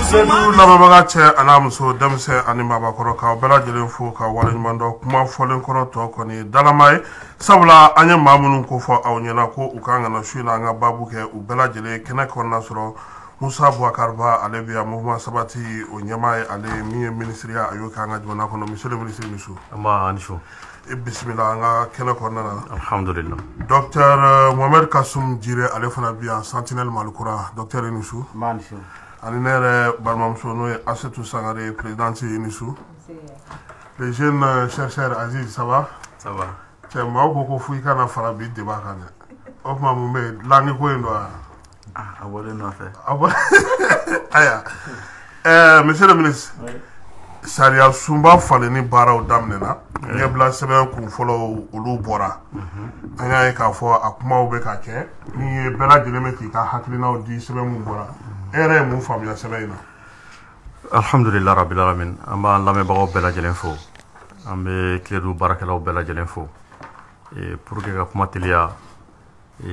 Seydou lamɛnbaga cɛ an'a muso denmisɛn ani maabakɔrɔ k'aw bɛɛ lajɛlen fo ka waleɲuman dɔn kuma fɔlen kɔrɔ tɔ kɔni dalama ye sabula an ye maa minnu ko fɔ aw ɲɛna ko u kan kana su in na an ka baabu kɛ u bɛɛ lajɛlen kɛnɛ kɔnɔna sɔrɔ Musa Boubacar Ba ale bi yan mouvement sabati o ɲɛmaa ye ale min ye ministriya a y'o kɛ an ka jamana kɔnɔ monsieur le ministre ni su. An b'a ni su. Bisimila an ka kɛnɛ kɔnɔna na. Alhamdulillah. Docteur Mohamed Kasum Jire ale fana bi yan Sentinelle Malikura docteur ni su. Maa ni su. Ani ne yɛrɛ balimamuso n'o ye Asetu Sangare présidente ye ni su. Les jeunes chercheurs Aziz ça va? Ça va. Cɛ maaw ko fo i kana fara bi débat kan dɛ. O tuma mun bɛ yen langue ko in don wa? A bɔlen nɔfɛ. Aya. Monsieur le ministre. Sariya sunba falenni baaraw daminɛna. Ɲɛbila sɛbɛn kun fɔlɔ olu bɔra. An y'a ye k'a fɔ a kumaw bɛ ka kɛ. Ni ye bɛɛ lajɛlen bɛ k'i ka hakilinaw di sɛbɛn mun bɔra. E yɛrɛ ye mun faamuya sɛbɛn in na? Alhamdulillah rabbil alamin. An b'an lamɛnbagaw bɛɛ lajɛlen fo. An bɛ Kiledu baarakɛlaw bɛɛ lajɛlen fo. Pour que ka kuma teliya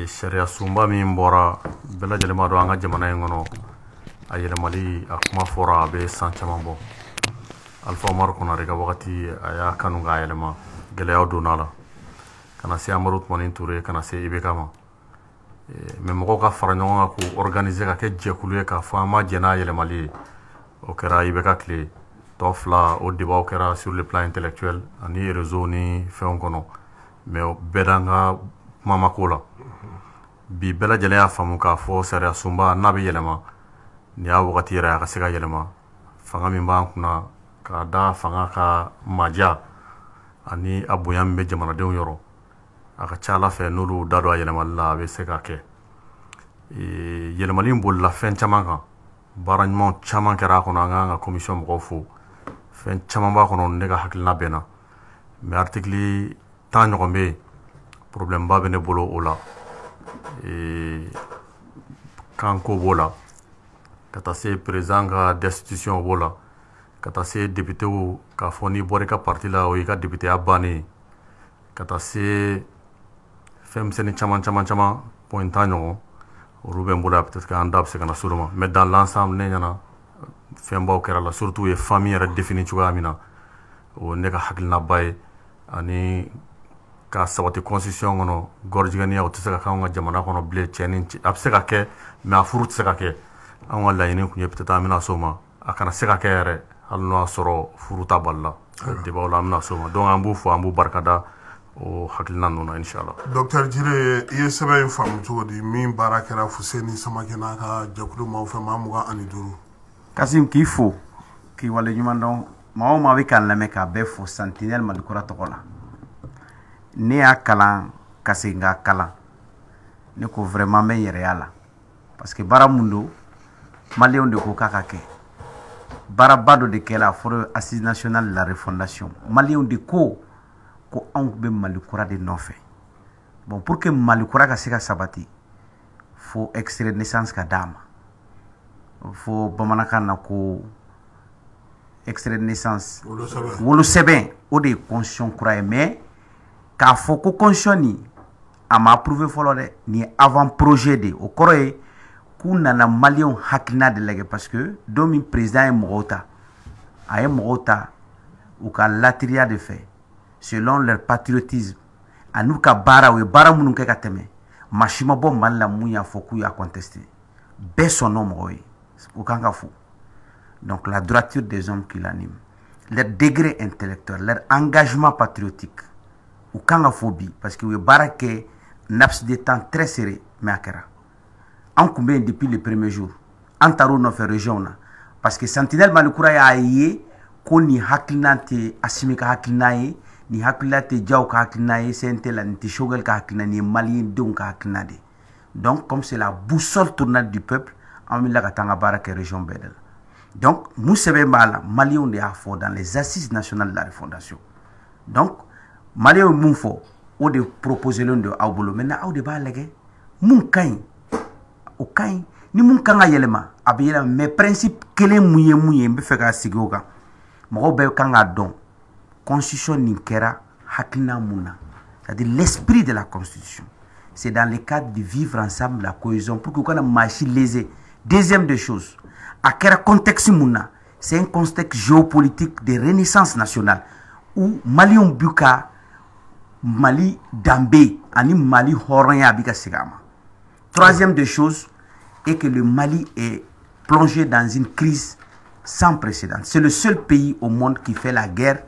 sariya sunba min bɔra bɛɛ lajɛlen b'a dɔn an ka jamana in kɔnɔ a yɛlɛmali a kuma fɔra a bɛ san caman bɔ. Alpha Omar Konare ka wagati a y'a kanu k'a yɛlɛma gɛlɛyaw donna la kana se Amadu Tumani Ture kana se IBK ma. Mais mɔgɔw ka fara ɲɔgɔn kan k'u organiser ka kɛ jɛkulu ye k'a fɔ an ma jɛ n'a yɛlɛmali ye o kɛra IBK tile tɔ fila o débat kɛra sur le plan intellectuel ani réseau ni fɛnw kɔnɔ mais bɛɛ d'an ka kuma ma k'o la bi bɛɛ lajɛlen y'a faamu k'a fɔ sariya sunba n'a bɛ yɛlɛma nin y'a wagati yɛrɛ a ka se ka yɛlɛma fanga min b'an kunna k'a da fanga ka maja ani a bonya min bɛ jamanadenw yɔrɔ a ka ca Ala fɛ n'olu da don a yɛlɛmali la a bɛ se ka kɛ yɛlɛmali in bolila fɛn caman kan baara ɲuman caman kɛra a kɔnɔ an kan ka commission mɔgɔw fo fɛn caman b'a kɔnɔ ne ka hakilina bɛnna mais article 10 ɲɔgɔn bɛ yen problème ba bɛ ne bolo o la kanko b'o la ka taa se président ka destitution b'o la ka taa se députéw k'a fɔ n'i bɔra i ka parti la o y'i ka députéya bannen ka taa se fɛn misɛnnin caman point 10 ɲɔgɔn olu bɛ n bolo peut-être qu'an da bɛ se ka na s'olu ma mais dans l'ensemble ne ɲɛna fɛnbaw kɛra la surtout ye famille yɛrɛ défini cogoya min na o ne ka hakilinaba ye ani ka sabati constitution kɔnɔ gɔrijigɛniya o tɛ se ka kɛ anw ka jamana kɔnɔ bilen cɛni a bɛ se ka kɛ mais a furu tɛ se ka kɛ anw ka laɲini kun ye peut-être an bɛna s'o ma a kana se ka kɛ yɛrɛ hali n'o y'a sɔrɔ furu ta bali la débat la an bɛna s'o ma donc an b'u fo an b'u barikada o hakilina ninnu na inchallah. Docteur Jire i ye sɛbɛn in faamu cogo di min baara kɛra Fuseni Samakɛ n'a ka jɛkulu maaw fɛ maa 25. Kasim k'i fo k'i waleɲuman dɔn maa o maa bɛ k'an lamɛn k'a bɛɛ fo Sentinelle Malikura tɔgɔ la ne y'a kalan ka segin k'a kalan ne ko vraiment n bɛ n yɛrɛya la parce que baara mun don maliyɛnw de ko k'a ka kɛ baaraba dɔ de kɛra a fɔra assise nationale de la refondation maliyɛnw de ko anw bɛ Malikura de nɔfɛ bon pour que Malikura ka se ka sabati fo extrait de naissance ka d'a ma fo bamanankan na ko extrait de naissance wolosɛbɛn o de ye constitution kura ye mais k'a fɔ ko constitution nin a ma approuvé fɔlɔ dɛ nin ye avant projet de o kɔrɔ ye k'u nana maliyɛnw hakilina de lajɛ parce que don min président ye mɔgɔw ta a ye mɔgɔw ta u ka lateriya de fɛ selon leur patriotisme ani ka baara u ye baara minnu kɛ ka tɛmɛ maa si ma bɔ Mali la mun y'a fɔ k'u y'a contesté bɛɛ sɔnn'o mɔgɔw ye u kan ka fo donc la droiture des hommes qui l'animent leur degré intellectuel leur engagement patriotique u kan ka fo bi parce que u ye baara kɛ laps de temps très serré mais a kɛra an kun bɛ yen depuis le premier jour an taar'u nɔfɛ région na parce que Sentinelle Malikura y'a ye ko nin hakilina tɛ Asimi ka hakilina ye ni hakilina tɛ Diaw ka hakilina ye CNT la ni tɛ Choguel ka hakilina ni ye maliyɛndenw ka hakilina de donc comme c'est la boussole tournante du peuple an wulila ka taa an ka baara kɛ région bɛɛ de la donc mun sɛbɛn b'a la maliyɛnw de y'a fɔ dans les assises nationales de la refondation donc maliyɛnw ye mun fɔ o de proposelen don aw bolo maintenant aw de b'a lajɛ mun ka ɲi o ka ɲi ni mun kan ka yɛlɛma a bɛ yɛlɛma mais principe kelen mun ye n bɛ fɛ ka sigi o kan mɔgɔw bɛɛ kan k'a dɔn constitution nin kɛra hakilina mun na c'est-à-dire l'esprit de la constitution c'est dans le cadre de vivre ensemble la cohésion pour que kana maa si lésé deuxième des choses à quel contexte mouna, c'est un contexte géopolitique de renaissance nationale où Mali on buka Mali Dambé ani Mali Horanya bika sigama. Troisième des choses est que le Mali est plongé dans une crise sans précédent. C'est le seul pays au monde qui fait la guerre.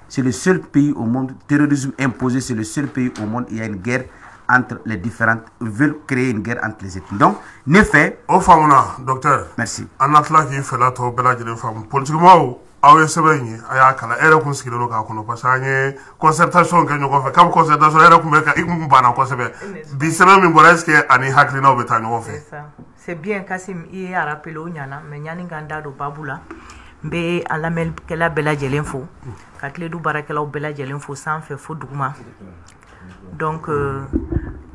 C'est le seul pays au monde, terrorisme imposé, c'est le seul pays au monde où il y a une guerre entre les différentes, veulent créer une guerre entre les ethnies. Donc, ne fait. Au famuna, docteur. Merci. En atla qui fait la to bela jere fam. Politiquement, awe sebeni aya kala era kun sigilo ka kono parce que concertation que ñoko fe kam concertation era kun be ka ikum bana ko sebe. Bi sebe min bola est-ce que ani hakli na obeta ñoko fe. C'est bien Kassim i a rappelé au nyana mais nyani ganda do babula. Mbe alamel kela bela jelen fo. Ka kle du barakela bela jelen fo sans fait fo duguma. Donc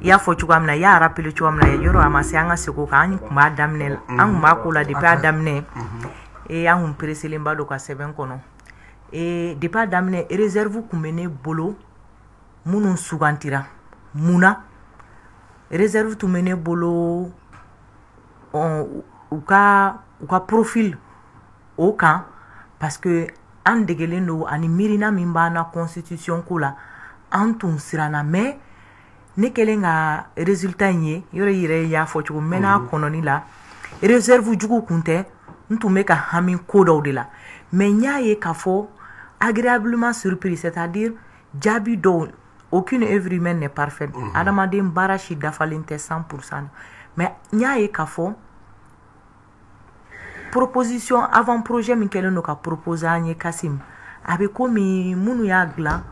ya fo chugamna ya rappelé chugamna ya yoro amasi anga seko ka an kuma damne an ma ko la depuis damne et an presele mbado ka 7 kono et depuis damne réserve kumene bolo munun sugantira muna réserve tu mene bolo uka profil aucun parce que an degelendo ani mirina mimbana constitution kula antun sirana mais ne kelenga résultat nye yore yire ya fo chugo mena kononi la réserve jugo kunte ntume ka hamin kodo de la mais nyaaye ka fo agréablement surpris c'est-à-dire jabi do aucune œuvre humaine n'est parfaite adamade mbarashi dafalinte 100% mais nyaaye ka fo proposition avant projet min keleno ka proposer anye Kassim abe komi munu ya gla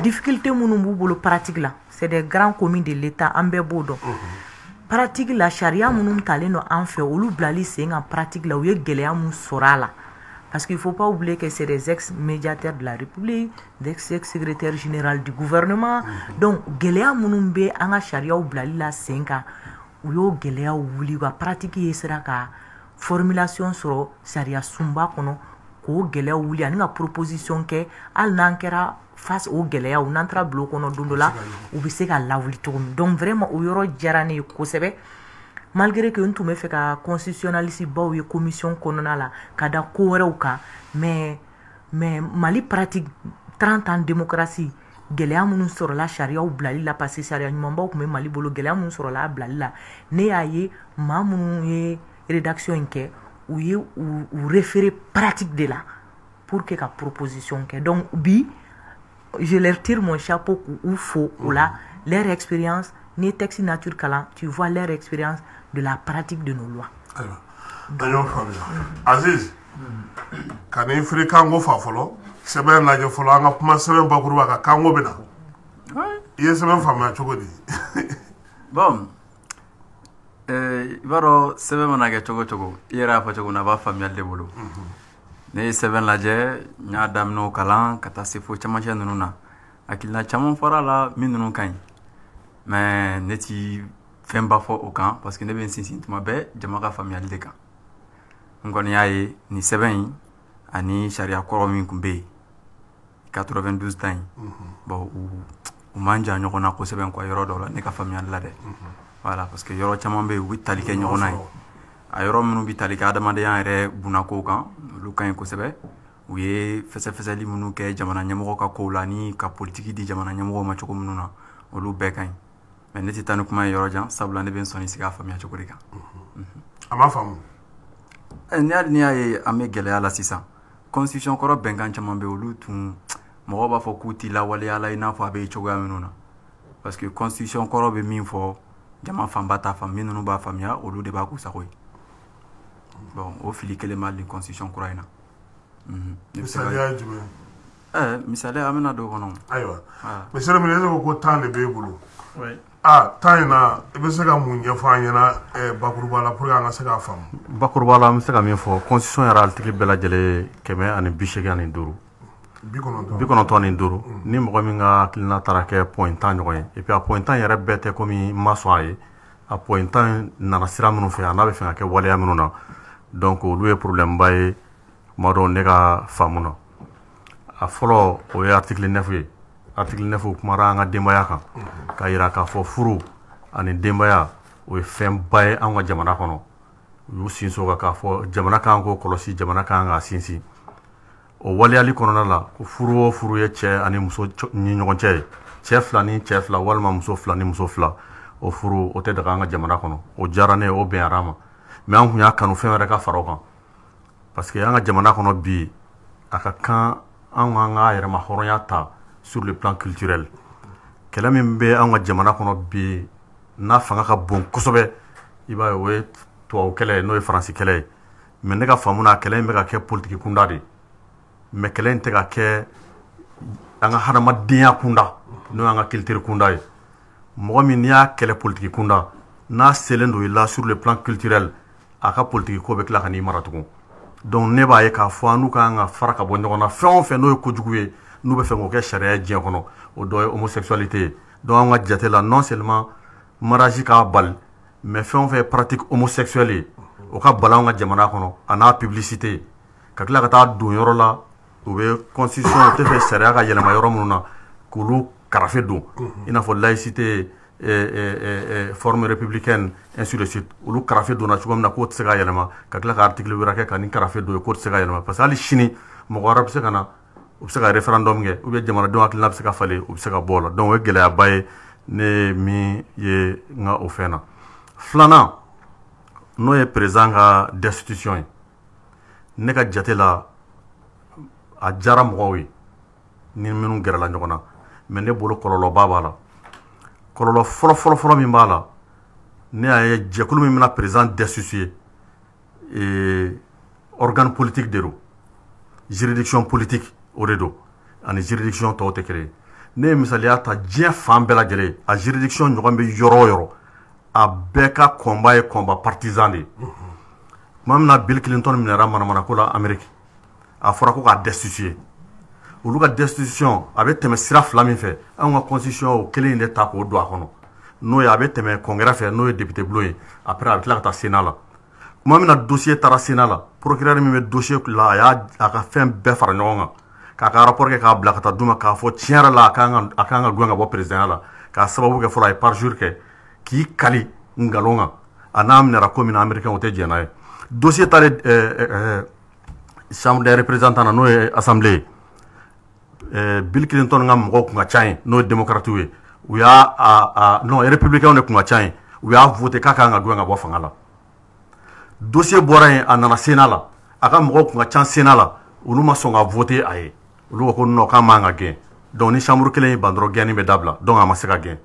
difficulté munu bubolo pratique là c'est des grands communes de l'état ambe bodo pratique la charia munu taleno en fait olu blali c'est en pratique là où il geleya mun sorala parce qu'il faut pas oublier que c'est des ex-médiateurs de la République, des ex-secrétaires général du gouvernement. Donc geleya munu be anga charia ou blali la 5 ans où yo geleya wuli wa pratique yesera ka formulation sur charia sumba kono ko geleya wuli ani nga proposition ke al nankera face au geleya ou n'entra bloc kono dondola ou bi se ka lawuli to donc vraiment o yoro jarani ko sebe malgré que ntume fait ka constitutionnaliste ba ou commission kono la kada ko rewka mais Mali pratique 30 ans de démocratie geleya munu sur la charia ou blali la passer charia nyumba ko Mali bolo geleya munu sur la blali la ne aye mamunu ye rédaction ke ou ye ou référé pratique de là pour que ka proposition ke donc bi je leur tire mon chapeau ou faux ou là leur expérience ni texte nature kala tu vois leur expérience de la pratique de nos lois. Aziz kan ifri kango fa folo sebe na je folo anga kuma sebe bakuru ka kango bina iye sebe fa ma chogodi bon ibaro sebe mana ke chogo ira fa chogo na ba famille de bolo ne sebe laje nya damno kalan kata sifo chama cha nununa akilna chama fara la minunu kan mais neti femba fo aucun parce que ne ben sinsin tuma be jama ka famille de kan ngoni yaye ni seben ani sharia koro min kumbe 92 temps bon ou manja nyoko ko seben ko yoro do la ne ka famille la de voilà parce que yoro chama be wi talike nyoko nay a yoro minu bi talika adama de yan re bunako kan lu kan ko sebe oui fese li munu ke jamana nyamo ka ko la ni ka politique di jamana nyamo ma choko munu na o lu be kan mais neti tanu kuma yoro jan sabla ne ben soni sika famia choko rika ama famu ni ay ame gele ala sisa constitution koro bengan chama be olu tun mo ba fo kuti la wale ala ina fo abe choko aminu na parce que constitution koro be min fo jama fambata faminu no ba famia olu de ba ku sakoy bon au fili kele mal de constitution koro ina misale amena do kono aywa monsieur le ministre ko tan de bebulo oui tan na be se ka munye fanya na bakuruba la pour nga se ka fam bakuruba la se ka min fo constitution ya article bela jele keme ani bishege ani duru bikono to ani duru ni mo mi nga kilna tarake point tan nyoy et puis a point tan yere bete komi maswaye a point tan na rasira munu fe ana be fe ke wale amunu na donc lui problème baye mado nega famuno a folo o article 9 article 9 kumara nga dembaya kan ka ira ka fo furu ani dembaya o fem baye an wa jamana kono u y'u sinsin o kan k'a fɔ jamana kan k'o kɔlɔsi jamana kan k'a sinsin o waleyali kɔnɔna la ko furu o furu ye cɛ ani muso ni ɲɔgɔn cɛ ye cɛ fila ni cɛ fila walima muso fila ni muso fila o furu o tɛ daga an ka jamana kɔnɔ o diyara ne ye o bɛnyara ma mais an kun y'a kanu fɛn wɛrɛ ka fara o kan parce que an ka jamana kɔnɔ bi a ka kan an k'an ka yɛrɛma hɔrɔnya ta sur le plan culturel kɛlɛ min bɛ an ka jamana kɔnɔ bi n'a fanga ka bon kosɛbɛ i b'a ye o ye tubabu kɛlɛ n'o ye faransi kɛlɛ ye mais ne ka faamu na kɛlɛ in bɛ ka kɛ politiki kunda de mais kɛlɛ in tɛ ka kɛ an ka hadamadenya kunda n'o y'an ka culture kunda ye mɔgɔ min n'i y'a kɛlɛ politiki kunda n'a selen don i la sur le plan culturel a ka politiki ko bɛ tila ka n'i mara tugun donc ne b'a ye k'a fɔ an n'u kan ka fara ka bɔ ɲɔgɔn na fɛn o fɛn n'o ye kojugu ye n'u bɛ fɛ k'o kɛ sariya ye diɲɛ kɔnɔ o dɔ ye homosexualité ye donc an ka jate la non seulement mariage k'a bali mais fɛn o fɛn ye pratique homosexuelle ye o ka bali an ka jamana kɔnɔ a n'a publicité ka tila ka taa don yɔrɔ la u bɛ constitution o tɛ fɛ sariya ka yɛlɛma yɔrɔ minnu na k'olu karafe don i n'a fɔ laïcité forme républicaine ainsi de suite olu karafe donna cogo min na k'o tɛ se ka yɛlɛma ka tila ka article wɛrɛ kɛ ka nin karafe don ye k'o tɛ se ka yɛlɛma parce que hali sini mɔgɔ wɛrɛ bɛ se ka na u bɛ se ka référendum kɛ ou bien jamanadenw hakilina bɛ se ka falen u bɛ se ka bɔ o la donc o ye gɛlɛyaba ye ne min ye n ka o fɛn na filanan n'o ye président ka destitution ye ne ka jate la a diyara mɔgɔw ye ni minnu gɛrɛla ɲɔgɔn na mais ne bolo kɔlɔlɔba b'a la kɔlɔlɔ fɔlɔ min b'a la ne y'a ye jɛkulu min bɛna président destituer organe politique de don juridiction politique o de don ani juridiction tɔw tɛ kelen ye ne ye misaliya ta diɲɛ fan bɛɛ lajɛlen a juridiction ɲɔgɔn bɛ yɔrɔ o yɔrɔ a bɛɛ ka combat ye combat partisan de ye tuma min na Bill Clinton minɛra manamanako la Amérique a fɔra ko k'a destituer olu ka destitution a bɛ tɛmɛ sira fila min fɛ an ka constitution o kelen in de ta k'o don a kɔnɔ n'o ye a bɛ tɛmɛ congrès fɛ n'o ye député bulon ye après a bɛ tila ka taa sénat la tuma min na dossier taara sénat la procureur min bɛ dossier la a ka fɛn bɛɛ fara ɲɔgɔn kan k'a ka rapport kɛ k'a bila ka taa d'u ma k'a fɔ tiɲɛ yɛrɛ la a kan ka gɛn ka bɔ présidenya la k'a sababu kɛ fɔlɔ a ye parjure kɛ k'i kali nkalon kan a n'a minɛra ko min na américain o tɛ jɛn n'a ye dossier taalen chambre des représentants na n'o ye assemblée ye Bill Clinton ka mɔgɔw kun ka ca yen n'o ye démocrates ye u y'a non républicains de kun ka ca yen u y'a voté k'a kan ka gɛn ka bɔ fanga la dossier bɔra yen a nana sénat la a ka mɔgɔw kun ka ca sénat la olu ma sɔn ka voté a ye olu ko non k'a man ka gɛn donc ni chambre kelen ye ban dɔrɔn gɛnni bɛ dabila donc a ma se ka gɛn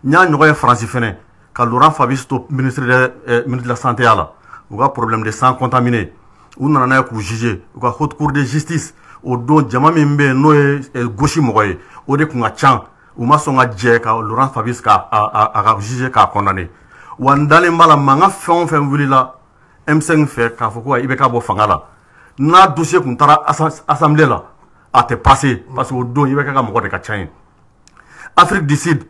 n y'a ɲɔgɔn ye faransi fɛnɛ ka Laurent Fabius to ministre de la santé a la u ka problème de sang contaminé u nana n'a ye k'u juger u ka haute cour de justice o don jama min bɛ yen n'o ye gauche mɔgɔ ye o de kun ka ca u ma sɔn ka jɛ ka Laurent Fabius ka juger k'a condamné wa n dalen b'a la mankan fɛn o fɛn wulila M5 fɛ k'a fɔ ko i bɛ ka bɔ fanga la n'a dossier kun taara assemblée la a tɛ passer parce que o don i bɛ kɛ ka mɔgɔ de ka ca yen Afrique du Sud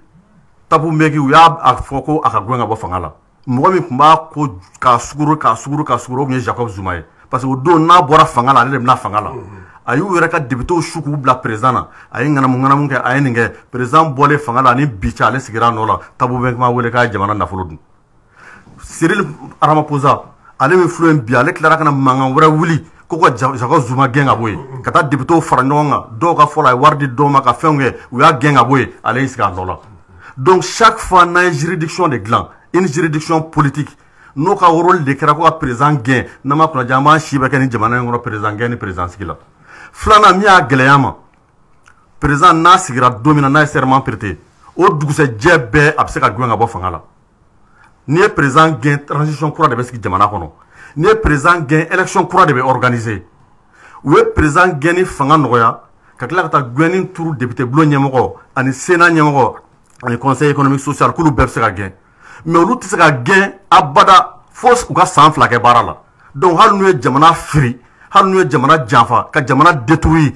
Thabo Mbeki u y'a fɔ ko a ka gɛn ka bɔ fanga la mɔgɔ min tun b'a ko k'a suguru o tun ye Jacob Zuma ye parce que o don n'a bɔra fanga la ale de bɛna fanga la a y'u yɛrɛ ka députés su k'u bila président na a ye ŋanamu kɛ a ye nin kɛ président bɔlen fanga la ani bi cɛ ale sigira a nɔ la Thabo Mbeki m'a wele k'a ye jamana nafolo dun Cyril Ramaphosa ale min filɛ yen bi ale tilara ka na mankan wɛrɛ wuli ko ka Jacob Zuma gɛn ka bɔ yen ka taa députés fara ɲɔgɔn kan dɔw ka fɔ la a ye wari di dɔw ma ka fɛnw kɛ u y'a gɛn ka bɔ yen ale y'i sigi a nɔ la donc chaque fois n'a ye juridiction de dilan une juridiction politique n'o ka rôle de kɛra ko ka président gɛn n'a ma kunnaja an b'an si bɛ kɛ ni jamana in kɔnɔ président gɛn ni président sigi la filanan min y'a gɛlɛya ma président n'a sigira don min na n'a ye serment prêté o dugusɛjɛ bɛɛ a bɛ se ka gɛn ka bɔ fanga la n'i ye président gɛn transition kura de bɛ sigi jamana kɔnɔ n'i ye président gɛn élection kura de bɛ organiser u ye président gɛn ni fanga nɔgɔya ka tila ka taa gɛn ni turu député bulon ɲɛmɔgɔ ani sénat ɲɛmɔgɔ ani conseil économique social k'olu bɛɛ bɛ se ka gɛn mais olu tɛ se ka gɛn abada fo u ka san 2 kɛ baara la donc hali n'u ye jamana firi hali n'u ye jamana janfa ka jamana détruire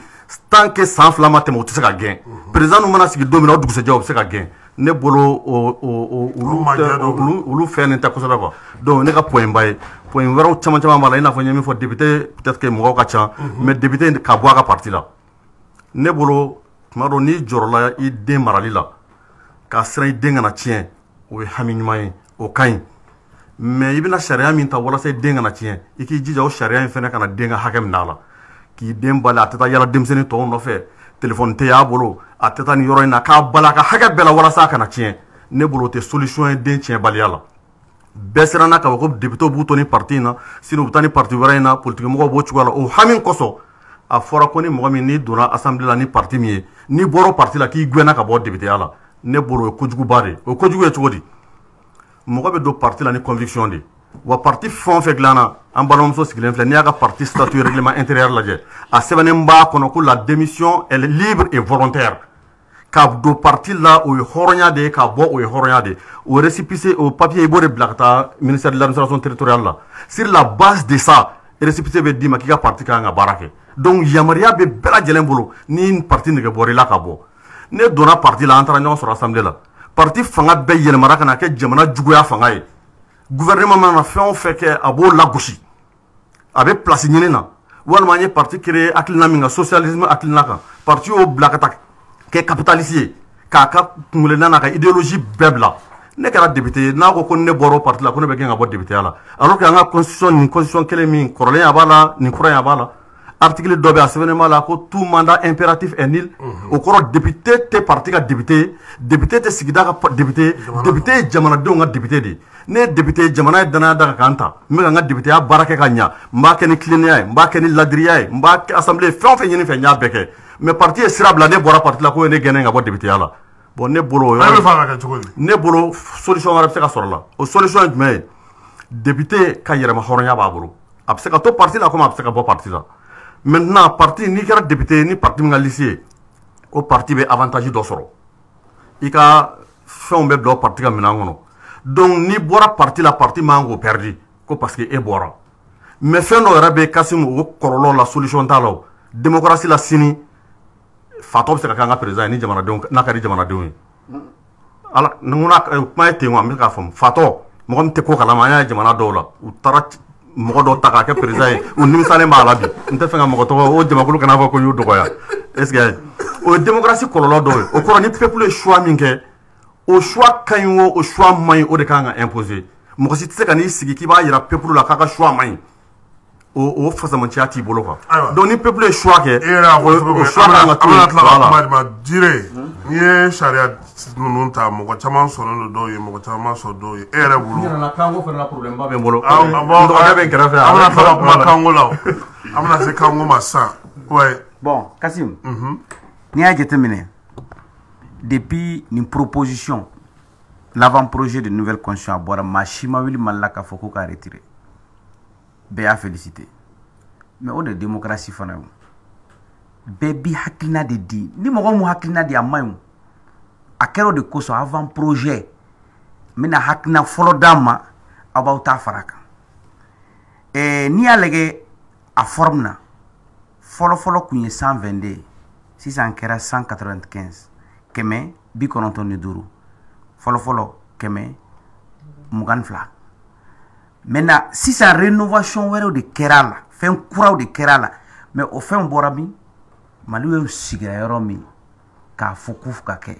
tant que san 2 ma tɛmɛ u tɛ se ka gɛn président nu mana sigi don min na o dugusɛjɛ u bɛ se ka gɛn ne bolo olu fɛn nin tɛ kosɛbɛ quoi donc ne ka point ba ye point wɛrɛw caman b'a la i n'a fɔ n ye min fɔ député peut-être que mɔgɔw ka ca mais député ka bɔ a ka parti la ne bolo tuma dɔ n'i jɔrɔla i den marali la k'a siran i den kana tiɲɛ o ye hami ɲuman ye o ka ɲi mais i bɛna sariya min ta walasa i den kana tiɲɛ i k'i jija o sariya in fɛnɛ kana den ka hakɛ minɛ a la k'i den bali a tɛ taa yala denmisɛnnin tɔw nɔfɛ telefɔni tɛ y'a bolo a tɛ taa nin yɔrɔ in na k'a bali a ka hakɛ bɛɛ la walasa a kana tiɲɛ ne bolo o tɛ solution ye den tiɲɛbaliya la bɛɛ siranna k'a fɔ ko député b'u to ni parti in na sinon u bɛ taa ni parti wɛrɛ in na politique mɔgɔw b'o cogoya la o hami kosɔn a fɔra ko ni mɔgɔ min n'i donna assemblée la ni parti min ye n'i bɔra o parti la k'i gɛnna ka bɔ députéya la ne bolo o ye kojuguba de ye o ye kojugu ye cogo di mɔgɔ bɛ don parti la ni conviction de wa parti fɛn o fɛn dilanna an balimamuso sigilen filɛ n'i y'a ka parti statut règlement intérieur lajɛ a sɛbɛnnen b'a kɔnɔ ko la démission elle est libre et volontaire ka don parti la o ye hɔrɔnya de ye ka bɔ o ye hɔrɔnya de ye o récépissé o papier i b'o de bila ka taa ministère de l'administration territoriale la sur la base de ça récépissé bɛ d'i ma k'i ka parti ka kan ka baara kɛ donc yamaruya bɛ bɛɛ lajɛlen bolo ni parti nege bɔra i la ka bɔ ne donna parti la an taara ɲɔgɔn sɔrɔ assemblée la parti fanga bɛɛ yɛlɛmara ka na kɛ jamana juguya fanga ye gouvernement mana fɛn o fɛn kɛ a b'o lagosi a bɛ place ɲini na walima an ye parti créé hakilina min kan socialisme hakilina kan parti y'o bila ka taa kɛ capitaliste ye k'a ka kungelena n'a ka idéologie bɛɛ bila ne kɛra député ye n'a ko ne bɔra o parti la ko ne bɛ gɛn ka bɔ députéya la alors que an ka constitution nin constitution kelen min kɔrɔlen a b'a la nin kura a b'a la article dɔ bɛ a sɛbɛnnen b'a la ko tout mandat impératif est nul o kɔrɔ député tɛ parti ka député ye député tɛ sigida ka député ye député ye jamanadenw ka député de ye ne ye député ye jamana ye danaya da ka kan ta n bɛ ka n ka députéya baara kɛ ka ɲa n b'a kɛ ni tilennenya ye n b'a kɛ ni ladiriya ye n b'a kɛ assemblée fɛn o fɛn ɲini fɛ n y'a bɛɛ kɛ mais parti ye sira bila ne bɔra parti la ko ye ne gɛnɛ ka bɔ députéya la bon ne bolo o yɔrɔ ne bolo solution wɛrɛ bɛ se ka sɔrɔ la o solution ye jumɛn ye député ka yɛrɛma hɔrɔnya b'a bolo a bɛ se ka to parti la komi a bɛ se ka bɔ parti la maintenant parti n'i kɛra député ye ni parti min ka liste ye o parti bɛ avantage dɔ sɔrɔ i ka fɛnw bɛ bila o parti ka minɛn kɔnɔ donc n'i bɔra parti la parti man k'o perdre ko parce que e bɔra mais fɛn dɔ yɛrɛ bɛ Kasimu o kɔlɔlɔ la solution t'a la o démocratie la sini fatɔ bɛ se ka kɛ an ka président ye ni jamanadenw n'a ka di jamanadenw ye ala ni kuma ye ten wa n bɛ k'a faamu fatɔ mɔgɔ min tɛ ko kalama an y'a ye jamana dɔw la u taara mɔgɔ dɔ ta k'a kɛ président ye u nimisalen b'a la bi n tɛ fɛ ka mɔgɔ tɔgɔ o jamakulu kana fɔ ko n y'u dɔgɔya est ce que o ye démocratie kɔlɔlɔ dɔ ye o kɔrɔ ni peuple ye choix min kɛ o choix ka ɲi o choix man ɲi o de kan ka imposer mɔgɔ si tɛ se ka n'i sigi k'i b'a yira peuple la k'a ka choix man ɲi o fasamaciya t'i bolo quoi donc ni peuple ye choix kɛ o choix kan ka to yen voilà dire n'i ye sariya ninnu ta mɔgɔ caman sɔnnen don dɔw ye mɔgɔ caman sɔn dɔw ye e yɛrɛ bolo n nana kanko fana la problème ba bɛ n bolo dɔgɔkɛ bɛ n kɛrɛfɛ an bɛna taga kuma kanko la an bɛna se kanko ma sisan ouais bon Kasim n'i y'a jateminɛ depuis nin proposition l'avant-projet de nouvelle constitution a bɔra maa si ma wuli Mali la k'a fɔ ko k'a retirer bɛɛ y'a félicité mais o de ye démocratie fana ye bɛɛ bi hakilina de di ni mɔgɔ mun hakilina di a man ɲi a kɛra o de kosɔn avant projet n bɛna hakilina fɔlɔ d'a ma aw b'aw ta fara a kan n'i y'a lajɛ a forme na fɔlɔ-fɔlɔ kun ye 122 ye sisan kɛra 195 kɛmɛ 95 fɔlɔ-fɔlɔ kɛmɛ 22 maintenant sisan rénovation wɛrɛw de kɛra la fɛn kuraw de kɛra la mais o fɛn bɔra min Mali ye sigira yɔrɔ min k'a fɔ k'u ka kɛ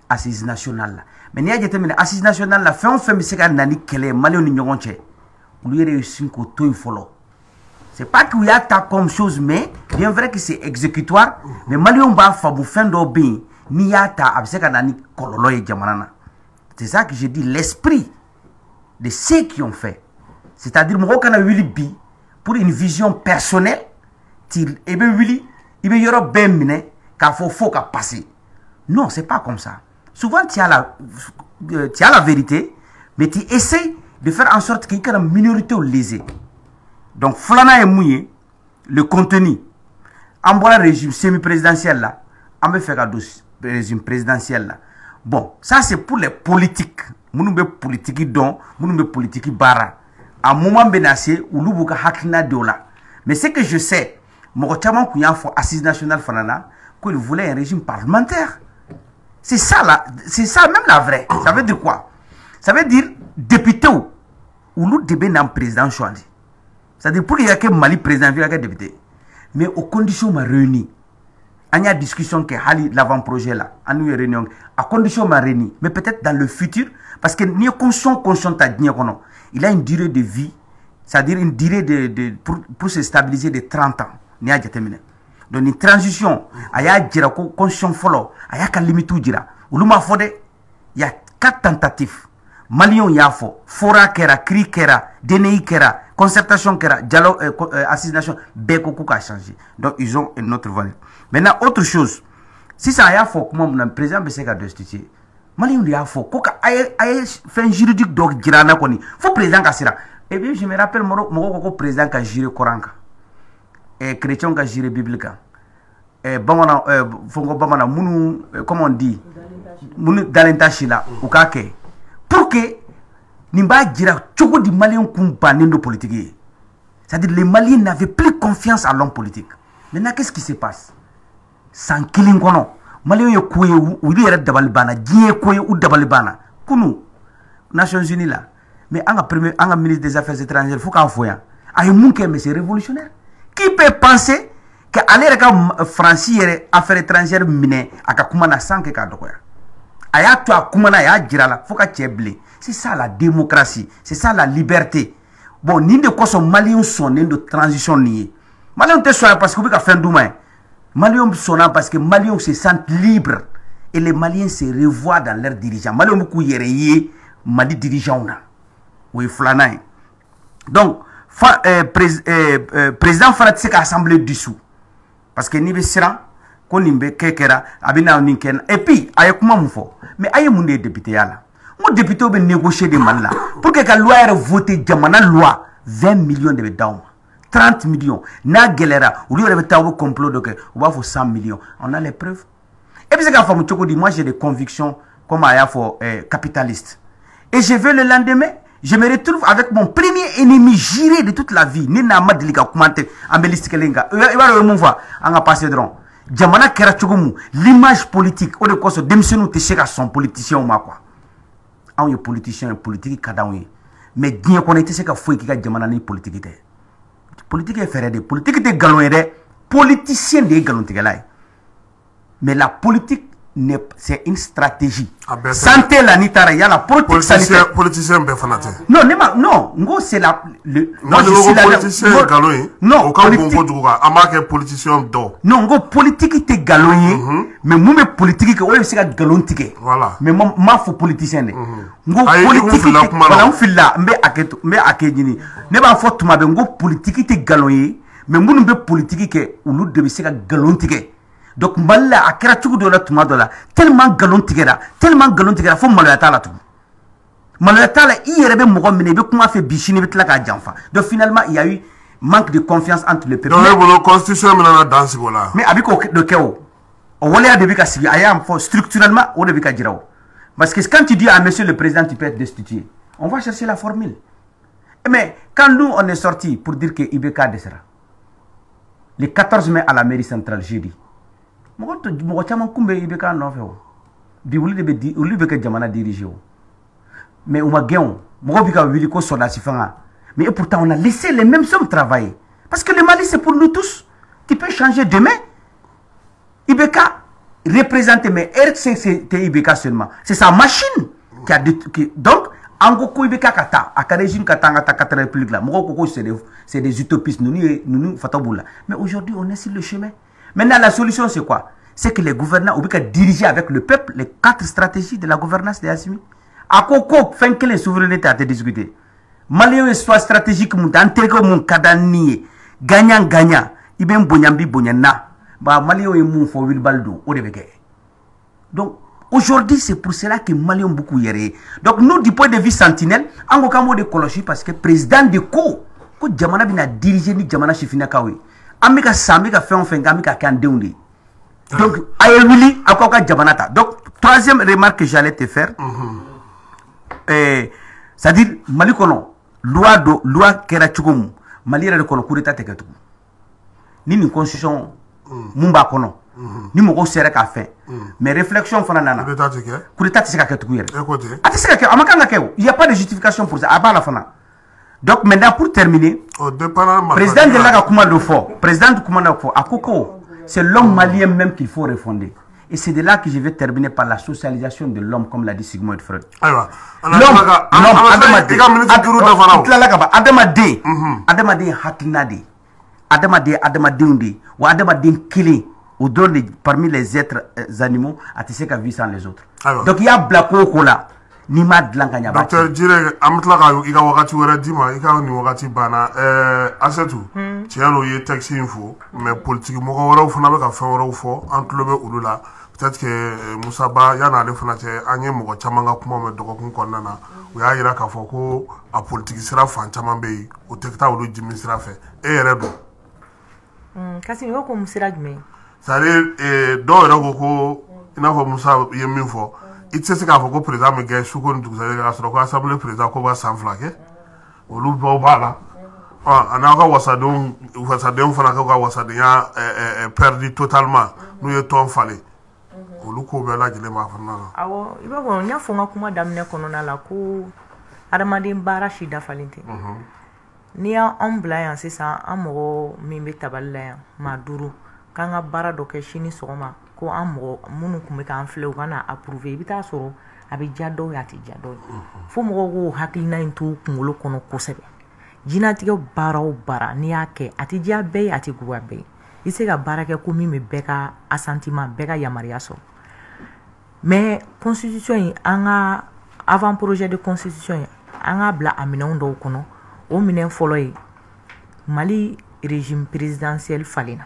assise nationale la mais n'i y'a jateminɛ assise nationale la fɛn o fɛn bɛ se ka na ni kɛlɛ ye Maliens ni ɲɔgɔn cɛ olu yɛrɛ ye sin k'o to yen fɔlɔ c'est pas qu'il y a ta comme chose mais bien vrai que c'est exécutoire mais Maliens b'a faamu fɛn dɔw bɛ yen n'i y'a ta a bɛ se ka na ni kɔlɔlɔ ye jamana na c'est ça que je dis l'esprit de ceux qui ont fait c'est-à-dire mɔgɔw kana wuli bi pour une vision personnelle i bɛ wuli i bɛ yɔrɔ bɛɛ minɛ k'a fɔ fo ka passer non c'est pas comme ça souvent tu as la vérité mais tu essaies de faire en sorte qu'il y ait une minorité lésée donc filanan ye mun ye le contenu an bɔra régime semi-présidentiel là an bɛ fɛ ka don régime présidentiel là bon ça c'est pour les politiques minnu bɛ politiki dɔn minnu bɛ politiki baara a moment bɛ na se olu b'u ka hakilina de o la mais ce que je sais mɔgɔ caman kun y'a fɔ assise nationale fana na ko il voulait un régime parlementaire c'est ça même la vraie ça veut dire quoi ça veut dire député olu de bɛ na président choisi c'est-à-dire pour qu'il y ait que Mali président il y a que député mais aux conditions ma réunies il y a discussion que hali l'avant-projet là en une réunion à condition ma réunie mais peut-être dans le futur parce que ni conscient ta digne kono il a une durée de vie, c'est-à-dire une durée pour se stabiliser de 30 ans. Ni a jateminɛ. Donc une transition, a y'a jira ko constitution fɔlɔ, a y'a ka limite jira. Olu ma fɔ dɛ. Il y a 4 tentatives. Maliens y'a fɔ, fora kɛra, cri kɛra, DNI kɛra, concertation kɛra, dialogue, assignation, bɛɛ ko k'a changé. Donc ils ont une autre valeur. Maintenant autre chose, si ça y'a fɔ kuma mun na président bɛ se ka destituer. Maliens y'a fɔ ko ka a ye fɛn juridique dɔ jira na kɔni, fo président ka sira. Et bien je me rappelle mɔgɔw ko président ka juré Coran kan. Chrétien ka juré Bible kan. Bamanan fongo bamanan munu comment on dit munu dalenta shila ou ka kɛ pour que nin b'a jira cogo di Maliens kun bannen do politique ye. C'est-à-dire les Maliens n'avaient plus confiance à l'homme politique. Maintenant qu'est-ce qui se passe? San kelen kɔnɔ Maliens ye ko ye olu yɛrɛ dabali banna, diɲɛ ko ye u dabali banna. Kunu Nations Unies là, mais an ka ministre des Affaires étrangères faut k'a fɔ yan a ye mun kɛ mais c'est révolutionnaire. Qui peut penser que aller ka France yɛrɛ affaires étrangères minɛ a ka kuma na sans que k'a dɔgɔya? A y'a to a kuma na a y'a jira la fo ka cɛ bilen. C'est ça la démocratie, c'est ça la liberté. Bon nin de kosɔn Maliens sɔnnen do transition nin ye. Maliens tɛ sɔn parce que u bɛ ka fɛn d'u ma ye. Maliens sɔnna parce que Maliens se sentent libres et les Maliens se revoient dans leurs dirigeants. Maliens bɛ k'u yɛrɛ ye Mali dirigeants na. O ye filanan ye. Donc président fana tɛ se ka assemblée dissous parce que n'i bɛ siran ko nin bɛ kɛ kɛra a bɛ na nin kɛ et puis a ye kuma mun fɔ mais a ye mun de ye député ya la. Mon député bɛ négocier de Mali la pour que ka loi yɛrɛ voter jamana loi 20 millions de bɛ d'aw ma 30 millions n'a gɛlɛyara olu yɛrɛ bɛ taa u bɛ complot dɔ kɛ u b'a fɔ 100 millions on a les preuves. Et puis c'est k'a faamu cogo di moi j'ai des convictions comme a y'a fɔ capitaliste et je vais le lendemain je me retrouve avec mon premier ennemi juré de toute la vie. Ni n'a ma deli ka commenter en bɛ liste kelen kan. I b'a dɔn mun fɔ an ka passer dɔrɔn. Jamana kɛra cogo mun l'image politique o de kosɔn denmisɛnninw tɛ se ka sɔn politiciens ma quoi. Anw ye politiciens ye politique ka d'anw ye mais diɲɛ kɔnɔ I tɛ se ka foyi k'i ka jamana ni politique tɛ. Politique ye fɛɛrɛ de politique tɛ nkalon ye dɛ politicien de ye nkalontigɛla ye mais la politique c'est une stratégie. Santé la ni taara yala politique sanitaire. Politicien bɛɛ fana tɛ. Non ne ma non ngo c'est la moi je suis politicien nkalon ye. Non o ka bon kojugu kan an b'a kɛ politicien dɔ. Non ngo politique tɛ nkalon ye mais mun bɛ politique kɛ o de bɛ se ka nkalon tigɛ. Voilà. Mais m'a fɔ politicien de. Ngo politique tɛ voilà n filila n bɛ a kɛ ɲini ne b'a fɔ tuma bɛɛ ngo politique tɛ nkalon ye mais minnu bɛ politique kɛ olu de bɛ se ka nkalon tigɛ. Donc Mali la a kɛra cogo dɔ la tuma dɔ la tellement nkalon tigɛra fo maloya t'a la tugun maloya t'a la I yɛrɛ bɛ mɔgɔ minɛ I bɛ kuma fɛ bi sini I bɛ tila k'a janfa donc finalement il y a eu manque de confiance entre les peuples. Donc ne bolo constitution min nana dan sigi o la. Mais a bɛ k'o de kɛ o waleya de bɛ ka sigi a y'a fɔ structurellement o de bɛ ka jira o parce que quand tu dis à monsieur le président tu peux être destitué on va chercher la formule mais quand nous on est sorti pour dire que IBK dɛsɛra le 14 mai à la mairie centrale jeudi. Mɔgɔ caman kun bɛ IBK nɔfɛ o bi olu bɛ kɛ jamana diriger o mais u ma gɛn o mɔgɔw bɛ ka wuli ko sɔrdasi fanga mais et pourtant on a laissé les mêmes hommes travailler parce que le Mali c'est pour nous tous tu peux changer demain IBK représente mais RCC c'est IBK seulement c'est sa machine qui a donc en ko IBK ka taa a ka régime ka taa an ka taa 4 républiques là mɔgɔw ko ko c'est des utopistes nous fataboula mais aujourd'hui on est sur le chemin. Maintenant, la solution, c'est quoi? C'est que les gouvernants ont diriger avec le peuple les 4 stratégies de la gouvernance de Assimi. À quoi fin que les souverainetés à te discuter? Maliens soit stratégique, mon intérêt, mon kadani, gagnant, ibem bonyambi bonyana. Bah, Maliens et mon fo wilbaldo, au début. Donc, aujourd'hui, c'est pour cela que Maliens beaucoup yéré. Donc, nous, du point de vue sentinelle, on va de colocher parce que président de ko Jamana bina diriger ni Jamana chifina kawi. Amika samika fait enfin gamika kandeundi. Donc ayewili akoka jabanata. Donc troisième remarque que j'allais te faire c'est-à-dire Mali kono loi kera chukumu Mali re kono coup d'état teketu. Ni une constitution mumba kono. Ni moko sere ka fait. Mais réflexion fana nana. Coup d'état c'est ka ketu yere. Écoutez. Ati c'est ka amakanga keo. Il y a pas de justification pour ça. Aba la fana. Donc maintenant pour terminer, président de la Koumando Fort, président de Koumando Fort, à Koko, c'est l'homme malien même qu'il faut refonder. Et c'est de là que je vais terminer par la socialisation de l'homme, comme l'a dit Sigmund Freud. L'homme, Adamaden hakilina de, Adamaden de, ou Adamaden kelen, ou drôle parmi les êtres animaux, à tisser qu'à vivre sans les autres. Donc il y a Blako là. Docteur Jire amtla ika wakati wera dima ika ni wakati bana asetu tiano ye taxi info mais politique mo wara funa be ka fa wara fo entlobe ulula peut-être que Moussa Ba yana le funa te anye mo chamanga kuma me doko kun konnana o ya yira ka fo ko a politique sira fan chama be o tekta ulu jimi sira fe e yere do kasi yo ko musira jme sare do yero ko ina fo Moussa ye min fo itse se ka fo ko président me gay shuko ndu ka so ko assemblée président ko ba sanflake o lu bo bala ana ka wasadon fana ka wasadon ya perdu totalement nous ye ton fallait o lu ko be la jele ma fana awo iba ko nya fo ngakuma damne kono na la ko adamaden bara shida falinte ni ya ombla ya sisa amoro mimbe taballa ya maduru kanga bara do ke shini soma ko amro munu kuma kan fle wana approuver bita soro abi jado ya ti jado fo mo go hakilina into kungolo kono kosebe jina tige bara o bara ni yake ati dia be ati guwa be ise ga bara ke ko mi me beka assentiment beka yamaria so mais constitution anga avant projet de constitution anga bla amina ndo kono o minen folo Mali régime présidentiel falena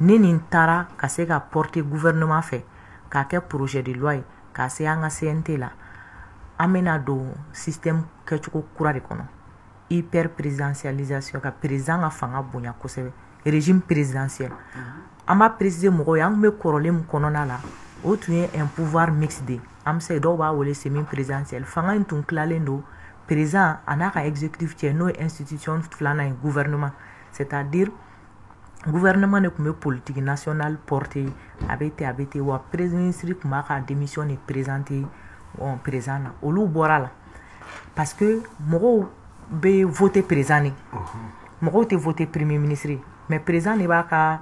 ni tara ka se ka porter gouvernement fait ka ke projet de loi ka se anga CNT la amena do système ke chuko kura de kono hyper présidentialisation ka président a fanga bonya ko se régime présidentiel amba président mo yang me korolem kono na la o tuye un pouvoir mixte am se do ba wole semi présidentiel fanga intun klalendo président anaka exécutif tie no institution flana gouvernement c'est-à-dire gouvernement ne comme politique nationale portée abete wa président ministre kuma ka démission et présenter on présent au lu borala parce que mo be voter président mo te voter premier ministre mais président ne ba ka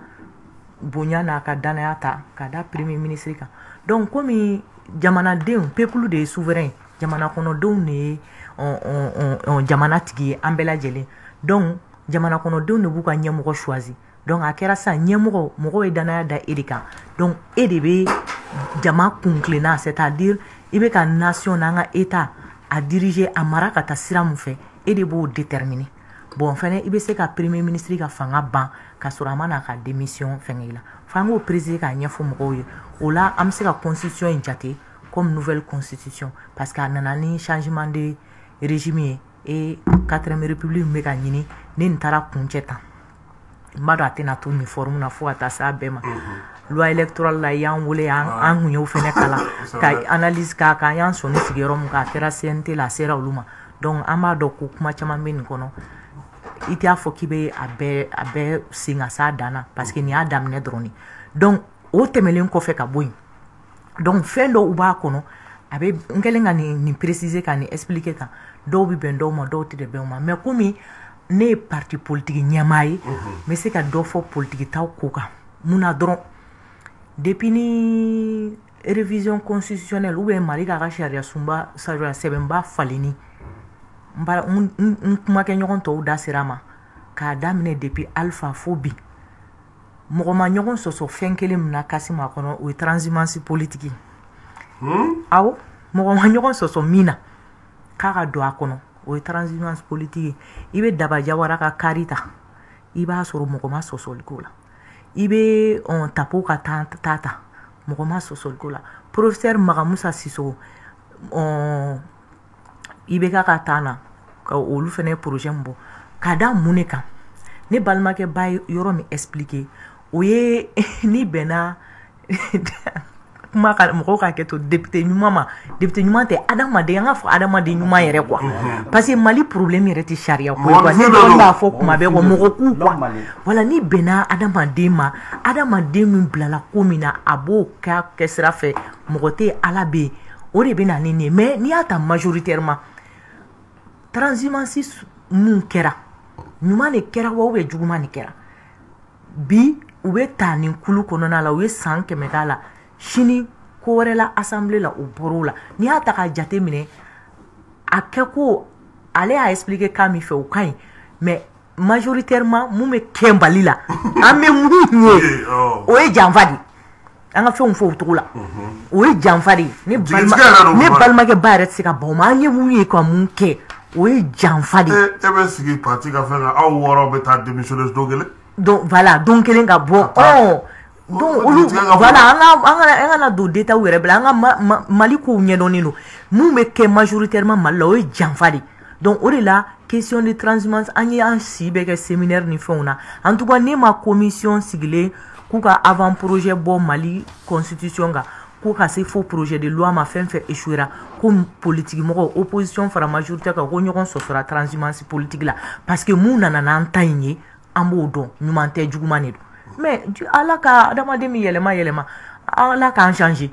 bonya na ka danayata ka da premier ministre ka donc comme jamana den peuple de souverain jamana kono don ne on jamana tigi ambela jele donc jamana kono don ne bu ka nyamo choisi donc a kɛra sa ɲɛmɔgɔ mɔgɔ ye danaya da e de kan donc e de bɛ jama kunkilenna c'est-à-dire i bɛ ka nation n'an ka état a diriger a mara ka taa sira min fɛ e de b'o déterminer bon fɛnɛ i bɛ se ka premier ministre ka fanga ban ka sɔrɔ a ma na ka démission fɛngɛ i la f'an k'o préciser k'a ɲɛfɔ mɔgɔw ye o la an bɛ se ka constitution in jate comme nouvelle constitution parce que a nana ni changement de régime ye et 4e république bɛ ka ɲini ne nin taara kuncɛ tan mbado atena to ni forme na fo ata sa bema loi électorale la yan wole an hunyo fene kala ka analyse ka yan sonu sigero mu ka kera CNT la sera uluma donc amado ko kuma chama men kono iti afo kibe abe singa sa dana parce que ni adam ne droni donc o temelen ko fe ka boy donc fendo uba kono abe ngelenga ni préciser ka ni expliquer ka do bi bendo mo do ti de be ma mais komi ne parti politique nyamaye mais c'est ka do fo politique taw koka muna dron depuis ni révision constitutionnelle ou bien mari ka sharia sumba sajwa sebemba falini mbara kuma ke nyogon to da sirama ka damine depuis alpha phobie mo ma nyogon soso fenkele mna kasima kono o transhumance politique awo mo ma nyogon soso mina ka do akono o transhumance politique ibe daba jawara ka karita iba soro mokoma sosol kola ibe on tapo ka tata mokoma sosol kola professeur Magamusa Siso on ibe ka tana ka olu fene projet mbo kada muneka ne balma ke bay yoro mi expliquer oye ni bena kuma ka mɔgɔw ka kɛ to député ɲuman ma député ɲuman tɛ adamaden an ka fɔ adamaden ɲuman yɛrɛ quoi parce que Mali problème yɛrɛ tɛ sariya ko quoi ne dɔn b'a fɔ kuma bɛɛ quoi mɔgɔ ku quoi voilà ni bɛnna adamaden ma adamaden min bilala ko min na a b'o kɛ sira fɛ mɔgɔ tɛ ala bɛ yen o de bɛ na ni nin ye mais n'i y'a ta majoritairement transhumance mun kɛra ɲuman de kɛra wa ou bien juguman de kɛra bi u bɛ taa nin kulu kɔnɔna la u ye san 100 k'a la sini ko wɛrɛ la assemblée la o bɔr'o la n'i y'a ta k'a jate minɛ a kɛ ko ale y'a expliqué cas min fɛ o ka ɲi mais majoritairement mun bɛ kɛ Mali la an bɛ mun ye o ye janfa de an ka fɛnw fɔ o cogo la o ye janfa de ne balimakɛ ba yɛrɛ tɛ se ka ban o ma an ye mun ye ka mun kɛ o ye janfa de e bɛ sigi parti ka fɛn kan aw wɔɔrɔ bɛ taa démissionner don kelen donc voilà don kelen ka bɔ donc olu voilà an kana don détail yɛrɛ bila an ka Mali kow ɲɛdɔnnen don mun bɛ kɛ majoritairement Mali la o ye janfa de donc o de la question de transhumance an ye an si bɛ kɛ séminaire ni fɛnw na en tout cas ne ma commission sigilen k'u ka avant projet bɔ Mali constitution kan k'u ka se fo projet de loi ma fɛn fɛn échouera ko politique mɔgɔ opposition fara majorité kan ko ɲɔgɔn sɔsɔra transhumance politique la parce que mun nana n'an ta in ye an b'o dɔn ɲuman tɛ juguman de don mais ala ka adamaden min yɛlɛma ala k'an changer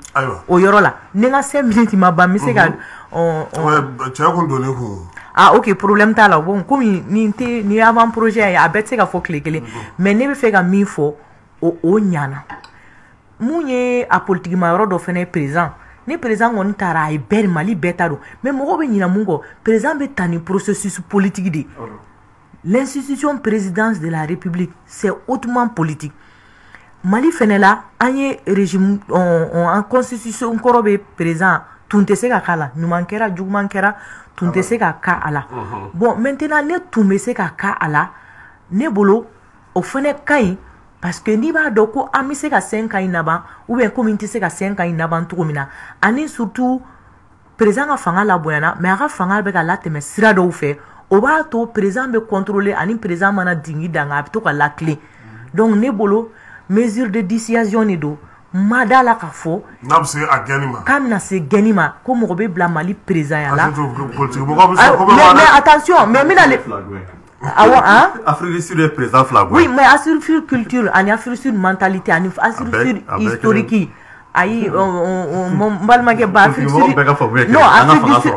o yɔrɔ la ni n ka 5 minutes ma ban n bɛ se ka cɛ kun donnen kun ah ok problème t'a la bon komi ni avant projet ye a bɛɛ tɛ se ka fɔ tile kelen mais ne bɛ fɛ ka min fɔ o ɲana mun ye a politique ma yɔrɔ dɔ fɛnɛ ye président ni président kɔni taara a ye bɛɛ Mali bɛɛ ta don mais mɔgɔw bɛ ɲina mun kɔ président bɛ ta ni processus politique de l'institution présidence de la République c'est hautement politique Mali fɛnɛ la an ye régime en constitution kɔrɔ bɛ président tun tɛ se ka k'a la ɲuman kɛra juguman kɛra tun tɛ se ka k'a la bon maintenant ne tun bɛ se ka k'a la ne bolo o fɛnɛ ka ɲi parce que n'i b'a dɔn ko an bɛ se ka 5 ans in laban ou bien komi n tɛ se ka 5 ans in laban cogo min na ani surtout président ka fanga labonyana mais a ka fanga bɛ ka latɛmɛ sira dɔw fɛ o b'a to président bɛ contrôler ani président mana dingi danga a bɛ to ka lakile donc ne bolo mesure de dissuasion de don ma da la k'a fɔ n'a bɛ se a gɛnni ma k'a bɛna se gɛnni ma ko mɔgɔ bɛ bila Mali président ya la mais attention mais n bɛna le awɔ han Afrique du Sud ye président fila oui mais Afrique Sud culture ani Afrique Sud mentalité ani Afrique Sud historique ayi n balimakɛ ba Afrique Sud non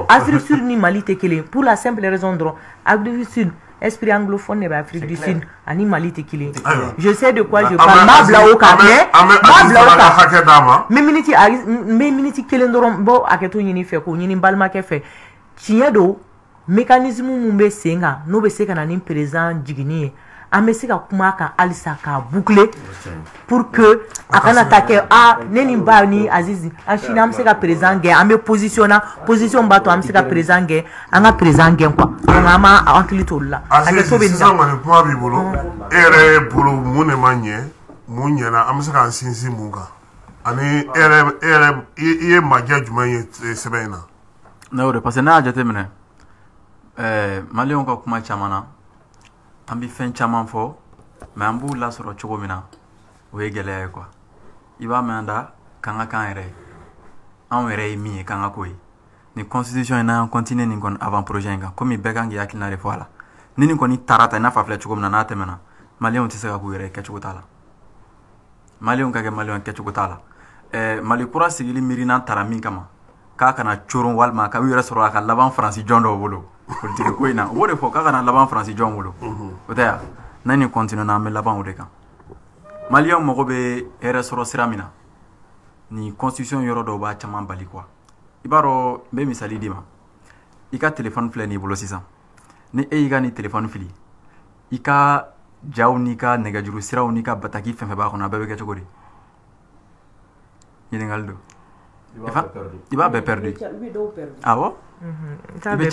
Afrique Sud ni Mali tɛ kelen pour la simple raison dɔrɔn Afrique Sud esprit anglophone de l'Afrique du Sud ani Mali tɛ kelen je sais de quoi je parle ma bila o kan mais ma bila o kan n bɛ minute kelen dɔrɔn n bɔ hakɛto ɲini fɛ k'o ɲini n balimakɛ fɛ tiɲɛ don mécanisme mun bɛ sen kan n'o bɛ se ka na ni président jiginni ye an bɛ se ka kuma a kan halisa k'a boucler pour que a kana taa kɛ ne ni ba ni Azizi an sini an bɛ se ka président gɛn an bɛ position b'a to an bɛ se ka président gɛn an ka président gɛn quoi donc an b'a hakili to olu la hakɛto bɛ nin sisan kɔni kuma b'i bolo e yɛrɛ bolo mun de ma ɲɛ mun ɲɛna an bɛ se k'an sinsin mun kan ani e yɛrɛ i ye majɛ jumɛn ye sɛbɛn in na. ne y'o de parce que ne y'a jateminɛ maliyɛnw ka kuma caman na an bɛ fɛn caman fɔ mais an b'u lasɔrɔ cogo min na o ye gɛlɛya ye quoi i b'a mɛn da k'an ka k'an yɛrɛ ye anw yɛrɛ ye min ye k'an ka k'o ye ni constitution in n'an continuer nin kɔni avant projet in kan komi bɛɛ kan k'i hakilina de fɔ a la ni nin kɔni taara ta i n'a fɔ a filɛ cogo min na n'a tɛmɛna maliyɛnw tɛ se ka k'u yɛrɛ ye kɛcogo t'a la maliyɛnw ka kɛ maliyɛnw kɛcogo t'a la mali kura sigili miirina taara min kama k'a kana coron walima k'a yɛrɛ sɔrɔ a ka laban faransi jɔn dɔw bolo politique ko in na o b'o de fɔ k'a kana laban faransi jɔn bolo o tɛ yan n'a ni continue na an bɛ laban o de kan maliyɛnw mago bɛ hɛrɛ sɔrɔ sira min na ni constitution yɔrɔ dɔw b'a caman bali quoi i b'a dɔn n bɛ misali d'i ma i ka téléphone filɛ n'i bolo sisan ni e y'i ka ni téléphone fili i ka jaw n'i ka nɛgɛjuru siraw n'i ka bataki fɛn fɛn b'a kɔnɔ a bɛɛ bɛ kɛ cogo di ɲininkali don i b'a bɛɛ perdu awɔ a bɛ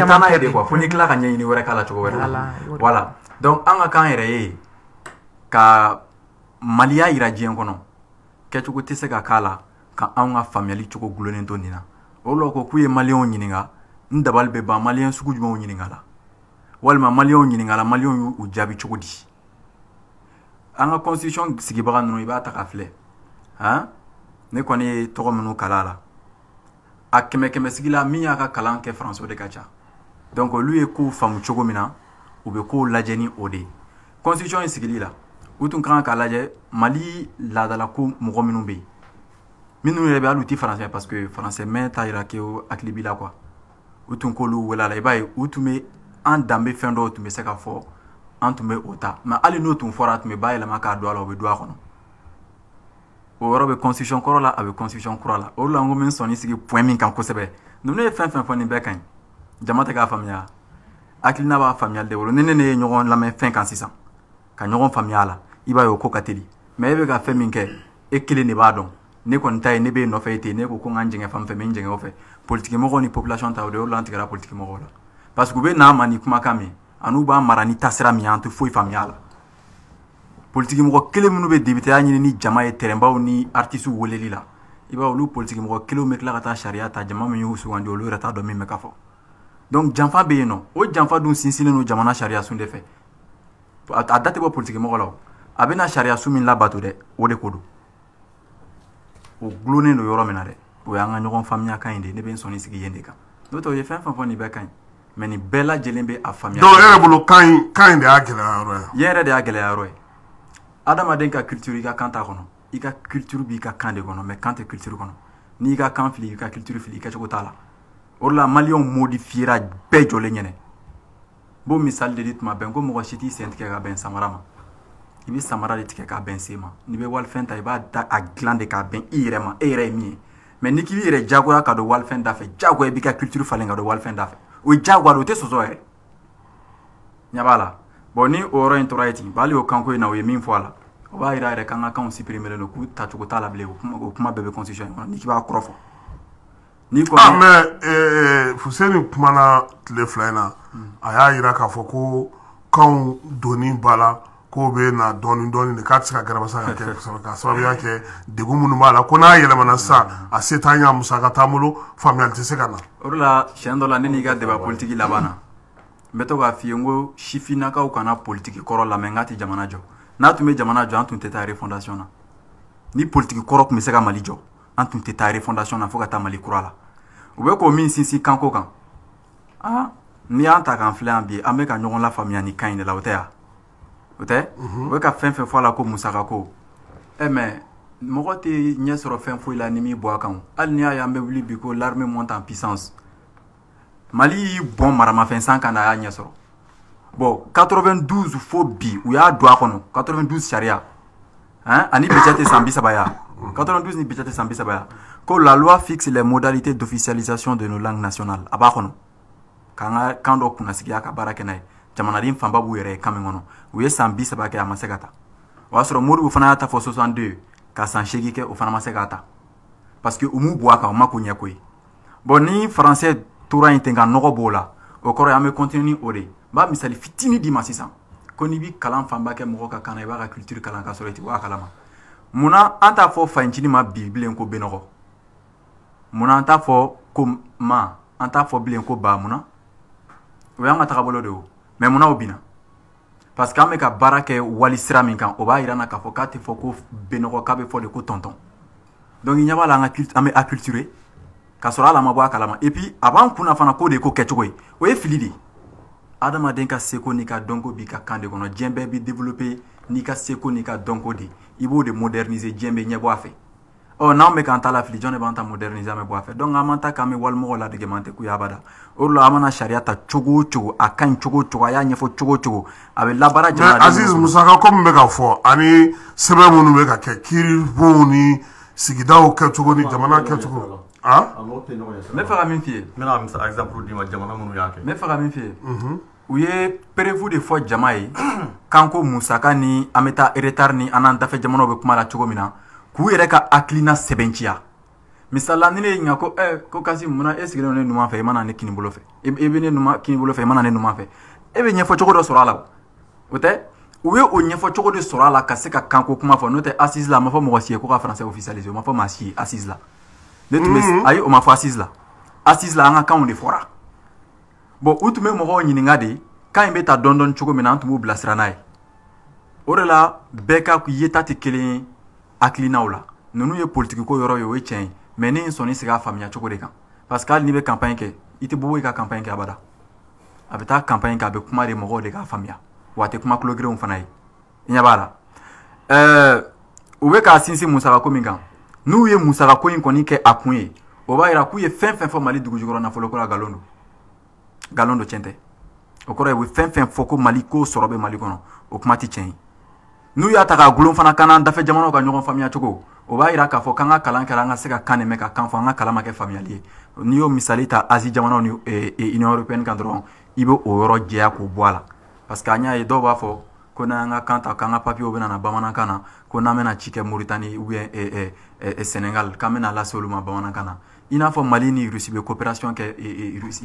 taa n'a ye de quoi fo n'i tila ka ɲɛɲini wɛrɛ k'a la cogo wɛrɛ voilà donc an ka k'an yɛrɛ ye ka maliya yira diɲɛ kɔnɔ kɛcogo tɛ se ka k'a la ka anw ka faamuyali cogo gulonnen to nin na o la ko k'u ye maliyɛnw ɲininka n dabali bɛ ban maliyɛn sugu jumɛnw ɲininka la walima maliyɛnw ɲininka la maliyɛnw y'u jaabi cogo di an ka constitution sigibaga ninnu i b'a ta k'a filɛ han ne kɔni ye tɔgɔ minnu kala a la a kɛmɛ sigi la min y'a ka kalan kɛ faransi de ka ca donc olu ye kow faamu cogo min na u bɛ kow lajɛ ni o de ye constitution in sigili la u tun kan k'a lajɛ mali laadala ko mɔgɔ minnu bɛ yen minnu yɛrɛ bɛ hali u tɛ faransɛ parce que faransɛ mɛn t'a yira k'o hakili b'i la quoi u tun k'olu wele a la i b'a ye u tun bɛ an danbe fɛn dɔw tun bɛ se ka fɔ an tun bɛ o ta mais hali n'o tun fɔra a tun bɛ bayɛlɛma k'a don a la o bɛ don a kɔnɔ o yɔrɔ bɛ constitution kɔrɔ la a bɛ constitution kura la o de la n ko min sɔnni sigi point min kan kosɛbɛ ninnu ye fɛn fɛn fɔ nin bɛɛ ka ɲi jama tɛ k'a faamuya hakilina b'a faamuyali de bolo ni ne ye ɲɔgɔn lamɛn fɛn kan sisan ka ɲɔgɔn faamuya a la i b'a ye o ko ka teli mais e bɛ ka fɛn min kɛ e kelen de b'a dɔn ne kɔni ta ye ne bɛ nɔfɛ e ten ne ko n ka n jɛngɛ fan fɛ n bɛ n jɛngɛ o fɛ politique mɔgɔw ni population ta o de o la an tigɛra politique mɔgɔw la parce que u bɛ n'a ma ni kumakan min an'u b'a mara ni tasira min ye an tɛ foyi faamuya a la politique mɔgɔ kelen minnu bɛ député ya ɲini ni jama ye terrainbaw ni artistes weleli la i b'a olu politique mɔgɔ kelenw bɛ tila ka taa sariya ta jama min y'u sugandi olu yɛrɛ t'a dɔn min bɛ ka fɔ donc janfa bɛ yen nɔ o janfa dun sinsinnen don jamana sariya sun de fɛ a da tɛ bɔ politique mɔgɔ la o a bɛna sariya sun min labato dɛ o de ko don o gulonnen don yɔrɔ min na dɛ o y'an ka ɲɔgɔn faamuya kan in de ne bɛ n sɔnni sigi yen de kan n'o tɛ o ye fɛn fɛn fɔ nin bɛɛ ka ɲi mais nin bɛɛ lajɛlen bɛ a faamuya donc e yɛrɛ bolo kan in de y'a gɛlɛya yɔrɔ ye yen yɛrɛ de y'a gɛlɛya yɔrɔ ye adamaden ka culture i ka kan t'a kɔnɔ i ka culture b'i ka kan de kɔnɔ mais kan tɛ culture kɔnɔ n'i y'i ka kan fili i ka culture fili i kɛcogo t'a la o de la maliyɛnw modifiera bɛɛ jɔlen ɲɛnɛ b'o misali de di tuma bɛɛ n ko mɔgɔ si t'i sen tigɛ ka bɛn samara ma i bɛ samara de tigɛ k'a bɛn sen ma n'i bɛ walifɛn ta i b'a da a dilan de k'a bɛn i yɛrɛ ma e yɛrɛ ye min ye mais n'i k'i b'i yɛrɛ jagoya ka don walifɛn da fɛ jagoya i b'i ka culture falen ka don walifɛn da fɛ o ye jagoya de o tɛ sɔsɔ yɛrɛ ɲɛ b'a la bon ni o yɔrɔ in tora ye ten hali o kanko in na o ye min fɔ a la o b'a yira yɛrɛ k'an ka kanw supprimer don k'u tacogo t'a la bilen o kuma bɛɛ bɛ constitution kɔnɔ n'i k'i b'a kɔrɔ fɔ n'i ko mais Fuseni kumana tile fila in na a y'a yira k'a fɔ ko kanw donni b'a la k'o bɛ na dɔɔni dɔɔni de k'a tɛ se ka garabasa ka kɛ kosɛbɛ k'a sababuya kɛ degun minnu b'a la ko n'a yɛlɛmana sisan a se t'an ye a musaka t'an bolo faamuyali tɛ se ka na o de la siɲɛ dɔ la ne n'i ka débat politique laban na n bɛ to k'a f'i ye n ko sifinnakaw kana politique kɔrɔ lamɛn n k'a tɛ jamana jɔ n'a tun bɛ jamana jɔ an tun tɛ taa refondation na ni politique kɔrɔ tun bɛ se ka Mali jɔ an tun tɛ taa refondation na fo ka taa Mali kura la u bɛ k'o min sinsin kanko kan n'i y'an ta k'an filɛ yan bi an bɛ ka ɲɔgɔn lafaamuya ni kan in de la o tɛ yan o tɛ u bɛ ka fɛn fɛn fɔ a la ko musaka ko mais mɔgɔ tɛ ɲɛ sɔrɔ fɛn foyi la ni min bɔ a kan hali n'i y'a ye an bɛ wuli bi ko l'armée monte en puissance Mali y'i bɔn maramafɛn san kan na a y'a ɲɛ sɔrɔ bon 92 fo bi u y'a don a kɔnɔ 92 sariya ani budget tɛ san 30 ya 92 ni budget tɛ san 30 ya ko la loi fixe les modalités d'officialisation de nos langues nationales a b'a kɔnɔ k'an ka kan dɔ kunnasigiya ka baara kɛ n'a ye jamanaden fanba b'u yɛrɛ ye kan min kɔnɔ u ye san 30 kɛ a ma se ka ta o y'a sɔrɔ Modibo fana y'a ta fɔ 62 ka san 8 kɛ o fana ma se k'a ta parce que u m'u bɔ a kan o ma k'u ɲɛ ko ye bon ni français tora yen ten ka nɔgɔ b'o la o kɔrɔ ye an bɛ continuer ni o de ye n b'a misali fitinin d'i ma sisan ko n'i bɛ kalan fanba kɛ mɔgɔ ka kan na i b'a ka culture kalan ka sɔrɔ i tɛ bɔ a kalama munna an t'a fɔ fayincinin ma bi bilen ko benɔgɔ munna an t'a fɔ ko ma an t'a fɔ bilen ko ba munna o y'an ka tagabolo de ye o mais munna o binna parce que an bɛ ka baara kɛ wali sira min kan o b'a yira na k'a fɔ k'a tɛ fɔ ko benɔgɔ k'a bɛ fɔ de ko tɔntɔn donc i ɲɛ b'a la an bɛ acculturer k'a sɔrɔ hali a ma bɔ a kalama et puis a b'an kunna fana k'o de ye ko kɛcogo ye o ye fili de ye adamaden ka seko n'i ka dɔnko b'i ka kan de kɔnɔ diɲɛ bɛɛ bɛ développer n'i ka seko n'i ka dɔnko de i b'o de moderniser diɲɛ bɛ ɲɛ bɔ a fɛ n'anw bɛ k'an ta la fili jɔn de b'an ta moderniser an bɛ bɔ a fɛ donc an m'an ta k'an bɛ walimɔgɔw ladege man tɛ ku ye abada o de la an mana sariya ta cogo o cogo a ka ɲi cogo o cogo a y'a ɲɛfɔ cogo o cogo a bɛ labaara jamana. mais Aziz musaka ko min bɛ ka fɔ ani sɛbɛn minnu bɛ ka kɛ kiiribonw ni sigidaw kɛcogo ni jamana kɛcogo. n bɛ fɛ ka min f'i ye. n bɛna exemple d'i ma jamana minnu y'a kɛ. n bɛ fɛ ka min f'i ye. u ye prévu de fɔ jama ye kan ko musaka ni an bɛ taa retard ni an n'an dafɛ jamanaw bɛ kuma la cogo min na k'u yɛrɛ ka hakilina sɛbɛnciya misali la ni ne ɲininka ko ko Kasi munna e sigilen don ne numan fɛ i ma na ne kini bolo fɛ i bɛ ne kini bolo fɛ i ma na ne numan fɛ e bɛ ɲɛfɔ cogo dɔ sɔrɔ a la o tɛ u ye o ɲɛfɔ cogo de sɔrɔ a la ka se ka kanko kuma fɔ n'o tɛ assise la a ma fɔ mɔgɔ si ye ko ka français officialiser o ma fɔ maa si ye assise la ne tun bɛ ayi o ma fɔ assise la an ka kanw de fɔra bon u tun bɛ mɔgɔw ɲininka de kan in bɛ ta dɔɔni cogo min na an tun b'u bilasira n'a ye o de la bɛɛ ka yeta tɛ kelen ye hakilinaw la ninnu ye politique ko yɔrɔ ye o ye tiɲɛ ye mais ne ye sɔnni sigi a faamuya cogo de kan parce que hali n'i bɛ campagne kɛ i tɛ bɔ i ka campagne kɛ abada a bɛ taa campagne kɛ a bɛ kuma de mɔgɔw de k'a faamuya wa a tɛ kuma kulo girinw fana ye i ɲɛ b'a la u bɛ k'a sinsin musaka ko min kan n'u ye musaka ko in kɔni kɛ a kun ye o b'a yira k'u ye fɛn fɛn fɔ Mali dugujukɔrɔ nafolo ko la nkalon don tiɲɛ tɛ o kɔrɔ ye u ye fɛn fɛn fɔ ko Mali ko sɔrɔ bɛ Mali kɔnɔ o kuma tɛ tiɲɛ ye n'u y'a ta k'a gulon fana kan n'an dafɛ jamanaw ka ɲɔgɔn faamuya cogo o b'a yira k'a fɔ k'an ka kalan kɛra an ka se ka kan de mɛn ka kan fɔ an ka kalan ma kɛ faamuyali ye n'i y'o misali ta Asie jamanaw ni Union européenne kan dɔrɔn i bɛ o yɔrɔ jɛya k'o bɔ a la parce que an y'a ye dɔw b'a fɔ ko n'an ka kan ta k'an ka papiyew bɛ na bamanankan na ko n'an bɛna ci kɛ Mauritanie ou bien Sénégal k'an bɛna lase olu ma bamanankan na i n'a fɔ Mali ni Russie bɛ coopération kɛ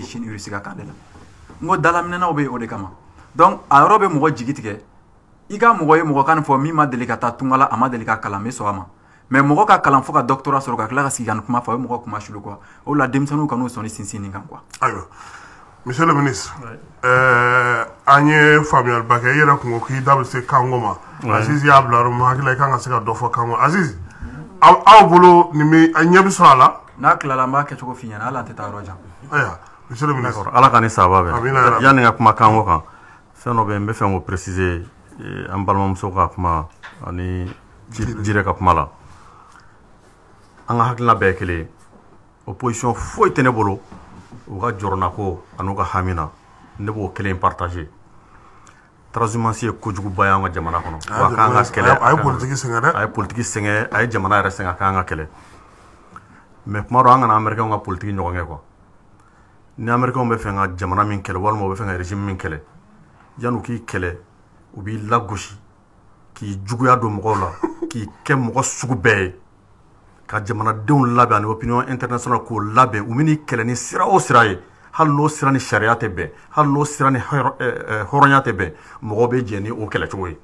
Chine Russie ka kan de la n ko dalaminɛnaw bɛ o de kama donc a yɔrɔ bɛ mɔgɔ jigi tigɛ i ka mɔgɔ ye mɔgɔ kan fɔ min ma deli ka taa tunga la a ma deli ka kalan bɛ sɔn a ma mais mɔgɔ ka kalan fo ka doctorat sɔrɔ ka tila ka sigi ka nin kuma fɔ o ye mɔgɔ kuma sulu quoi o la denmisɛnninw kan'u sɔn ni sinsin nin kan quoi. Ayiwa monsieur le ministre an ye faamuyaliba kɛ i yɛrɛ kun ko k'i da bɛ se kanko ma Azizi y'a bila yɔrɔ min hakili i kan ka se ka dɔ fɔ kanko Azizi aw bolo nin bɛ a ɲɛ bɛ sɔrɔ a la. n'a tilala n b'a kɛcogo f'i ɲɛna hali an tɛ taa yɔrɔ jan. Ayiwa monsieur le ministre. Ala ka ni sababa bɛn yanni ka kuma kanko kan fɛn dɔ bɛ n bɛ fɛ k'o préciser an balimamuso ka kuma ani jire ka kuma la an ka hakilina bɛɛ ye kelen ye opposition foyi tɛ ne bolo u ka jɔrɔnako an'u ka hami na ne b'o kelen partager transhumance ye kojuguba ye an ka jamana kɔnɔ wa k'an ka kɛlɛ a ye politiki sɛgɛn dɛ a ye politiki sɛgɛn a ye jamana yɛrɛ sɛgɛn a k'an ka kɛlɛ mais kuma dɔ an kana américain ka politiki ɲɔgɔn kɛ quoi ni américain bɛ fɛ ka jamana min kɛlɛ walima u bɛ fɛ ka régime min kɛlɛ yan'u k'i kɛlɛ u b'i lagosi k'i juguya don mɔgɔw la k'i kɛ mɔgɔ sugu bɛɛ ye ka jamanadenw labɛn ani opinion international k'o labɛn u bɛn'i kɛlɛ ni sira o sira ye hali n'o sira ni sariya tɛ bɛn hali n'o sira ni hɔrɔnya tɛ bɛn mɔgɔw bɛ jɛ ni o kɛlɛcogo ye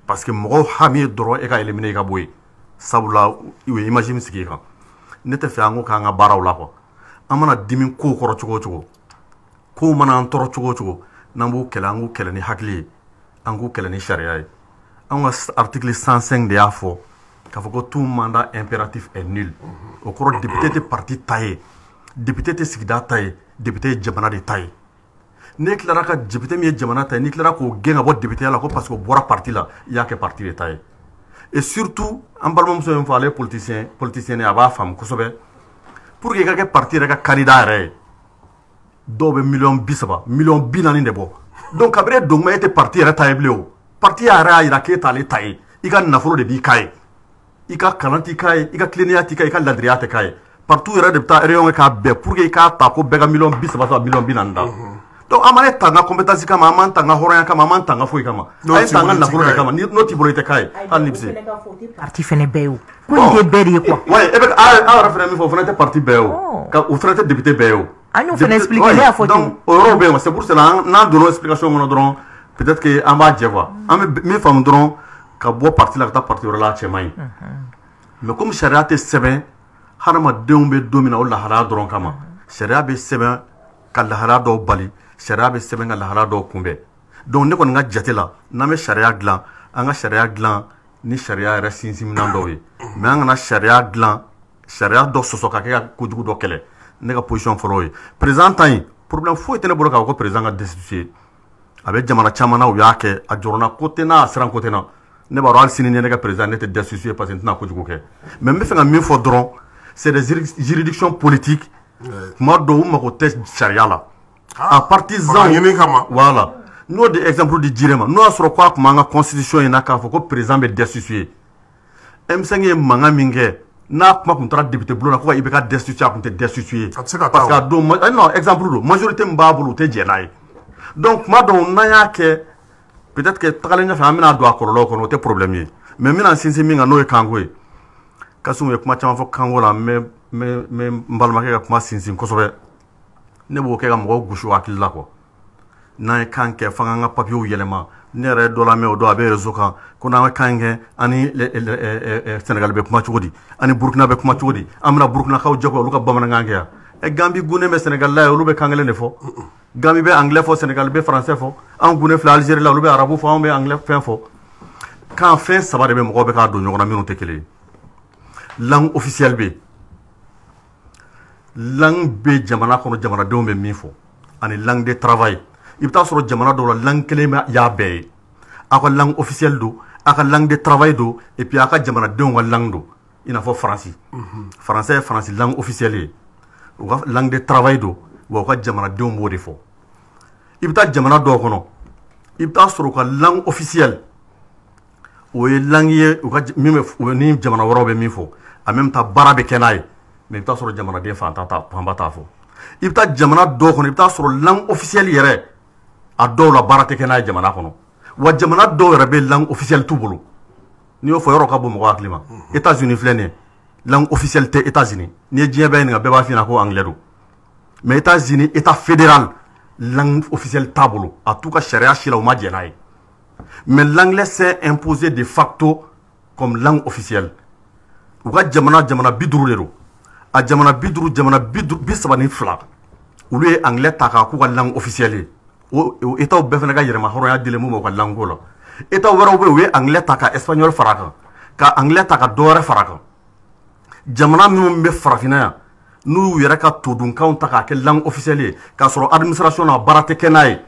parce que mɔgɔw hami ye dɔrɔn e ka éliminer i ka bɔ yen sabula u ye image min sigi i kan ne tɛ fɛ an ko k'an ka baaraw la quoi an mana dimi kow kɔrɔ cogo o cogo kow mana an tɔɔrɔ cogo o cogo n'an b'u kɛlɛ an k'u kɛlɛ ni hakili ye an k'u kɛlɛ ni sariya ye an ka article 105 de y'a fɔ k'a fɔ ko tout mandat impératif est nul o kɔrɔ député tɛ parti ta ye député tɛ sigida ta ye député ye jamana de ta ye ne tilara ka député min ye jamana ta ye n'i tilara k'o gɛn ka bɔ député la ko parce que o bɔra parti la i y'a kɛ parti de ta ye et surtout an balimamuso ye min fɔ ale ye politicien a b'a faamu kosɛbɛ pour que i ka kɛ parti yɛrɛ ka candidat yɛrɛ ye dɔw bɛ $30,000 $40,000 de bɔ donc kabiri dogma e tɛ parti yɛrɛ ta ye bilen o parti yɛrɛ y'a yira k'e t'ale ta ye i ka nafolo de b'i ka ye i ka kalan t'i ka ye i ka tilennenya t'i ka ye i ka ladiriya tɛ ka ye partout yɛrɛ de bɛ taa réunion kɛ k'a bɛɛ pour que i k'a ta ko bɛɛ ka $30,000 $40,000 da donc an ma ne ta n ka compétence kama an m'an ta n ka hɔrɔnya kama an m'an ta n ka foyi kama a ye ta n ka nafolo de kama n'o t'i bolo i tɛ k'a ye hali ni bɛ se parti fɛnɛ bɛɛ ye o ko nin tɛ bɛɛ de ye quoi ouais e bɛ aw yɛrɛ fɛnɛ min fɔ o fɛnɛ tɛ parti bɛɛ ye o o fɛnɛ tɛ député bɛɛ ye o an y'o fɛnɛ expliquer ne y'a fɔ ten donc o yɔrɔw bɛ yen c'est pour cela n'an donna explication kɔnɔ dɔrɔn peut-être que an b'a jɛ quoi an bɛ min faamu dɔrɔn ka bɔ parti la ka taa parti wɛrɛ la a cɛ man ɲi mais comme sariya tɛ sɛbɛn hadamadenw bɛ don min na o lahalaya dɔrɔn kama sariya bɛ sɛbɛn ka lahalaya dɔw bali sariya bɛ sɛbɛn ka lahalaya dɔw kunbɛn donc ne kɔni ka jate la n'an bɛ sariya dilan an ka sariya dilan ni sariya yɛrɛ sinsinminan dɔw ye mais an kana sariya dilan sariya dɔ sɔsɔ ka kɛ ka kojugu dɔ kɛlɛ ne ka position fɔlɔ ye président ta in problème foyi tɛ ne bolo k'a fɔ ko président ka destituer a bɛ jamana caman na u y'a kɛ a jɔrɔna ko tɛ n'a a siran ko tɛ na ne b'a dɔn hali sini ne ka président ne tɛ destituer parce que n tɛna kojugu kɛ mais n bɛ fɛ ka min fɔ dɔrɔn c'est des juridictions politiques kuma dɔw u mago tɛ sariya la a partisan voilà n'o de exemple di jire ma n'o y'a sɔrɔ k'a tun b'an ka constitution in na k'a fɔ ko président bɛ destituer M5 ye mankan min kɛ n'a kuma tun taara député bulon na ko i bɛ ka destituer a tun tɛ destituer parce que a don non exemple don majorité min b'a bolo u tɛ jɛn n'a ye donc kuma dɔw n'an y'a kɛ peut-être que tagalen ɲɛfɛ an bɛna don a kɔlɔlɔw kɔnɔ o tɛ problème ye mais n bɛna sinsin min kan n'o ye kanko ye Kasum ye kuma caman fɔ kanko la n balimakɛ ka kuma sinsin kosɛbɛ ne b'o kɛ ka mɔgɔw gosi o hakili la quoi n'an ye kan kɛ f'an k'an ka papiyew yɛlɛma ne yɛrɛ dɔ lamɛn o don a bɛ réseau kan ko n'an ka kan kɛ ani Sénégal bɛ kuma cogo di ani Burukina bɛ kuma cogo di an bɛna Burukinakaw jɛ ko olu ka bamanankan kɛ yan Gambie gunnen bɛ Sénégal la olu bɛ kan kelen de fɔ Gambie bɛ anglais fɔ Sénégal bɛ français fɔ an gunnen filɛ Algérie la olu bɛ arabu fɔ an bɛ anglais fɛn fɔ kan fɛn saba de bɛ mɔgɔw bɛ k'a don ɲɔgɔn na minnu tɛ kelen ye langue officielle bɛ yen langue bɛ jamana kɔnɔ jamanadenw bɛ min fɔ ani langue de travail i bɛ taa sɔrɔ jamana dɔw la langue kelen y'a bɛɛ ye aw ka langue officielle don aw ka langue de travail don et puis aw ka jamanadenw ka langue don i n'a fɔ faransi français ye faransi langue officielle ye u ka langue de travail don wa u ka jamanadenw b'o de fɔ i bɛ taa jamana dɔw kɔnɔ i bɛ taa sɔrɔ u ka langue officielle o ye langue ye u ka min bɛ ni jamana wɛrɛw bɛ min fɔ en même temps baara bɛ kɛ n'a ye mais i bɛ taa sɔrɔ jamanaden fanba t'a fɔ i bɛ taa jamana dɔw kɔnɔ i bɛ taa sɔrɔ langue officielle yɛrɛ a dɔw la baara tɛ kɛ n'a ye jamana kɔnɔ wa jamana dɔw yɛrɛ bɛ langue officielle t'u bolo n'i y'o fɔ yɔrɔ ka bon mɔgɔ hakili ma États-Unis filɛ nin ye langue officielle tɛ États-Unis n'i ye diɲɛ bɛɛ ɲininka bɛɛ b'a f'i ɲɛna ko anglais don mais États-Unis État fédéral langue officielle t'a bolo a t'u ka sariya si la u ma jɛ n'a ye mais l'anglais s'est imposé de facto comme langue officielle u ka jamana 50 de don a jamana 32 olu ye anglais ta k'a k'u ka langue officielle ye o État bɛɛ fana ka yɛrɛma hɔrɔnya dilen mun ma u ka langue ko la État wɛrɛw bɛ yen u ye anglais ta ka espagnol fara kan ka anglais ta ka dɔ wɛrɛ fara kan jamana minnu bɛ farafinna yan n'u yɛrɛ ka todunkanw ta k'a kɛ langue officielle ye k'a sɔrɔ administration na baara tɛ kɛ n'a ye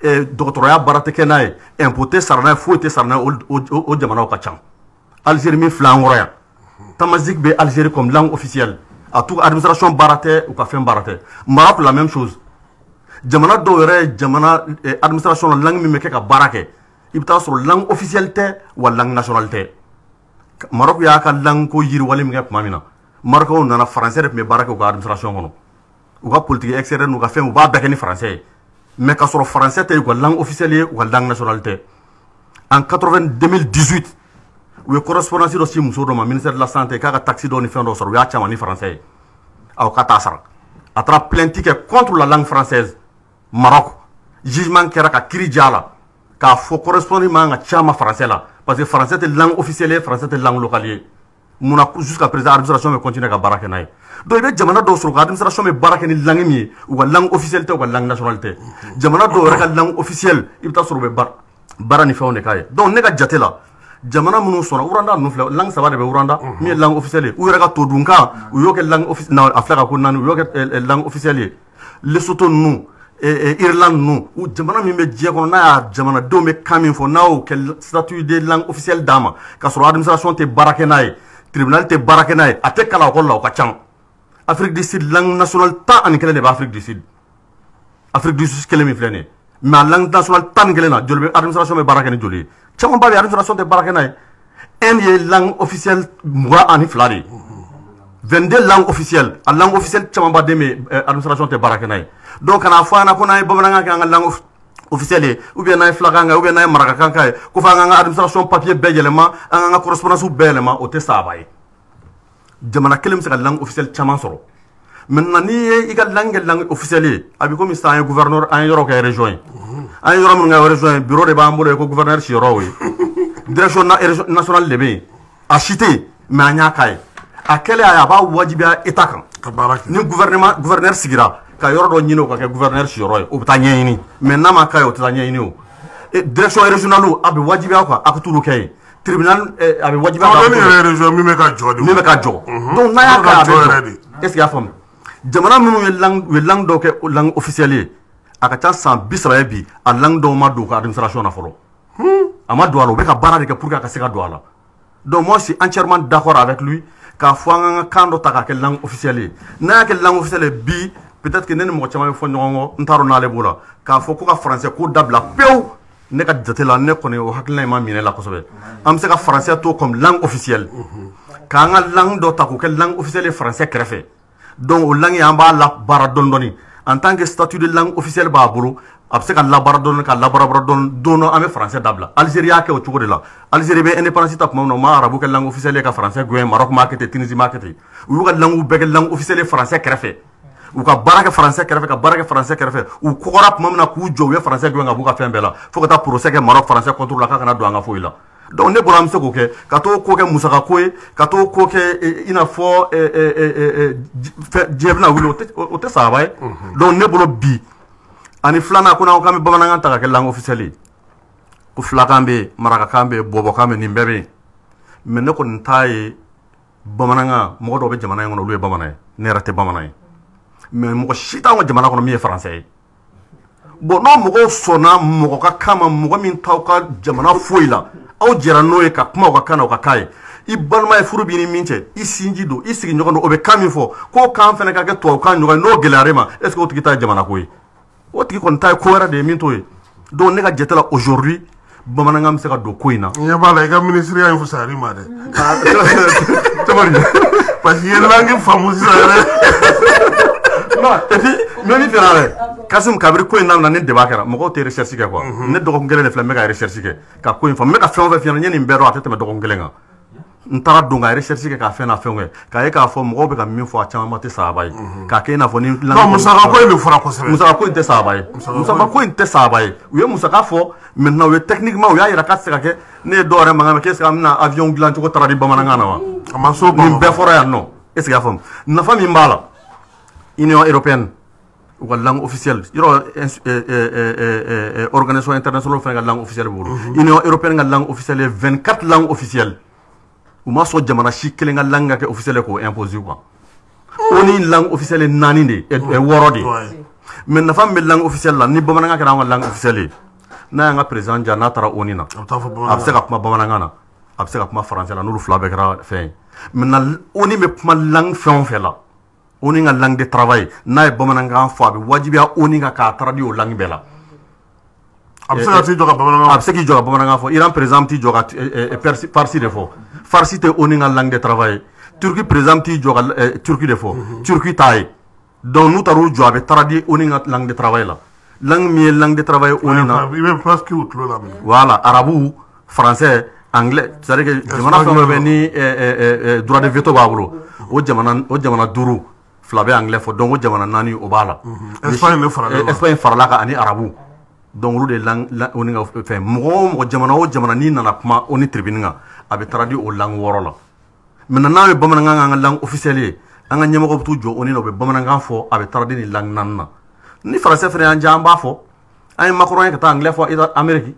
dɔgɔtɔrɔya baara tɛ kɛ n'a ye impôt tɛ sara n'a ye foyi tɛ sara n'a ye o jamanaw ka ca Algérie min filɛ an kɔrɔ yan Tamazik bɛ Algérie comme langue officielle a t'u ka administration baara tɛ u ka fɛn baara tɛ Maroc la même chose jamana dɔw yɛrɛ ye jamana administration na langue min bɛ kɛ ka baara kɛ i bɛ taa sɔrɔ langue officielle tɛ wa langue nationale tɛ Maroc y'a ka langue ko yiriwali min kɛ tuma min na Marocains nana français de tun bɛ baara kɛ u ka administration kɔnɔ u ka politique extérieure n'u ka fɛn u b'a bɛɛ kɛ ni français ye mais ka sɔrɔ français tɛ u ka langue officielle ye u ka langue nationale tɛ en 2018 u ye correspondance dɔ ci muso dɔ ma ministère de la santé k'a ka taxe dɔ ni fɛn dɔ sɔrɔ u y'a caman ni français ye aw ka taa sara a taara plainte kɛ contre la langue française Maroc jugement kɛra ka kiiri ja la k'a fɔ correspondant man ka caman français la parce que français tɛ langue officielle ye français tɛ langue locale ye munna jusqu'à présent administration bɛ continuer ka baara kɛ n'a ye donc i bɛ jamana dɔw sɔrɔ ka administration bɛ baara kɛ ni langue min ye u ka langue officielle tɛ u ka langue nationale tɛ jamana dɔw yɛrɛ ka langue officielle i bɛ taa sɔrɔ u bɛ baara ni fɛnw de k'a ye donc ne ka jate la jamana minnu sɔnna Uranda ninnu filɛ langue 3 de bɛ Uranda min ye langue officielle ye u yɛrɛ ka todunkan u y'o kɛ langue officielle a filɛ ka ko 4 u y'o kɛ langue officielle ye Lesotho ninnu Irlande ninnu u jamana min bɛ diɲɛ kɔnɔ n'a y'a jamanadenw bɛ kan min fɔ n'a y'o kɛ statut de langue officielle d'a ma k'a sɔrɔ administration tɛ baara kɛ n'a ye tribunal tɛ baara kɛ n'a ye a tɛ kalan ekɔli la o ka ca Afrique du Sud langue nationale 11 de bɛ Afrique du Sud Afrique du Sud kelen min filɛ nin ye mais a langue nationale 11 na joli bɛ administration bɛ baara kɛ ni joli ye caman ba bɛ administration tɛ baara kɛ n'a ye Inde ye langue officielle 22 de ye 22 langues officielles a langue officielle caman ba den bɛ administration tɛ baara kɛ n'a ye donc kana fɔ an na ko n'an ye bamanankan kɛ an ka langue officielle ye ou bien n'an ye filakan kɛ ou bien n'an ye marakakan kɛ ko fɔ an k'an ka administration papier bɛɛ yɛlɛma an k'an ka correspondance bɛɛ yɛlɛma o tɛ saba ye jamana kelen bɛ se ka langue officielle caman sɔrɔ maintenant n'i ye i ka langue kɛ langue officielle ye a bɛ komi sisan an ye gouverneur an ye yɔrɔ kɛ région ye an ye yɔrɔ minnu kɛ région ye bureau de b'an bolo ye ko gouverneur siyɔrɔw ye direction nationale de bɛ yen a si tɛ yen mais an y'a k'a ye a kɛlen a b'a wajibiya état kan ni gouverneur sigira ka yɔrɔ dɔ ɲini o ka kɛ gouverneur siyɔrɔ ye o bɛ taa ɲɛɲini mais n'a ma k'a ye o tɛ taa ɲɛɲini o direction régionale a bɛ wajibiya quoi a ka t'olu kɛ yen tribunal a bɛ wajibiya ka région min bɛ ka jɔ de min bɛ ka jɔ donc n'a y'a kɛ a bɛ jɔ est ce que i y'a faamu jamana minnu ye langue dɔw kɛ langue officielle ye a ka ca san 30 ye bi a langue dɔw ma don u ka administration na fɔlɔ a ma don a la u bɛ ka baara de kɛ pour que a ka se ka don a la donc moi je suis entièrement d'accord avec lui k'a fɔ an ka kan dɔ ta k'a kɛ langue officielle ye n'a y'a kɛ langue officielle ye bi peut-être que ne ni mɔgɔ caman bɛ fɔ ɲɔgɔn kɔ n t'a dɔn n'ale b'o la k'a fɔ ko ka français ko dabila pewu ne ka jate la ne kɔni o hakilina in ma minɛ la kosɛbɛ an bɛ se ka français to comme langue officielle k'an ka langue dɔ ta k'o kɛ langue officielle ye français kɛrɛfɛ donc o langue an b'a labaara dɔɔni dɔɔni en tant que statut de langue officielle b'a bolo a bɛ se ka labaara dɔɔni ka labaara dɔɔni don dɔ an bɛ français dabila Algérie y'a kɛ o cogo de la Algérie bɛ indépendance ta tuma min na u ma arabu kɛ langue officielle ye ka français gɛn Maroc m'a kɛ ten Tunisie m'a kɛ ten u y'u ka langue bɛɛ kɛ langue officielle ye français kɛrɛfɛ u ka baara kɛ français kɛrɛfɛ ka baara kɛ français kɛrɛfɛ u kɔgɔra tuma min na k'u jɔ u ye français gɛn ka b'u ka fɛn bɛɛ la fo ka taa procès kɛ Maroc français contre la k'a kana don an ka foyi la donc ne bɔra an bɛ se k'o kɛ ka t'o ko kɛ musaka ko ye ka t'o ko kɛ i n'a fɔ diɲɛ bɛna wuli o tɛ saba ye donc ne bolo bi ani filanan ko n'an ko k'an bɛ bamanankan ta ka kɛ langue officielle ye ko filakan bɛ yen marakakan bɛ yen bɔbɔkan bɛ yen nin bɛɛ bɛ yen mais ne kɔni t'a ye bamanankan mɔgɔ dɔw bɛ jamana in kɔnɔ olu ye bamanan ye ne yɛrɛ tɛ bamanan ye mais mɔgɔ si t'anw ka jamana kɔnɔ min ye français ye bon n'o mɔgɔw sɔnna mɔgɔ ka kan ma mɔgɔ min t'aw ka jamana foyi la aw jɛra n'o ye ka kuma u ka kan na u ka k'a ye i balima ye furu b'i ni min cɛ i sinji don i sigiɲɔgɔn don o bɛ kan min fɔ k'o kan fana ka kɛ tubabukan ɲɔgɔn ye n'o gɛlɛyara ma est ce que o tigi ta ye jamana ko ye o tigi kɔni ta ye ko wɛrɛ de ye min t'o ye donc ne ka jate la aujourd'hui bamanankan bɛ se ka don ko in na. ɲɛ b'a la i ka minisiriya in fusayar'i ma dɛ. parce que i ye langue faamu sisan yɛrɛ. non et puis mɛ min fɛnɛ dɛ Kasim kabiri ko in daminɛ ni débat kɛra mɔgɔw tɛ recherche kɛ quoi. ne dɔgɔkun kelen de filɛ n bɛ ka recherche kɛ ka ko in faamu n bɛ ka fɛn o fɛn f'i ɲɛna n ye nin bɛɛ dɔn a tɛ tɛmɛ dɔgɔkun kelen kan. n taara don ka recherche kɛ ka fɛn na fɛnw kɛ k'a ye k'a fɔ mɔgɔw bɛ ka min fɔ a caman tɛ sababa ye k'a kɛ i n'a fɔ ni. non musaka ko in de fɔra kosɛbɛ. musaka ko in tɛ sababa ye musaka ko in tɛ sababa ye u ye musaka fɔ maintenant u ye techniquement u y'a yira k'a tɛ se ka kɛ ne ye dɔw yɛrɛ mankan mɛn qu'est-ce que an bɛna avion dilan cogo taara di bamanankan na wa. a ma s'o nin bɛɛ fɔra yan nɔ est ce que i y'a faamu nafa min b'a la union européenne u ka langue officielle yɔrɔ organisation internationale fana ka langue officielle b'u bolo union européenne ka langue officielle ye 24 langues officielles u ma sɔn jamana si kelen ka langue ka kɛ officielle k'o imposer quoi o ni langue officielle ye 4 de ye 6 de ye mais nafa min bɛ langue officielle la ni bamanankan kɛra an ka langue officielle ye n'a y'an ka président ja n'a taara ONU na a bɛ se ka kuma bamanankan na a bɛ se ka kuma français la n'olu fila bɛɛ kɛra fɛn ye maintenant ONU bɛ kuma langue fɛn o fɛn la ONU ka langue de travail n'a ye bamanankan fɔ a bɛ wajibiya ONU kan k'a traduire o langue bɛɛ la. a bɛ se ka t'i jɔ ka bamanankan fɔ. a bɛ se k'i jɔ ka bamanankan fɔ Iran président t'i jɔ ka farsi de fɔ farsi tɛ ONU ka langue de travail ye Turki président t'i jɔ ka turki de fɔ turki t'a ye donc n'u taar'u jɔ a bɛ traduire ONU ka langue de travail la langue min ye langue de travail ONU na. i bɛ presque u tulo lamɛn. voilà arabu français anglais c'est à dire que jamana fɛn o fɛn ni droit de veto b'a bolo o jamana 5 fila bɛ anglais fɔ donc o jamana 4 o b'a la. Espagne farala kan ani arabu donc olu de ONU ka fɛn mɔgɔ o mɔgɔ jamana o jamana n'i nana kuma ONU tribune kan a bɛ traduire o langue 6 la maintenant n'a ye bamanankan k'an ka langue officielle ye an ka ɲɛmɔgɔ bɛ t'u jɔ ONU na u bɛ bamanankan fɔ a bɛ traduire nin langue 4 na ni français fana y'an diya an b'a fɔ an ye Macron ye ka taa anglais fɔ Amérique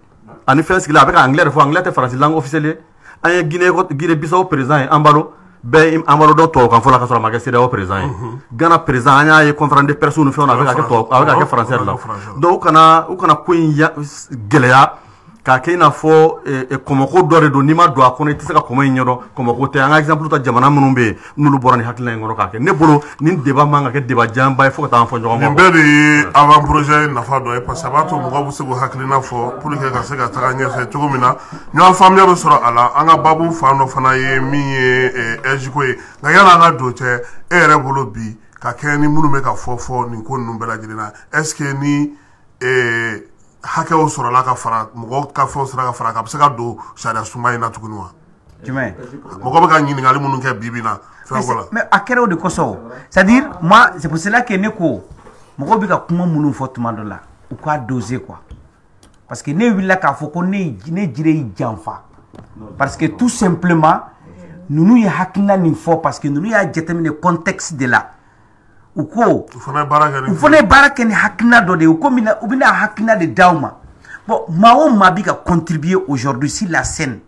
ani fɛn sigila a bɛ ka anglais de fɔ anglais tɛ français langue officielle ye an ye Guinée Bissau président ye Ambalo bɛɛ Ambalo dɔ tubabukan fɔ la ka sɔrɔ a ma kɛ CEDEAO président ye Ghana président an y'a ye conférence de presse ni fɛnw na a bɛ ka kɛ français de la donc u kana ko in gɛlɛya k'a kɛ i n'a fɔ kɔmɔko dɔ de don n'i ma don a kɔnɔ i tɛ se ka kɔmɔ in ɲɛdɔn kɔmɔko tɛ an ka exemple ta jamana minnu bɛ yen n'olu bɔra nin hakilina in kɔnɔ k'a kɛ ne bolo nin débat man ka kɛ débat janba ye fo ka taa an fɔ ɲɔgɔn ma. nin bɛɛ de ye avant projet nafa dɔ ye parce que a b'a to mɔgɔw bɛ se k'u hakilina fɔ pour que ka se ka taga ɲɛfɛ cogo min na ɲɔgɔn faamuya bɛ sɔrɔ a la an ka baabu fan dɔ fana ye min ye ɛjiko ye nka yanni an ka don cɛ e yɛrɛ bolo bi ka kɛ ni minnu bɛ ka fɔ nin ko ninnu bɛɛ lajɛlen na est ce que ni hakɛw sɔrɔla ka fara mɔgɔw ka fɛnw sɔrɔla ka fara ka bɛ se ka don sariya sunba in na tuguni wa. jumɛn. mɔgɔ bɛ ka ɲininkali minnu kɛ bi na fɛn ko la. mais a kɛra o de kosɔn c'est à dire moi c'est pour cela que ne ko mɔgɔw bɛ ka kuma minnu fɔ tuma dɔ la u k'a doser quoi parce que ne wulila k'a fɔ ko ne jire y'i janfa parce que tout simplement ninnu ye hakilina nin fɔ parce que ninnu y'a jateminɛ contexte de la. u ko u fana ye baara kɛ ni hakilina dɔ de ye u ko u bɛna hakilina de d'aw ma bon maa o maa bɛ ka contribuer aujourd'hui sur la scène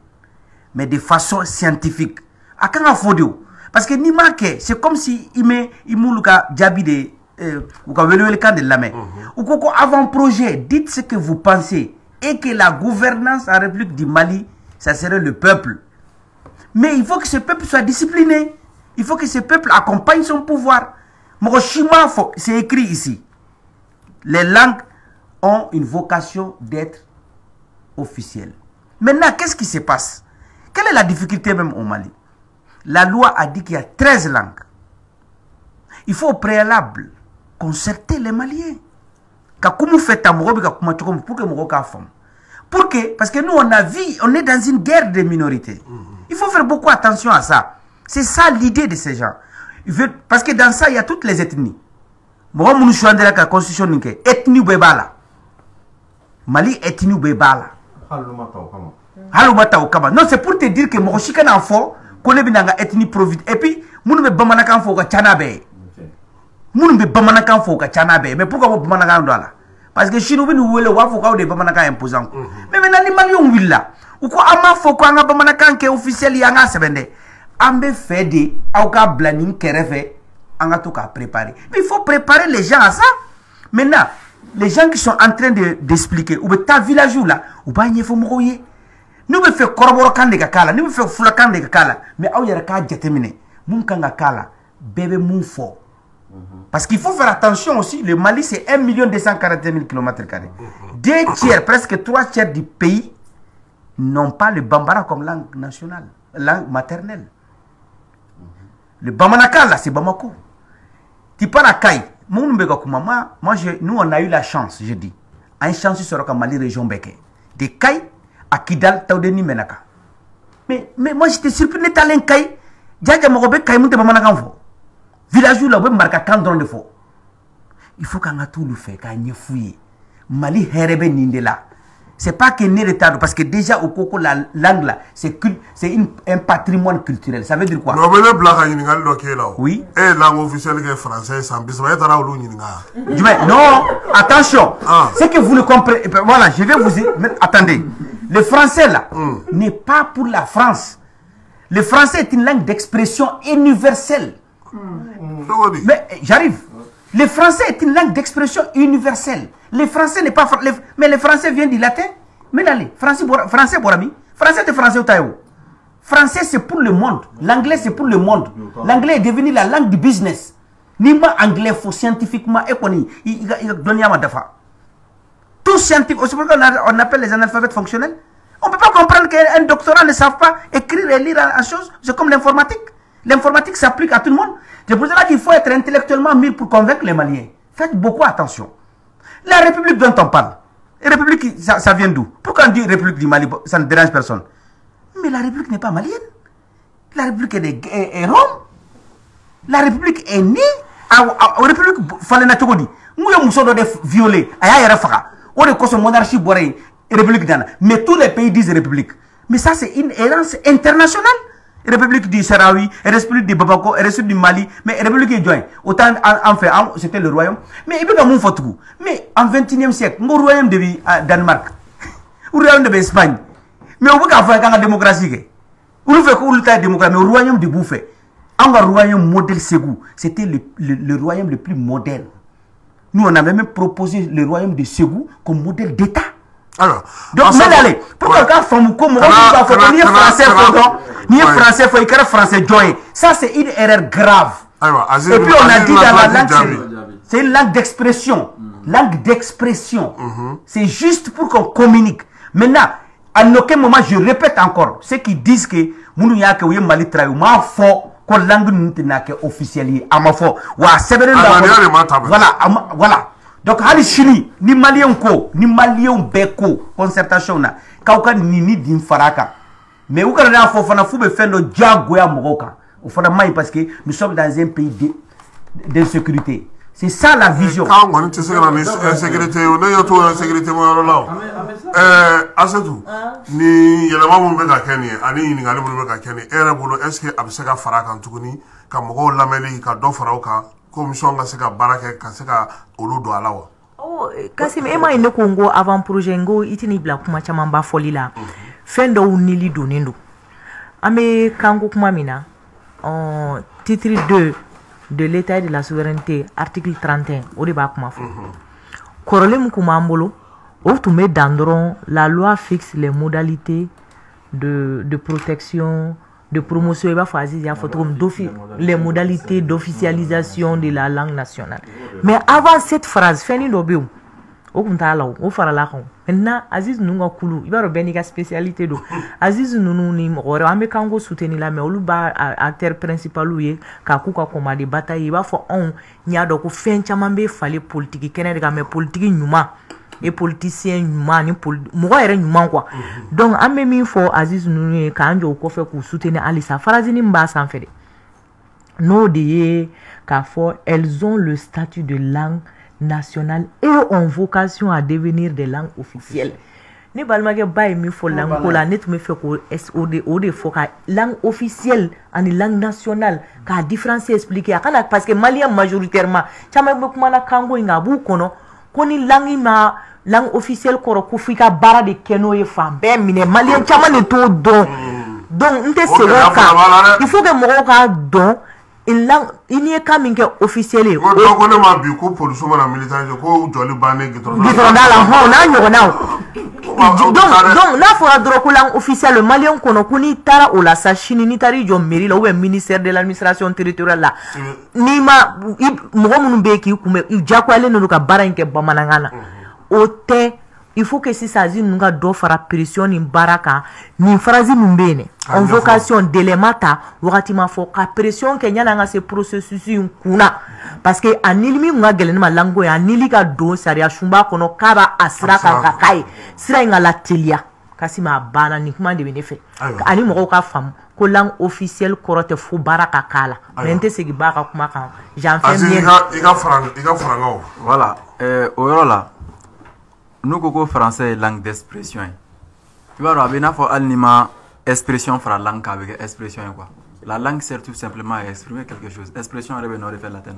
mais de façon scientifique a kan ka fɔ de o parce que n'i m'a kɛ c'est comme si i m'olu ka jaabi de u ka welewelekan de lamɛn u ko ko avant projet dites ce que vous pensez et que la gouvernance en République du Mali ça serait le peuple mais il faut que ce peuple soit discipliné il faut que ce peuple accompagne son pouvoir. C'est écrit ici. Les langues ont une vocation d'être officielles. Maintenant, qu'est-ce qui se passe? Quelle est la difficulté même au Mali? La loi a dit qu'il y a 13 langues. Il faut au préalable concerter les Maliens. Pour que, parce que nous, on est dans une guerre des minorités. Il faut faire beaucoup attention à ça. C'est ça l'idée de ces gens. Parce que dans ça, il y a toutes les ethnies. Moi, je suis la constitution. Ethnie bebala. Mali ethnie bebala. Non, c'est pour te dire que moi, je suis un enfant, qu'on est dans ethnie provide. Et puis, nous ne sommes pas en train de faire nous ne sommes pas en train de faire mais pourquoi vous ne sommes pas en train de parce que si nous voulons le voir, il faut que nous soyons imposants. Mais maintenant, les Maliens sont là. Ou quoi, il faut que nous soyons officiels. Ambe fait de aucun planning kerefe anga tout qu'à préparer. Mais il faut préparer les gens à ça. Maintenant, les gens qui sont en train d'expliquer ou ta village là ou pas il faut mourir. Nous me fait corroborer quand de kala, nous me fait fulakan de kala, mais au yara ka déterminer. Mun kanga kala bébé mun fort. Parce qu'il faut faire attention aussi, le Mali c'est 1 240 000 km². 2 tiers, presque 3 tiers du pays n'ont pas le bambara comme langue nationale, langue maternelle. Le Bamanaka, là, c'est Bamako. Tu parles à Kai. Nous, on a eu la chance, je dis. Une chance sur la Mali région Beke. De Kai à Kidal, Taudeni Menaka. Mais moi, j'étais surpris de talent Kai. Djaja Morobe Kai, Mouté Bamanaka. Village où la web marque 40 drônes de faux. Il faut qu'on a tout le fait, qu'on y fouille. Mali Herebe Nindela. C'est pas qu'il n'est retard, parce que déjà au Coco, la langue là, c'est un patrimoine culturel. Ça veut dire quoi? Oui. Et langue officielle qui est française, non, attention. C'est que vous le comprenez. Voilà, je vais vous dire. Attendez. Le français là n'est pas pour la France. Le français est une langue d'expression universelle. Mais j'arrive. Le français est une langue d'expression universelle. Le français n'est pas... Mais le français vient du latin. Mais allez, français, Borami. Français de français au Taïwo. Français, c'est pour le monde. L'anglais, c'est pour le monde. L'anglais est devenu la langue du business. Nima anglais, faut scientifiquement, il donne à Madafa. Tout scientifique, c'est pourquoi on appelle les analphabètes fonctionnels. On ne peut pas comprendre qu'un doctorat ne savent pas écrire et lire en chose. C'est comme l'informatique. L'informatique s'applique à tout le monde. C'est pour cela qu'il faut être intellectuellement mûr pour convaincre les Maliens. Faites beaucoup attention. La République dont on parle, République, ça vient d'où? Pourquoi on dit République du Mali? Ça ne dérange personne. Mais la République n'est pas malienne. La République est Rome. La République est née. La République, fallait n'a pas dit. Nous avons violé. On est monarchie République d'Anna. Mais tous les pays disent République. Mais ça, c'est une errance internationale. République du Sahraoui, République du Babako, République du Mali, mais République du Join. Autant en fait, c'était le royaume. Mais il y a un photo. Mais en 21e siècle, le royaume de Danemark, le royaume de Espagne. Mais on peut faire la démocratie. On fait la démocratie, mais le royaume de Bouffé. Un royaume modèle Ségou, c'était le royaume le plus moderne. Nous, on avait même proposé le royaume de Ségou comme modèle d'État. Alors, donc, mais allez, pourquoi quand Famouko, ni français, ni français, faut écrire français, joint. Ça, c'est une erreur grave. Et puis, on a dit dans la langue, c'est une langue d'expression. Langue d'expression. C'est juste pour qu'on communique. Maintenant, à aucun moment, je répète encore, ceux qui disent que Mounouya que oui, Mali travaille, ma faux, qu'on langue n'a que officielle, à ma faux. Voilà. Donc, hali chini, ni malien ko, ni malien beko, concertation na, kauka ni din faraka. Mais où qu'on a fofana foube fait le diagoya mogoka. Au fond de parce que nous sommes dans un pays d'insécurité. C'est ça la vision. Quand on est sécurité, on est autour de la sécurité, Asadou, ni yelema mun be ka keni ani ɲininkali mun be ka keni e yɛrɛ bolo est ce que a bɛ se ka fara kan tuguni ka mɔgɔw lamɛnni ka dɔ fara o kan commission ka se ka baara kɛ ka se ka olu don a la wa? Kasim, e ma ye ne ko n ko avant projet n ko i tɛ n'i bila kuma caman ba fɔli la fɛn dɔw nili donnen don an bɛ kanko kuma min na titre 2 de l'état et de la souveraineté article 31 o de b'a kuma fɔ kɔrɔlen min kun b'an bolo o tun bɛ dan dɔrɔn la loi fixe les modalités de protection de promotion, il va faire les modalités d'officialisation de la langue nationale. Mais avant cette phrase, maintenant, Aziz Nunga Koulou, il va revenir à la spécialité. Aziz Nounou, on Kango soutenir la mais on va acteur principal ou Kakuka comme des batailles, il va faire un nyado ko fin chamambe fallait politique, Canada mais politique numa. Et politicien humain ni moi era humain quoi donc en même il faut Aziz Nounou quand on ko fait pour soutenir Alissa Farazini mba sans faire no de ka fo elles ont le statut de langue nationale et ont vocation à devenir des langues officielles ni balmage bay mi fo langue ko la net me fait ko SOD OD fo ka langue officielle en langue nationale ka différencier expliquer kana parce que malien majoritairement chama kuma na kango ngabu kono koni langue officielle koro kufika bara de keno ye fambe mine malien chama ne to don donc nte seroka il faut que mo ka don une langue il est comme une officielle donc on est ma bi ko police na militaire ko joli bané gitron la ho na nyogo na donc na fora dro ko langue officielle malien kono kuni tara o la sachini ni tari jo mairie la ou ministère de l'administration territoriale la ni ma mo munu be ki kume jakwale no ka bara nke bamanangana ote il faut que si ça nous a do fara pression ni baraka ni phrase min bene en vocation d'élément ta wakati ma fo ka pression ke nyana nga se processus kuna parce que anilimi nga gelene ma lango ya anili ka do saria shumba kono kaba asra ka kai sira nga la telia kasi ma bana ni kuma de bene fe ani mo ka fam ko lang officiel korote fu baraka kala mente segi baka kuma kan j'en fais bien iga franga voilà au yoro là nous koko français langue d'expression tu vois rabé na fo alnima expression fra langue avec expression quoi la langue sert tout simplement à exprimer quelque chose expression rebe no refer latin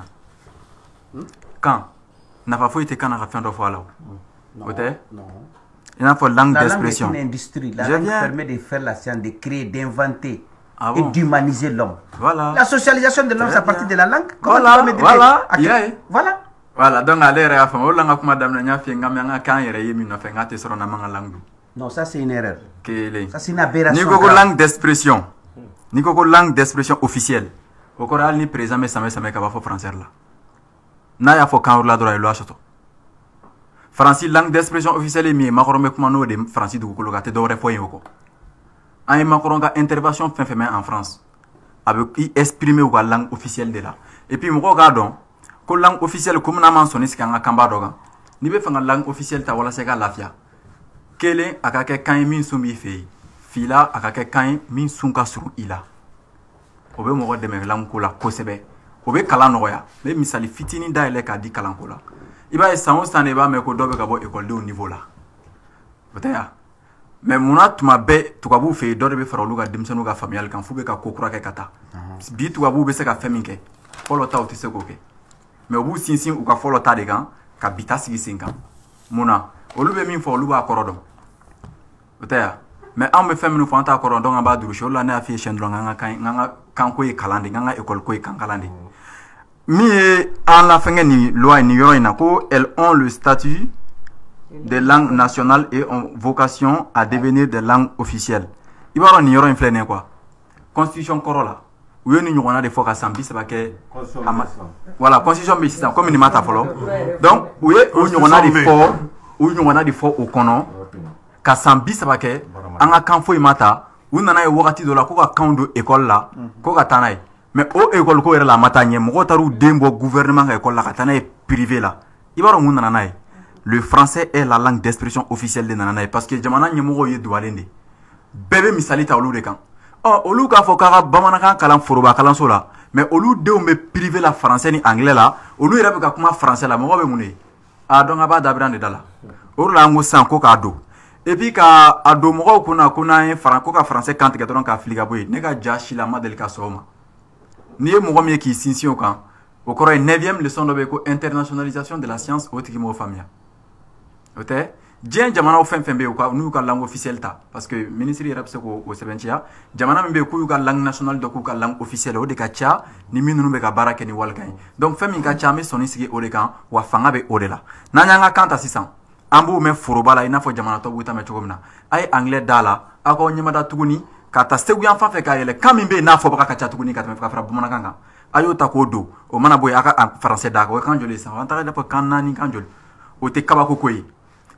quand n'a pas faut été quand na fin de fois là non il y a une langue d'expression. La langue est une industrie. La langue permet de faire la science, de créer, d'inventer et d'humaniser l'homme. Voilà. La socialisation de l'homme, c'est à partir de la langue. Voilà. Voilà. Voilà. Donc, à l'air, non, ça c'est une erreur. Ça c'est une aberration. Ni langue d'expression. Ni langue d'expression officielle. Au Coran, ni présent, mais ça me va français là. Na ya fo kan la droit et l'achète. Français langue d'expression officielle est mieux. Macron comment nous de Français de Koukologate devrait faire yoko. Un Macron a intervention fin en France avec exprimer ou la langue officielle de là. Et puis nous regardons que langue officielle comme na mentionné ce qu'on a kamba doga. Ni be fanga langue officielle ta wala sega lafia. Kele akake kan min sumbi fe. Fila akake kan min sunka suru ila. Obe mo de me langue ko la kosebe. Obe kala noya. Me misali fitini da ele ka di kala ko la. Iba san ne ba me ko dobe ka bo école de haut niveau là betaya mais muna tuma be tukabu fe do be fara luga dimsenu ga familial kan fube ka kokura ke kata bi tukabu be se ka feminke folo ta otise ko ke mais obu sinsin u ka folo ta de kan ka bita sigi sinkan muna olu be min fo olu ba korodo betaya mais am be feminu fo anta korodo nga ba duru sho la na fi chendro nga kan ko e kalande nga école ko e kan kalande en la fin ni loi ni yoro inako elles ont le statut de langue nationale et ont vocation à devenir des langues officielles. Ibaro ni yoro inflene quoi. Constitution korola. Ou ni nyona de foka sambi c'est pas que voilà constitution bi système comme ni mata folo. Donc ou nyona de fo au kono ka sambi c'est pas que anga kan fo imata ou nana e wakati do la ko ka kan do école là ko ka tanai. Mais au école ko la matagne mo taru dembo gouvernement ka école la katana est privé là ibaro mun nanaay le français est la langue d'expression officielle de nanaay parce que jamana nyemo ye doualende bébé misali ta olu de kan olu ka fo ka bamanaka kalan foroba kalan so la mais olu de on be privé la français ni anglais là olu ira be ka kuma français la mo be muné donc aba dabran de dala olu la ngo san ko ka do et puis ka ado mo ko kuna franco ka français quand ke don ka fliga boy ne ka jashi la madel ka soma ni ye mɔgɔ min ye k'i sinsin o kan o kɔrɔ ye 9e leçon dɔ bɛ ko internationalisation de la science o tigi m'o faamuya o tɛ diɲɛ jamanaw fɛn fɛn bɛ yen n'u y'u ka langue officielle ta parce que ministre yɛrɛ bɛ se k'o sɛbɛntiya jamana min bɛ yen k'u y'u ka langue nationale dɔ k'u ka langue officielle o de ka ca ni min ninnu bɛ ka baara kɛ ni walikan ye donc fɛn min ka ca an bɛ sɔnni sigi o de kan wa fanga bɛ o de la n'an y'an ka kan ta sisan an b'o mɛn foroba la i n'a fɔ jamana tɔw b'u ta mɛn cogo min na a ye anglais da la aw k'aw ɲɛmada tuguni ka ta segu yan fan fɛ ka yɛlɛ kan min bɛ yen n'a fɔbaga ka ca tuguni ka tɛmɛ ka fara bamanankan kan a y'o ta k'o don o mana bɔ yen a ka français da kan o ye kan joli ye sisan an taara i n'a fɔ kan 4 kan joli o tɛ kabako ko ye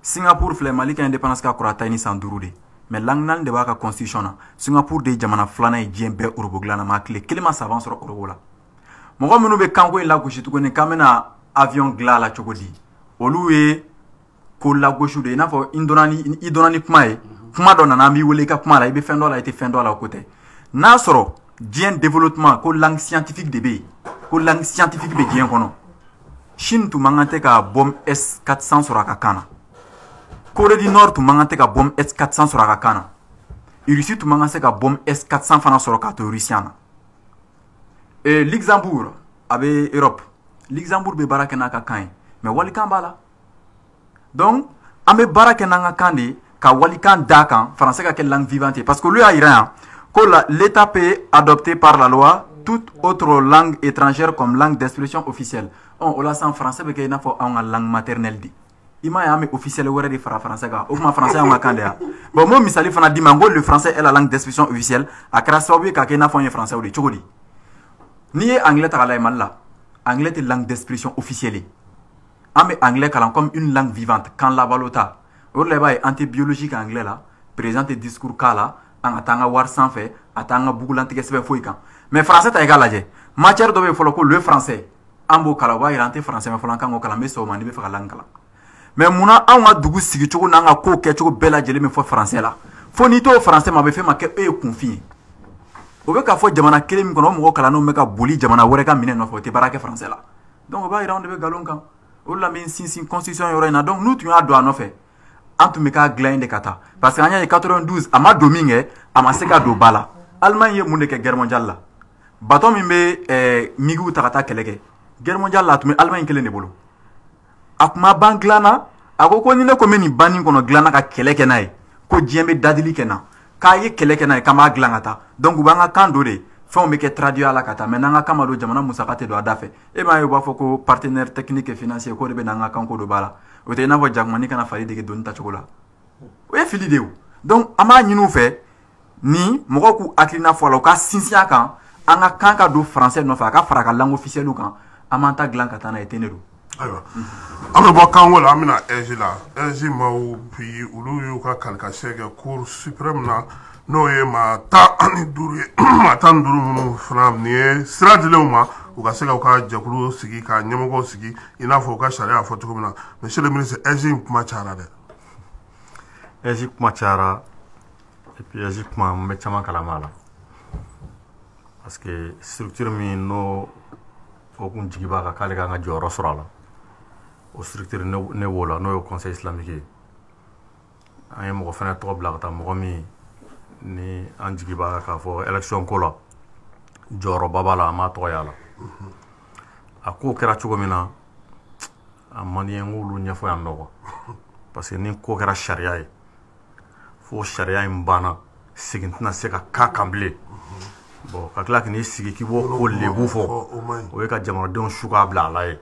Singapour filɛ Mali ka indépendance ka kɔrɔ a ta ye ni san 5 de mais langue 4 de b'a ka constitution na Singapour de ye jamana 2nan ye diɲɛ bɛɛ Europe dilan na maa tile 1 ma saban sɔrɔ Europe la mɔgɔ minnu bɛ kanko in lagosi tuguni k'an bɛna avion dilan a la cogo di olu ye ko lagosi de ye i n'a fɔ i donna ni kuma ye kuma dɔ nana an b'i wele i ka kuma la i bɛ fɛn dɔ la i tɛ fɛn dɔ la o ko tɛ n'a sɔrɔ diɲɛ développement ko langue scientifique de bɛ yen ko langue scientifique bɛ diɲɛ kɔnɔ Chine tun man kan tɛ ka bombe S400 sɔrɔ a ka kan na Corée du Nord tun man kan tɛ ka bombe S400 sɔrɔ a ka kan na Russie tun man kan tɛ ka bombe S400 fana sɔrɔ k'a to Russian na Luxembourg a bɛ Europe Luxembourg bɛ baara kɛ n'a ka kan ye mais walikan b'a la donc an bɛ baara kɛ n'an ka kan de ka walikan d'a kan français ka kɛ langue vivante parce que olu y'a yira yan ko l'État peut adopter par la loi toute autre langue étrangère comme langue d'expression officielle o la san français bɛ kɛ i n'a fɔ anw ka langue maternelle de i m'a ye an bɛ officiel wɛrɛ de fara français kan o kuma français y'anw ka kan de ya bon mo misali fana d'i ma n ko le français est la langue d'expression officielle a kɛra sababu ye k'a kɛ i n'a fɔ an ye français de cogo di n'i ye anglais ta k'a lajɛ Mali la anglais tɛ langue d'expression officielle ye an bɛ anglais kalan comme une langue vivante kan labalo ta o le b'a ye an tɛ biologique anglais la président tɛ discours k'a la an ka taa an ka wari sanfɛ a t'an ka bugulantigɛ sɛbɛn foyi kan mais français ta i k'a lajɛ matière dɔ bɛ yen fɔlɔ ko le français an b'o kalan o b'a yira an tɛ français mɛn fɔlɔ an kan k'o kalan n bɛ sɔn o ma n'i bɛ fɛ ka langue kalan mais munna anw ka dugu sigicogo n'an ka kow kɛcogo bɛɛ lajɛlen bɛ fɔ français la fo n'i t'o français ma a bɛ f'e ma k'e ye kunfin ye o bɛ k'a fɔ jamana kelen min kɔnɔ o mɔgɔ kalannenw bɛ ka boli jamana wɛrɛ ka minɛ nɔfɛ o tɛ baara kɛ français la donc o b'a yira anw de bɛ nkalon kan o de la n bɛ n sinsin constitution yɔrɔ in na donc n'u tun y'a don a nɔfɛ an tun bɛ k'a dilan yen de ka taa parce que an y'a ye 92 a ma don min kɛ a ma se ka don ba la Allemagne ye mun de kɛ guerre mondiale la bateau min bɛ migiw ta ka taa kɛlɛ kɛ guerre mondiale la a tun bɛ Allemagne kelen de bolo a tun ma ban dilan na a ko ni ne ko n bɛ nin ban nin kɔnɔ dilan na ka kɛlɛ kɛ n'a ye ko diɲɛ bɛ dadili kɛ na k'a ye kɛlɛ kɛ n'a ye k'an b'a dilan ka taa donc u b'an ka kan don de fɛnw bɛ kɛ traduit a la ka taa mais n'an ka kan ma don jamana musaka tɛ don a da fɛ e m'a ye u b'a fɔ ko partenaire technique et financier k'o de bɛ n'an ka kan ko don ba la o tɛ i n'a fɔ jakumani kana fali dege doni tacogo la o ye fili de ye donc an b'a ɲini u fɛ ni mɔgɔw k'u hakilina fɔ a la u ka sinsin a kan an ka kan ka don français nɔfɛ a ka fara a ka langue officielle kan an b'an ta dilan ka taa n'a ye ten de don. ayiwa an bɛ bɔ kanko la an bɛna EJ la EJ maaw bi olu y'u ka kalikansiɲɛ kɛ cour suprême na n'o ye maa 15 ye maa 15 minnu fana nin ye sira dilen u ma u ka se ka u ka jɛkulu sigi ka ɲɛmɔgɔw sigi i n'a fɔ u ka sariya fɔ cogo min na monsieur le ministre EJ kuma cayara dɛ. EJ kuma cayara et puis EJ kuma n bɛ caman kalama a la parce que structure min n'o o kun jigi b'a kan k'ale kan ka jɔyɔrɔ sɔrɔ a la o structure ne wo la n'o ye conseil islamique ye an ye mɔgɔ fana tɔgɔ bila ka taa mɔgɔ min ni an jigi b'a kan k'a fɔ élection ko la jɔyɔrɔba b'a la a m'a tɔgɔ y'a la a ko kɛra cogo min na a man di n ye n k'olu ɲɛfɔ yan nɔ parce que ni ko kɛra sariya ye fo sariya in banna segin tɛna se ka k'a kan bilen bon ka tila k'i sigi k'i b'o ko lebu fɔ o ye ka jamanadenw su k'a bila a la ye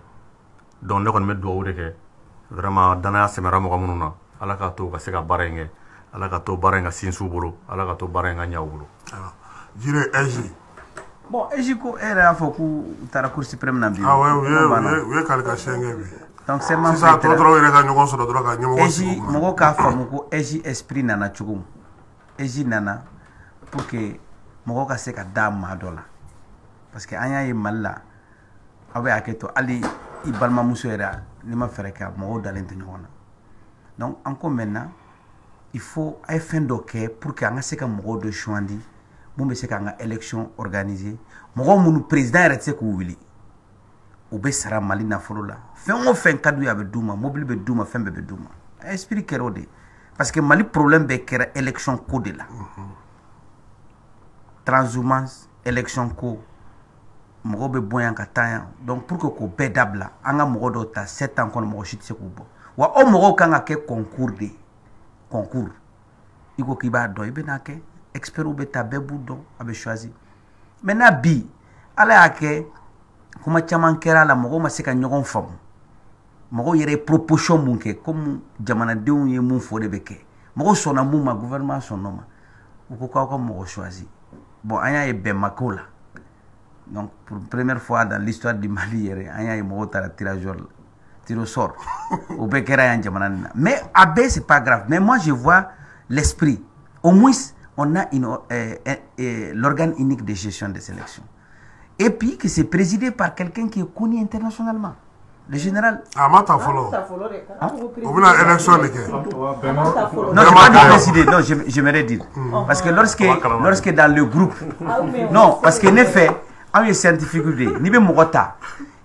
donc ne kɔni bɛ dugawu de kɛ vraiment danaya sɛmɛra mɔgɔ minnu na ala k'a to u ka se ka baara in kɛ ala ka to baara in ka sinsin u bolo ala ka to baara in ka ɲɛ u bolo. jire EJ. bon EJ ko e yɛrɛ y'a fɔ k'u taara cour suprême na bi. awɔ u ye kalikansiɲɛ kɛ bi. donc seulement sisan tɔ dɔrɔn yɛrɛ ka ɲɔgɔn sɔrɔ dɔrɔn ka ɲɛmɔgɔ sigi. EJ mɔgɔw k'a faamu ko EJ esprit nana cogo min EJ nana pour que mɔgɔw ka se ka da maa dɔ la parce que an y'a ye Mali la aw bɛ hakɛ to hali i balimamuso yɛrɛ n'i ma fɛɛrɛ kɛ mɔgɔw dalen tɛ ɲɔgɔn na donc an ko maintenant il faut a ye fɛn dɔ kɛ pour que an ka se ka mɔgɔw dɔ choisir mun bɛ se k'an ka élection organiser mɔgɔ minnu président yɛrɛ tɛ se k'u wuli u bɛ sara Mali nafolo la fɛn o fɛn ka d'u ye a bɛ d'u ma mobili bɛ d'u ma fɛn bɛɛ bɛ d'u ma a esprit kɛra o de parce que Mali problème bɛɛ kɛra élection ko de la transhumance élection ko mɔgɔw bɛ bɔ yan ka taa yan donc pour que k'o bɛɛ dabila an ka mɔgɔ dɔw ta 7 ans kɔnɔ mɔgɔ si tɛ se k'u bɔ wa o mɔgɔw kan ka kɛ concours de concours i ko k'i b'a dɔn i bɛ n'a kɛ experts bɛ taa bɛɛ b'u dɔn a bɛ choisir maintenant bi ala y'a kɛ kuma caman kɛra a la mɔgɔw ma se ka ɲɔgɔn faamu mɔgɔw yɛrɛ ye proposition mun kɛ comme jamanadenw ye mun fɔ de bɛ kɛ mɔgɔw sɔnna mun ma gouvernement sɔnn'o ma u ko k'aw ka mɔgɔ choisir bon an y'a ye bɛn ma k'o la donc pour première fois dans l'histoire du Mali yɛrɛ an y'a ye mɔgɔw taara tirage au sort o bɛɛ kɛra yan jamana nin na mais a bɛɛ c'est pas grave mais moi je vois l'esprit au moins on a l'organe unique de gestion des élections et puis que c'est présidé par quelqu'un qui est connu internationalement le général. Ah, ma ta folo. On veut la élection de qui? Non, je pas de préciser. Non, j'aimerais dire. Parce que lorsque dans le groupe, non, parce que en effet, on est scientifique, ni be mogota,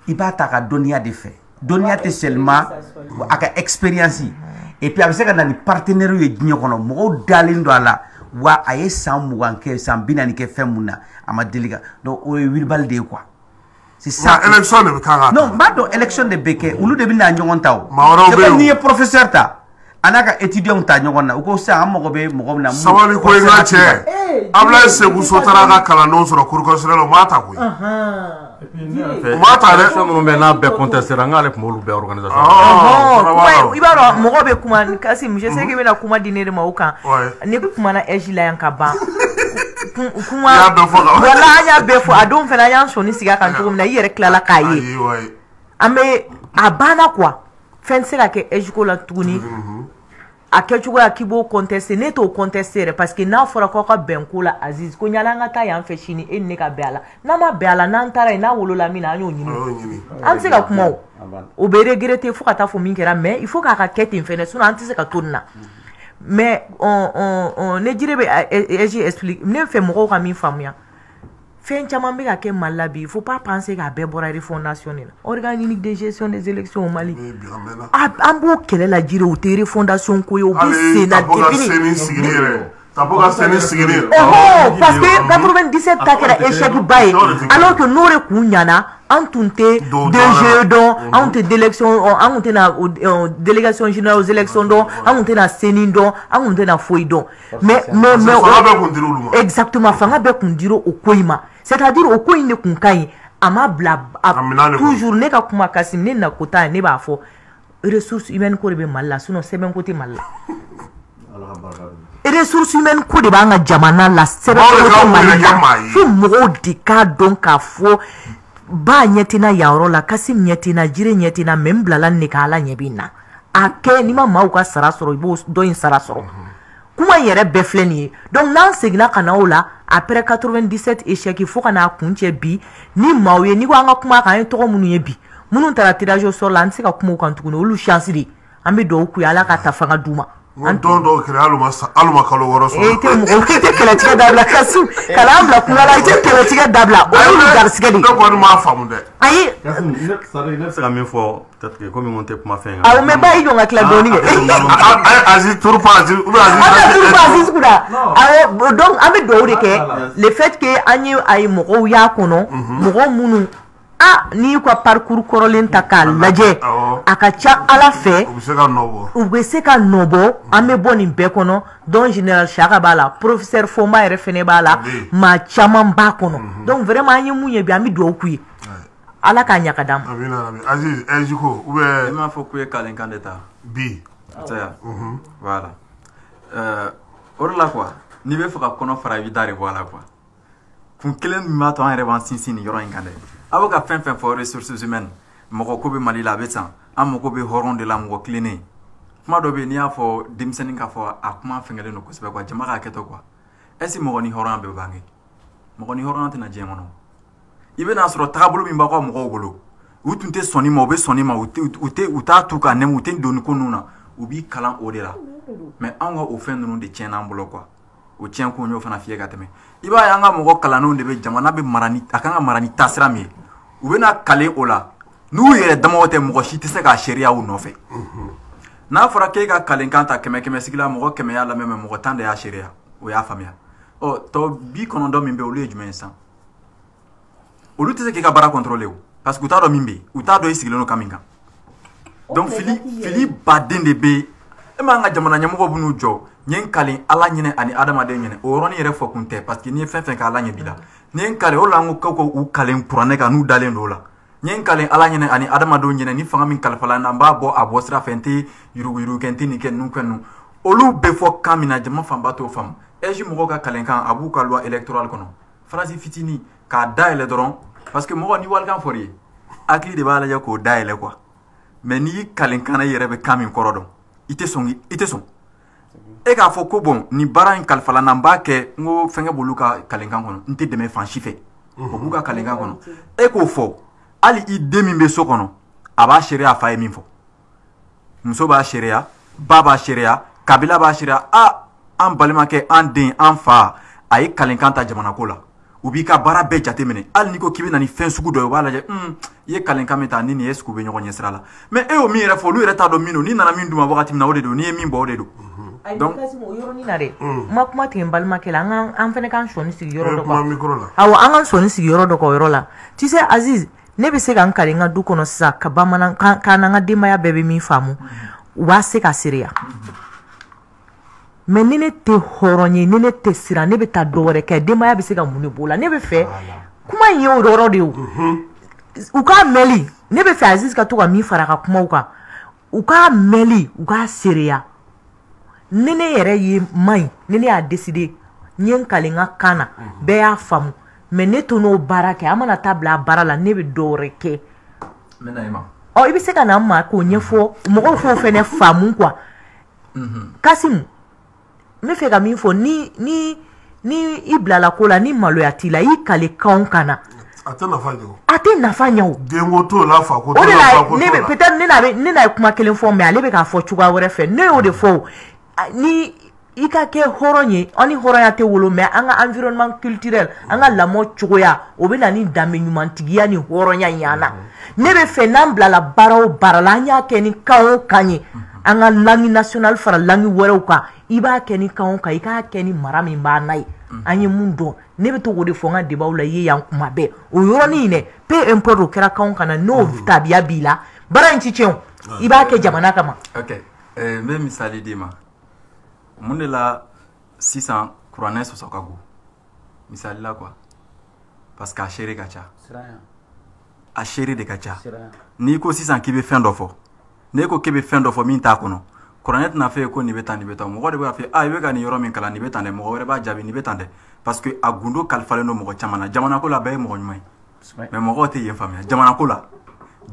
il va ta donia de fait. Donia te seulement avec expérience. Et puis avec ça dans les partenaires et digno kono, mo dalin do la wa aye sam muganke sam binani ke femuna ama délicat. Donc o wilbal de quoi. C'est ça. Élection de Kanga. Non, pas de élection de Beke. Ou nous devons aller en Tao. C'est pas ni professeur ta. Anaka étudiant ta nyongona. Ou ko sa amogobe mogomna. Sawali ko ngache. Abla se busotara ka kala non sur cour constitutionnel mata ko. Mata le so mun be na be contester ngale ko molu be organisation. Ibaro mogobe kuma Kasim je sais que me na kuma dinere ma uka. Ne kuma na EJ la yanka ba. Kuma wala anya befo adon fena yan so ni siga kan to na yere klala kaye ame abana kwa fen se la ke EJ ko la tuguni a kɛcogoya k'i b'o contester ne t'o contester yɛrɛ parce que n'a fɔra k'aw ka bɛn ko la Aziz ko ɲala an ka taa yan fɛ sini e ni ne ka bɛn a la n'a ma bɛn a la n'an taara yen n'a wolola min na an y'o ɲini an tɛ se ka kuma o bɛ regretter fo ka taa fɔ min kɛra mais il faut k'a ka kɛ ten fɛnɛ sinon an tɛ se ka to nin na mais ne jire bɛ explique ne fɛ mɔgɔw ka min faamuya fɛn caman bɛ ka kɛ Mali la bi il faut pas penser k'a bɛɛ bɔra refondation de la organe unique de gestion des élections au Mali an b'o kɛlɛ la jire o tɛ refondation ko ye o bɛ sen na depuis parce que 97 ta kɛra échec ba ye alors que n'o de kun ɲana an tun tɛ DG dɔn an tun tɛ délégation générale aux élections dɔn an tun tɛna CENI dɔn an tun tɛna foyi dɔn mais exactement fanga bɛɛ kun dira o ko in ma c'est-à-dire o ko in de kun ka ɲi a ma bila toujours ne ka kuma Kasim ne na ko ta ne b'a fɔ ressources humaines ko de bɛ Mali la sinon sɛbɛn ko tɛ Mali la ressources humaines ko de b'an ka jamana la sɛbɛn ko tɛ Mali la fo mɔgɔw de k'a dɔn k'a fɔ ba ɲɛtina yan yɔrɔ la Kasim ɲɛtina jire ɲɛtina mais n bilala ne ka Ala ɲɛ bɛ na a kɛ n'i ma maaw ka sara sɔrɔ i b'o dɔ in sara sɔrɔ kuma in yɛrɛ bɛɛ filɛ nin ye donc n'an seginna ka na o la après 97 échec fo ka n'a kun cɛ bi ni maaw ye n'i ko an ka kuma kan an ye tɔgɔ minnu ye bi minnu taara tirage au sort la an tɛ se ka kuma o kan tuguni olu chance de an bɛ dugawu k'u ye Ala ka ta fanga d'u ma an don dɔw kɛra aluma kalo wɔɔrɔ sɔrɔ e tɛ mɔgɔ i tɛ kɛlɛtigɛ dabila Kasim kana an bila kuma la i tɛ kɛlɛtigɛ dabila o y'olu garisigɛ de ye ne kɔni m'a faamu dɛ ayi ne bɛ se ka min fɔ peut-être que komi n tɛ kuma fɛn kan awɔ mais ba i jɔ n ka tila dɔɔni kɛ Aziz turu pa Aziz ou bien Aziz kuda awɔ donc an bɛ dugawu de kɛ le fait que an ye a ye mɔgɔw y'a kɔnɔ mɔgɔ minnu n'i ka parcours kɔrɔlen ta k'a lajɛ a ka ca Ala fɛ u bɛ se ka nɔbɔ an bɛ bɔ nin bɛɛ kɔnɔ donc général Chaka b'a la professeur Foma yɛrɛ fɛnɛ b'a la maa caman b'a kɔnɔ donc vraiment an ye mun ye bi an bɛ dugawu k'u ye Ala k'a ɲɛ ka d'an ma Aziz Ejiko ou bien e m'a fɔ k'u ye kalenkan de ta bi voilà o de la quoi n'i bɛ fɛ ka kɔnɔ fara i bɛ da de bɔ a la quoi kun kelen min b'a to an yɛrɛ b'an sinsin nin yɔrɔ in kan dɛ a bɛ ka fɛn fɛn fɔ ressources humaines mɔgɔ ko bɛ Mali la a bɛ san an mago bɛ hɔrɔn de la mɔgɔ tilennen kuma dɔ bɛ yen n'i y'a fɔ denmisɛnnin ka fɔ a kuma fɛngɛlen don kosɛbɛ quoi jama k'a kɛtɔ quoi est-ce que mɔgɔ ni hɔrɔnya bɛɛ bange mɔgɔ ni hɔrɔnya tɛna diɲɛ kɔnɔ i bɛ n'a sɔrɔ taabolo min b'aw ka mɔgɔw bolo u tun tɛ sɔnni ma u bɛ sɔnni ma u t'a tu k'a nɛmu u tɛ don ko ninnu na u b'i kalan o de la mais anw ka o fɛn ninnu de tiɲɛna an bolo quoi o tiɲɛ ko n y'o fana f'i ye ka tɛmɛ i b'a ye an ka mɔgɔ kalannenw de bɛ jamana bɛ mara ni a kan ka mara ni taasira min ye u bɛna kale o la n'u yɛrɛ damaw tɛ mɔgɔ si tɛ se k'a sariya u nɔfɛ n'a fɔra k'e ka kalenkan ta 100 sigi la mɔgɔ 100 y'a lamɛn mɔgɔ 10 de y'a sariya o y'a faamuya tɔ 90 min bɛ olu ye jumɛn ye sisan olu tɛ se k'i ka baara contrôler o parce que u t'a dɔn min bɛ yen u t'a dɔn i sigilen don kan min kan donc fili baden de bɛ yen e m'an ka jamana ɲɛmɔgɔ b'u n'u jɔ n ye n kalen Ala ɲinɛ ani adamaden ɲinɛ o yɔrɔnin yɛrɛ fɔ kun tɛ parce que n'i ye fɛn fɛn kɛ Ala ɲɛ b'i la n ye n kalen o la an ko k'u kalen kuranɛ kan n'u dalen don o la n ye n kalen Ala ɲinɛ ani adamadenw ɲinɛ ni fanga min kalifala n na n b'a bɔ a bɔ sira fɛ n tɛ yuruguyurugu kɛ n tɛ nin kɛ ninnu kɛ ninnu olu bɛ fɔ kan min na jama fanba t'o faamu ɛsi mɔgɔw ka kalenkan a b'u ka loi électorale kɔnɔ farasi fitinin k'a dayɛlɛ dɔrɔn parce que mɔgɔ ni walikan fɔr'i ye hakili de b'a lajɛ k'o dayɛlɛ quoi mais n'i kalenkanna i yɛrɛ bɛ kan min kɔrɔ dɔn i tɛ sɔn e k'a fɔ ko bon nin baara in kalifala n na n b'a kɛ n ko fɛnkɛ b'olu ka kalenkan kɔnɔ n tɛ dɛmɛ fan si fɛ o b'u ka kalenkan kɔnɔ e k'o fɔ hali i den min bɛ so kɔnɔ a b'a sariya a fa ye min fɔ muso b'a sariya ba b'a sariya kabila b'a sariya an balimakɛ an den an fa a ye kalenkan ta jamana ko la u b'i ka baara bɛɛ jateminɛ hali n'i ko k'i bɛ na ni fɛn sugu dɔ ye u b'a lajɛ i ye kalenkan min ta ni nin ye sugu bɛ ɲɔgɔn ɲɛ sira la mais e y'o min yɛrɛ fɔ olu yɛrɛ t'a dɔn min don n'i nana min d'u ma wagati min na o de don n'i ye min bɔ o de don donc o yɔrɔnin na dɛ ma kuma tigɛ n balimakɛ la an fɛnɛ k'an sɔnni sigi yɔrɔ dɔ kan awɔ an k'an sɔnni sigi yɔrɔ dɔ kan o yɔrɔ la tu sais Aziz ne bɛ se ka n kale n ka du kɔnɔ sisan ka bamanankan n'an ka denbaya bɛɛ bɛ min faamu u b'a se ka seereya mais ni ne tɛ hɔrɔn ye ni ne tɛ siran ne bɛ taa dɔ wɛrɛ kɛ denbaya bɛ se ka mun de b'o la ne bɛ fɛ kuma in ye o yɔrɔ de ye u k'a mɛnli ne bɛ fɛ Aziz ka to ka min fara a ka kumaw kan u k'a mɛnli u k'a seereya ni ne yɛrɛ ye man ɲi ni ne y'a décider n ye n kale n ka kan na bɛɛ y'a faamu mais ne to n'o baara kɛ an mana taa bila a baara la ne bɛ dɔ wɛrɛ kɛ i bɛ se ka na n ma k'o ɲɛfɔ mɔgɔw fɛn o fɛn faamu quoi Kasim me fɛ ka min fɔ ni i bilala ko la ni maloya t'i la i kale kan kana a tɛ nafa ɲɛ o. a tɛ nafa ɲɛ o. denko t'o la fako t'o o de la la bako t'o la. peut-être ne n'a ye kuma kelen fɔ mais ale bɛ k'a fɔ cogoya wɛrɛ fɛ ne y'o de fɔ ni i ka kɛ hɔrɔn ye an ni hɔrɔnya tɛ wolo mais an ka environnement culturel an ka lamɔ cogoya o bɛ na ni danbe ɲumantigiya ni hɔrɔnya ɲan na ne bɛ fɛ n'an bilala baara o baara la an y'a kɛ ni kan o kan ye an ka langue nationale fara langue wɛrɛw kan i b'a kɛ ni kan o kan i k'a kɛ ni mara min b'a na ye an ye mun dɔn ne bɛ to k'o de fɔ n ka débat la i ye yan kuma bɛɛ o yɔrɔnin dɛ peu importe o kɛra kan o kan na n'o tabiya b'i la baara in ti tiɲɛ o i b'a kɛ jamana kama. ok n bɛ misali d'i ma mun de la sisan kuranɛ sɔsɔ ka go misali la quoi parce que a seere ka ca a seere de ka ca n'i ko sisan k'i bɛ fɛn dɔ fɔ n'e ko k'i bɛ fɛn dɔ fɔ min t'a kɔnɔ kuranɛ tɛna fɛ ko nin bɛ tan nin bɛ tan mɔgɔ de b'a fɔ i bɛ ka nin yɔrɔ min kalan nin bɛ tan dɛ mɔgɔ wɛrɛ b'a jaabi nin bɛ tan dɛ parce que a gundo kalifalen don mɔgɔ caman na jamana ko la bɛɛ ye mɔgɔ ɲuman ye mais mɔgɔw tɛ yen faamuya jamana ko la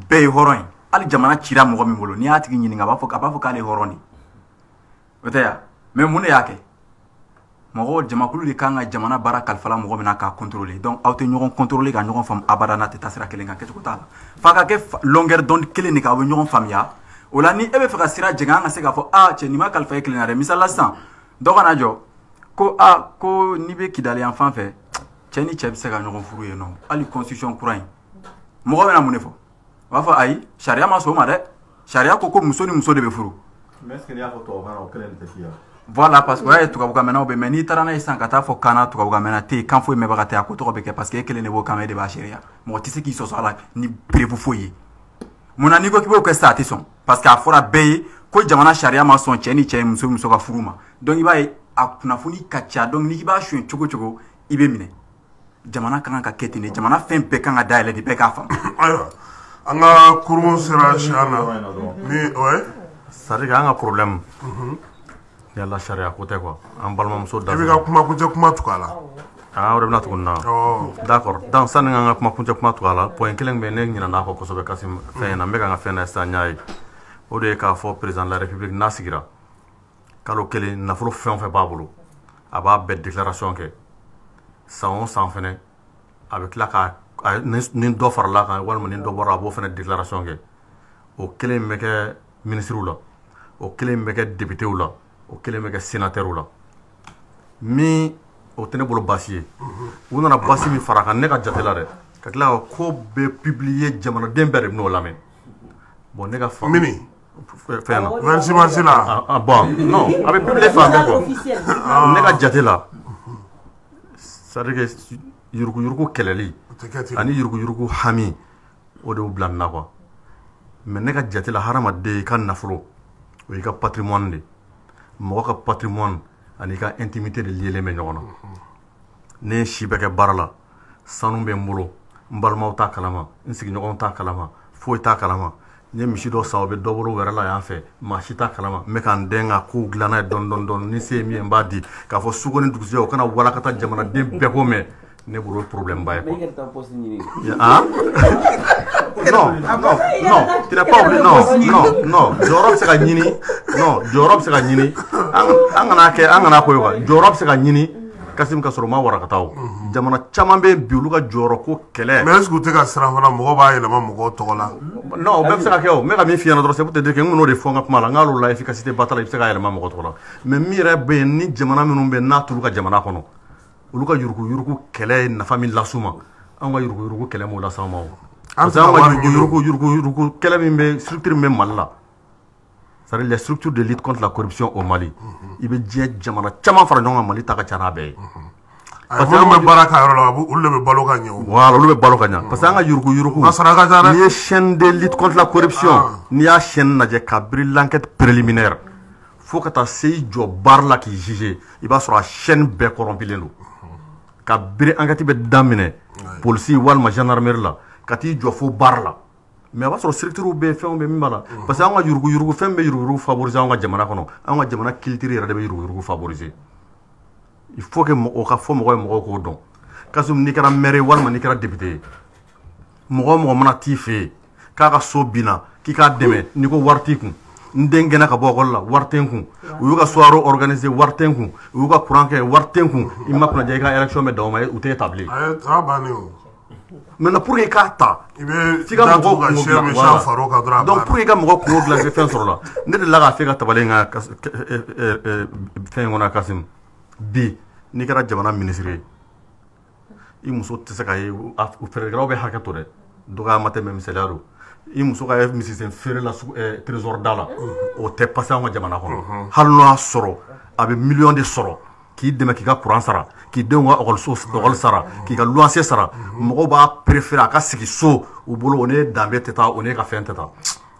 bɛɛ ye hɔrɔn ye hali jamana cira mɔgɔ min bolo n'i y'a tigi ɲininka a b'a fɔ k'ale ye hɔrɔn de o tɛ yan mais mun de y'a kɛ mɔgɔw jamakulu de kan ka jamana baara kalifala mɔgɔ min na k'a contrôler donc aw tɛ ɲɔgɔn contrôler ka ɲɔgɔn faamu abada n'a tɛ taa sira kelen kan kɛcogo t'a la f'a ka kɛ longueur d'onde kelen de kan aw bɛ ɲɔgɔn faamuya o la ni e bɛ fɛ ka sira jɛngɛ an ka se k'a fɔ cɛ nin ma kalifa e kelen na dɛ misali la sisan dɔ ka na jɔ ko ko n'i bɛ kidali yan fan fɛ cɛ ni cɛ bɛ se ka ɲɔgɔn furu yen nɔ hali constitution kura in mɔgɔ bɛna mun de fɔ o b'a fɔ ayi sariya ma sɔn o ma dɛ sariya ko muso ni muso de bɛ furu. mais est-ce que n'i y'a fɔ tubabukan na o kelen tɛ f'i ye. voilà parce que o y'a ye tubabukan mɛnnaw bɛ mais n'i taara n'a ye sisan ka taa fɔ kan na tubabukan mɛnna tɛ yen kan foyi mɛnbaga tɛ a ko tɔgɔ bɛ kɛ parce que e kelen de b'o kan mɛn e de b'a sariya mɔgɔ tɛ se k'i sɔsɔ a la ni perewu foyi ye mun na n'i ko k'i b'o kɛ sisan a tɛ sɔn parce que a fɔra bɛɛ ye ko jamana sariya ma sɔn cɛ ni cɛ muso ka furu ma donc i b'a ye a kunnafoni ka ca donc n'i b'a suyɛn cogo cogo i bɛ minɛ jamana kan ka kɛ ten de jamana fɛn bɛɛ kan ka dayɛlɛ de bɛɛ k'a faamu. ayiwa an ka kurun sera siyan na ni ouais c'est à dire an ka problème yalla sariya ko tɛ quoi an balimamuso da i bɛ ka kuma kuncɛ kuma tugu a la. o de bɛna tuguni na d'accord donc sanni an ka kuma kuncɛ kuma tugu a la point kelen bɛ ne ɲinɛna kɔ kosɛbɛ Kasim fɛn in na n bɛ ka n ka fɛn na sisan n y'a ye o de ye k'a fɔ président de la république n'a sigira kalo kelen nafolo fɛn o fɛn b'a bolo a b'a bɛɛ déclaration kɛ san o san fɛnɛ a bɛ tila ka ni dɔ farala kan walima ni dɔ bɔra a b'o fɛnɛ déclaration kɛ o kelen bɛ kɛ ministrew la o kelen bɛ kɛ députéw la o kelen bɛ kɛ sénateurs la min o tɛ ne bolo baasi ye u nana baasi min fara kan ne ka jate la dɛ ka tila ka ko bɛ publier jamanaden bɛɛ de bɛ n'o lamɛn bon ne ka fa mini fɛn na 26 mars la bon non a bɛ publier fan bɛɛ quoi ne ka jate la c'est à dire que yuruguyurugu kɛlɛli ani yuruguyurugu hami o de y'u bila nin na quoi mais ne ka jate la hadamaden i ka nafolo o y'i ka patrimoine de mɔgɔ ka patrimoine ani ka intimité de lielen bɛ ɲɔgɔn na ne ye si bɛ kɛ baara la sanu bɛ n bolo n balimaw t'a kalama n sigiɲɔgɔnw t'a kalama foyi t'a kalama n ye misi dɔ san o bɛ dɔ bolo wɛrɛ la yan fɛ maa si t'a kalama n bɛ ka n den ka kow dilan n'a ye dɔɔni dɔɔni ni se ye min ye n b'a di k'a fɔ suko ni dugusɛjɛ o kana walakata jamanaden bɛɛ ko mɛn ne bolo problème ba ye quoi non tu n'es pas obligé non jɔyɔrɔ bɛ se ka ɲini non jɔyɔrɔ bɛ se ka ɲini an kana ko ye quoi jɔyɔrɔ bɛ se ka ɲini Kasim ka sɔrɔ ma warakata o jamana caman bɛ bi olu ka jɔyɔrɔ ko kɛlɛ mais est-ce que u tɛ ka siran fana mɔgɔ b'a yɛlɛma mɔgɔw tɔgɔ la non o bɛɛ bɛ se ka kɛ o n bɛ ka min f'i ɲɛna dɔrɔn c'est pour te dire que n n'o de fɔ n ka kuma la n k'al'o la efficacité ba t'a la i bɛ se ka yɛlɛma mɔgɔ tɔgɔ la mais min yɛrɛ bɛ yen ni jamana minnu bɛ yen n'a t'olu ka jamana kɔnɔ olu ka yuruguyurugu kɛlɛ ye nafa min las'u ma anw ka yuruguyurugu kɛlɛ m'o las'an ma o parce que anw ka yuruguyurugu kɛlɛ min bɛ structure min bɛ Mali la c'est-à-dire les structures de lutte contre la corruption au Mali i bɛ diɲɛ jamana caman fara ɲɔgɔn kan Mali ta ka ca n'a bɛɛ ye parce que olu bɛ baara k'a yɔrɔ la olu de bɛ balo ka ɲɛ o voilà olu bɛ balo ka ɲɛ parce que an ka yuruguyurugu n'i ye chaîne de lutte contre la corruption n'i y'a chaîne lajɛ kabiri l'enquête préliminaire fo ka taa se i jɔ baara la k'i juger i b'a sɔrɔ a chaîne bɛɛ corrompilen don kabiri enquête bɛ daminɛ polisi walima gendarmerie la ka t'i jɔ fo baara la mais a b'a sɔrɔ structure bɛ fɛnw bɛ min b'a la parce que an ka yuruguyurugu fɛn bɛ yuruguyurugu favoriser an ka jamana kɔnɔ an ka jamana culture yɛrɛ de bɛ yuruguyurugu favoriser il faut que o ka fɔ mɔgɔ ye mɔgɔw k'o dɔn Kasum n'i kɛra maire walima n'i kɛra député ye mɔgɔ o mɔgɔ mana t'i fɛ yen k'a ka so binna k'i k'a dɛmɛ n'i ko wari t'i kun ndengena ka bɔ école la wari tɛ n kun u y'u ka soirée organiser wari tɛ n kun u y'u ka courant kɛ wari tɛ n kun i ma kunna diya i ka élection bɛ d'aw ma u tɛ ta bilen maintenant pour que i k'a ta f'i ka mɔgɔw kungo dilan voilà donc pour que i ka mɔgɔw kungo dilan i bɛ fɛn sɔrɔ la ne delila k'a fɛ ka tabalen ka fɛn in kɔnɔ Kasim bi n'i kɛra jamana ministre ye i muso tɛ se ka ye u feerekɛlaw bɛ hakɛ to dɛ dɔgɔyama tɛ mɛ misaliya don i muso ka misisen feere la trésor da la o tɛ passé an ka jamana kɔnɔ hali n'o y'a sɔrɔ a bɛ miliyɔn de sɔrɔ k'i dɛmɛ k'i ka courant sara k'i denw ka école sara k'i ka luwanse sara mɔgɔw b'a préférer a ka sigi so u bolo o ne danbe tɛ taa o ne ka fɛn tɛ taa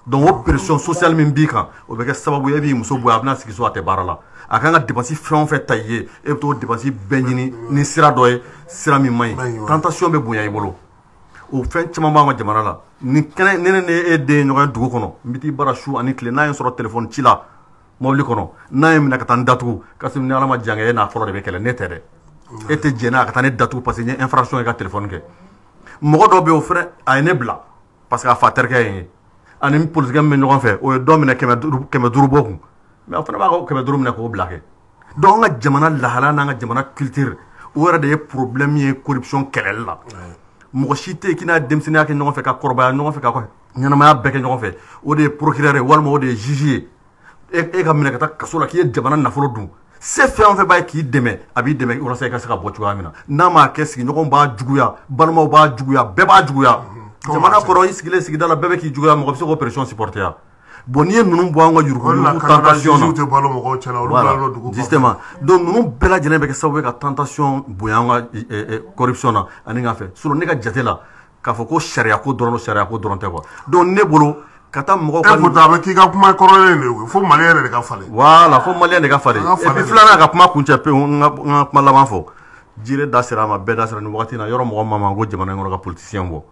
donc o pression sociale min b'i kan o bɛ kɛ sababu ye e b'i muso bonya a bɛna sigi so a tɛ baara la a kan ka dépense fɛn o fɛn ta i ye e bɛ t'o dépense bɛɛ ɲini ni sira dɔ ye sira min man ɲi tentation bɛ bonya i bolo o fɛn caman b'an ka jamana la ni kɛnɛ ne ni e den ɲɔgɔn ye dugu kɔnɔ n bɛ t'i bara su ani tile n'a ye sɔrɔ téléphone ci la mobili kɔnɔ n'a ye minɛ ka taa n datugu Kasim ni ala ma jan kɛ e n'a fɔlɔ de bɛ kɛlɛ ne tɛ dɛ e tɛ jɛn n'a ka taa ne datugu parce que n ye infraction ye ka téléphone kɛ mɔgɔ dɔ bɛ yen o fɛnɛ a ye ne bila parce que a fa terikɛ ye n ye ani politicien min bɛ ɲɔgɔn fɛ o ye dɔ minɛ 500 bɔ kun mais a fana b'a ka 500 minɛ k'o bila kɛ donc an ka jamana lahalaya n'an ka jamana culture o yɛrɛ de ye problème ye corruption kɛlɛli la mɔgɔ si tɛ yen k'i n'a denmisɛnninya kɛ ɲɔgɔn fɛ ka kɔrɔbaya ɲɔgɔn fɛ ka ɲɛnamaya bɛɛ kɛ ɲɔgɔn fɛ o de ye procureur ye walima o de ye juge ye e ka minɛ ka taa kaso la k'i ye jamana nafolo dun se fɛn o fɛn b'a ye k'i dɛmɛ a b'i dɛmɛ walasa i ka se ka bɔ cogoya min na n'a m'a kɛ sigiɲɔgɔnw b'a juguya balimaw b'a juguya bɛɛ b'a juguya jamana kɔrɔ i sigilen sigida la bɛɛ bɛ k'i juguya mɔgɔ bɛ se k'o pression supporter ya bon n'i ye ninnu bɔ an ka yurugu tentation na justement donc ninnu bɛɛ lajɛlen bɛ kɛ sababu ye ka tentation bonya an ka corruption na ani ka fɛ sinon ne ka jate la k'a fɔ ko sariya ko dɔrɔn tɛ quoi donc ne bolo ka taa mɔgɔw ka pourtant a bɛ k'i ka kuma kɔrɔlen de ye fo maliyɛn yɛrɛ de ka falen voilà fo maliyɛn de ka falen et puis filanan ka kuma kuncɛ pewu n ka kuma laban fɔ jire da sera a ma bɛɛ da sera nin wagati in na yɔrɔ mɔgɔ ma ma ko jamana in kɔnɔ ka politicien bɔ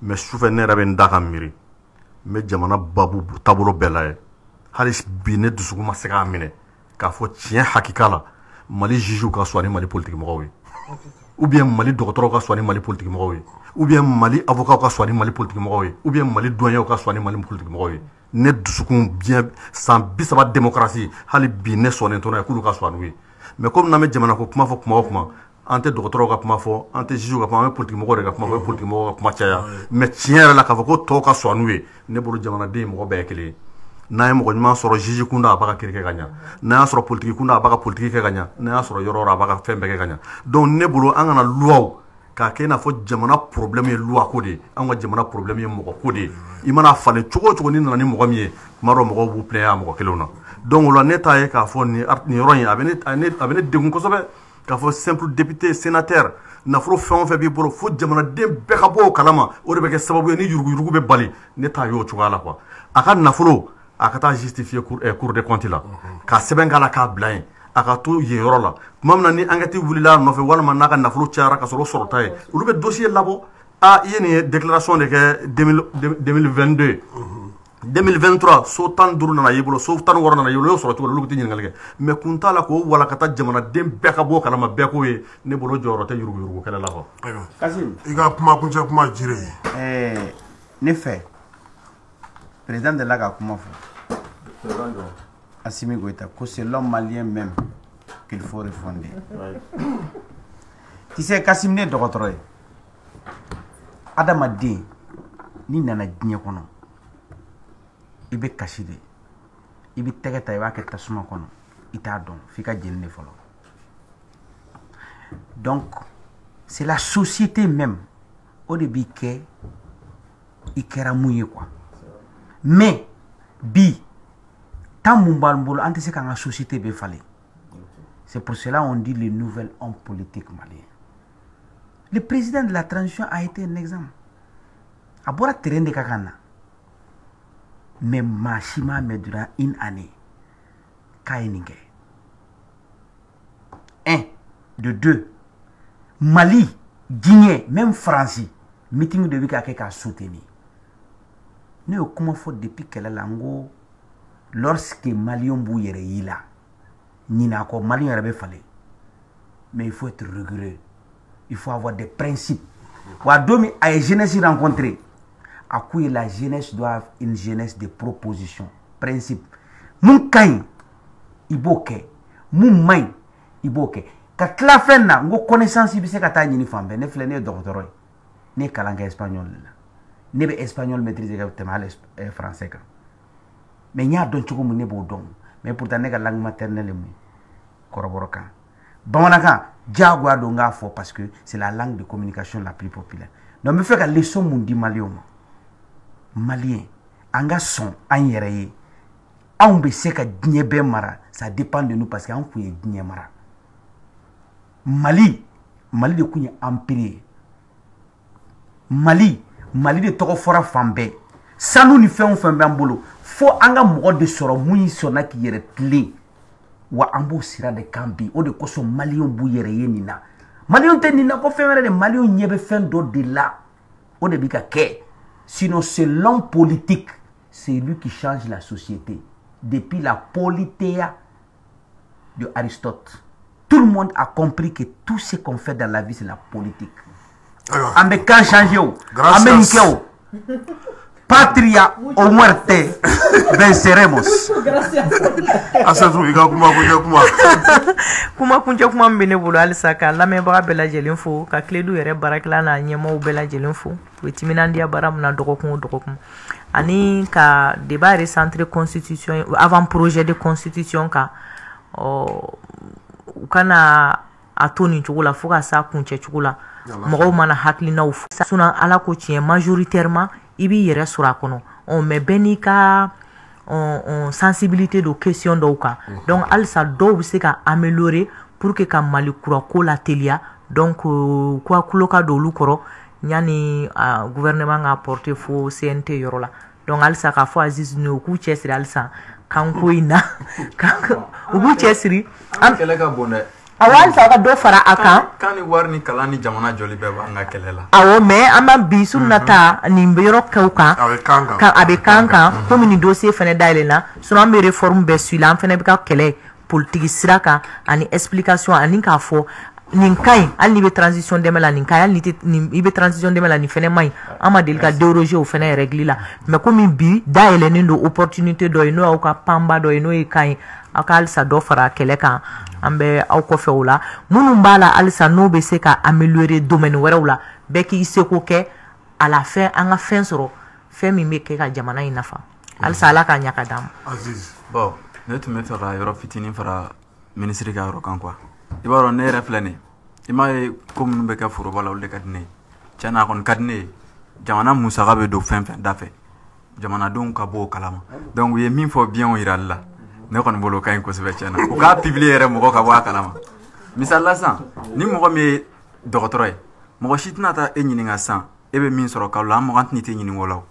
mais sufɛ ne yɛrɛ bɛ n da ka miiri n bɛ jamana babu taabolo bɛɛ lajɛ hali bi ne dusukun ma se k'a minɛ k'a fɔ tiɲɛ hakika la mali jugew ka sɔn ni mali politique mɔgɔw ye ou bien mali dɔgɔtɔrɔw ka sɔn ni mali politique mɔgɔw ye ou bien mali avocat ka sɔn ni mali politique mɔgɔw ye ou bien mali doyen ka sɔn ni mali politique mɔgɔw ye ne dusukun bien san 30 démocratie hali bi ne sɔnnen to n'a ye k'olu ka sɔn n'u ye mais comme n'an bɛ jamana ko kuma fɔ kuma o kuma an tɛ dɔgɔtɔrɔw ka kuma fɔ an tɛ jugew ka kuma an bɛ politique mɔgɔw de ka kuma fɔ politique mɔgɔw ka kuma caya mais tiɲɛ yɛrɛ la k'a fɔ ko tɔw ka sɔn n'u ye ne bolo jamanaden mɔgɔ bɛɛ ye kelen ye n'a ye mɔgɔ ɲuman sɔrɔ juge kunda a b'a ka kiiri kɛ ka ɲa n'a y'a sɔrɔ politique kunda a b'a ka politique kɛ ka ɲa n'a y'a sɔrɔ yɔrɔ o yɔrɔ a b'a ka fɛn bɛɛ kɛ ka ɲa donc ne bolo an kana luwaw k'a kɛ i n'a fɔ jamana problème ye luwa ko de ye an ka jamana problème ye mɔgɔ ko de ye i mana falen cogo o cogo ni nana ni mɔgɔ min ye tuma dɔ mɔgɔw b'u plaignant a mɔgɔ kelenw na donc o la ne t'a ye k'a fɔ nin yɔrɔ in a bɛ ne degun kosɛbɛ k'a fɔ simple député sénateur nafolo fɛn o fɛn b'i bolo fo jamanaden bɛɛ ka bɔ o kalama o de bɛ kɛ sababu ye ni yuruguyurugu bɛ bali ne t'a ye o cogoya la quoi a ka nafolo a ka taa justifier cour des comptes la k'a sɛbɛn k'a la k'a bila yen a ka to yen yɔrɔ la tuma min na ni enquête wulila a nɔfɛ walima n'a ka nafolo cayara ka sɔrɔ o sɔrɔta ye olu bɛ dossier labɔ i ye nin ye déclaration de kɛ 2022 2023 so 15 nana y'i bolo so 16 nana y'i bolo o y'o sɔrɔ cogo la olu tɛ ɲininkali kɛ mais kun t'a la k'o walakata jamanaden bɛɛ ka bɔ kalama bɛɛ k'o ye ne bolo jɔyɔrɔ tɛ yuruguyurugu kɛlɛ la quoi. Kasim i ka kuma kuncɛ kuma jire ne fɛ président de la ka kuma fɔ Assimi Goïta que c'est l'homme malien même qu'il faut refonder. Tu sais Kasim ne dɔgɔtɔrɔ ye adamaden ni nana diɲɛ kɔnɔ i bɛ kasi de i bɛ tɛgɛ ta i b'a kɛ tasuma kɔnɔ i t'a dɔn f'i ka jeni de fɔlɔ donc c'est la société même o de b'i kɛ i kɛra mun ye quoi mais bi tant mun b'an bolo an tɛ se k'an ka société bɛɛ falen c'est pour cela on dit les nouvelles hommes politiques maliens le président de la transition a été un exemple a bɔra terrain de ka kan na mais maa si m'a mɛn durant une année k'a ye nin kɛ 1 de 2 Mali diɲɛ même France meeting de bɛ ka kɛ k'a soutenir ne y'o kuma fɔ depuis kɛlɛ la n ko lorsque Maliens b'u yɛrɛ y'i la ɲinɛ kɔ Maliens yɛrɛ bɛ falen mais il faut être rigoureux il faut avoir des principes wa don min a ye jeunesse rencontré a ko la jeunesse doit une jeunesse de proposition principe mun kaɲi i b'o kɛ mun maɲi i b'o kɛ ka tila fɛn na n ko connaissance bɛ se ka taa ɲini fan bɛɛ ne filɛ ne ye dɔgɔtɔrɔ ye ne ye kalan kɛ espagnol de la ne bɛ espagnol maîtriser ka tɛmɛ hali français kan mais n y'a dɔn cogo min ne b'o dɔn mais pourtant ne ka langue maternelle ye mun ye kɔrɔbɔrɔ kan bamanankan diyagoya don n k'a fɔ parce que c'est la langue de communication la plus populaire donc n bɛ fɛ ka leçon mun di maliyɛnw ma maliyɛn an ka sɔn an yɛrɛ ye anw bɛ se ka diɲɛ bɛɛ mara ça dépend de nous parce que an kun ye diɲɛ mara Mali de kun ye empire ye Mali de tɔgɔ fɔra fan bɛɛ sanu ni fɛn o fɛn b'an bolo fo an ka mɔgɔ de sɔrɔ mun sɔnna k'i yɛrɛ tilen wa an b'o sira de kan bi o de kosɔn maliyɛnw b'u yɛrɛ ye nin na maliyɛnw tɛ nin na ko fɛn wɛrɛ de maliyɛnw ɲɛ bɛ fɛn dɔ de la o de bɛ ka kɛ sinon c'est l'homme politique c'est lui qui change la société depuis la Politeia de Aristote. Tout le monde a compris que tout ce qu'on fait dans la vie, c'est la politique. On peut quand changer, on peut patria o muerte, venceremos. Kuma kunja kuma mbene bolo alisa ka lamɛnbaga bɛɛ lajɛlen fo ka Clé du yɛrɛ baarakɛla n'a ɲɛmɔgɔw bɛɛ lajɛlen fo u ye timinandiya baara min na dɔgɔkun o dɔgɔkun ani ka débat recentré constitution avant projet de constitution kan u kana a to nin cogo la fo ka sa kuncɛ cogo la mɔgɔw mana hakilinaw fo sinon ala ko tiɲɛ majoritairement i b'i yɛrɛ sɔrɔ a kɔnɔ mais bɛɛ n'i ka sensibilité do question dɔw kan donc halisa dɔw bɛ se ka améliorer pour que ka Mali kura ko la teliya donc quoi kulo ka don olu kɔrɔ yani gouvernement ka porter fo CNT yɔrɔ la donc halisa k'a fɔ Aziz ni u k'u cɛsiri halisa kanko in na u b'u cɛsiri an kɛlɛ ka bon dɛ awɔ halisa ka dɔ fara a kan kan ni wari ni kalan ni jamana jɔli bɛɛ b'an ka kɛlɛ la awɔ mais an b'a bi su nata nin bɛ yɔrɔ kɛw kan a bɛ kan kan komi nin dossier fɛnɛ dayɛlɛnna sinon an bɛ réforme bɛɛ suivre an fɛnɛ bɛ ka kɛlɛ politique sira kan ani explication ani k'a fɔ nin ka ɲi hali n'i bɛ transition dɛmɛ la nin ka ɲi hali i bɛ transition dɛmɛ la nin fɛnɛ man ɲi an ma deli ka déroger o fɛnɛ règle la mais komi bi dayɛlɛnnen don opportunité dɔ ye n'o y'aw ka panba dɔ ye n'o ye ka ɲi aw ka halisa dɔ fara kɛlɛ kan an bɛ aw kɔfɛ o la minnu b'a la halisa n'o bɛ se ka améliorer domaine wɛrɛw la bɛɛ k'i seko kɛ a la fin an ka fɛn sɔrɔ fɛn min bɛ kɛ ka jamana in nafa halisa ala k'a ɲɛ ka d'an ma. bon ne tun bɛ fɛ ka yɔrɔ fitinin fara ministre ka yɔrɔ kan quoi i b'a dɔn ne yɛrɛ filɛ nin i m'a ye ko minnu bɛ kɛ foroba la olu de ka di ne ye tiɲɛ na a kɔni ka di ne ye jamana musaka bɛ don fɛn fɛn da fɛ jamanadenw ka bɔ o kalama donc u ye min fɔ biɲɛw yirali la ne kɔni bolo o ka ɲi kosɛbɛ tiɲɛ na u k'a publier yɛrɛ mɔgɔ ka bɔ a kalama misali la sisan ni mɔgɔ min ye dɔgɔtɔrɔ ye mɔgɔ si tɛna taa e ɲininka sisan e bɛ min sɔrɔ kalo la an mɔgɔ tɛna t'e ɲininka o la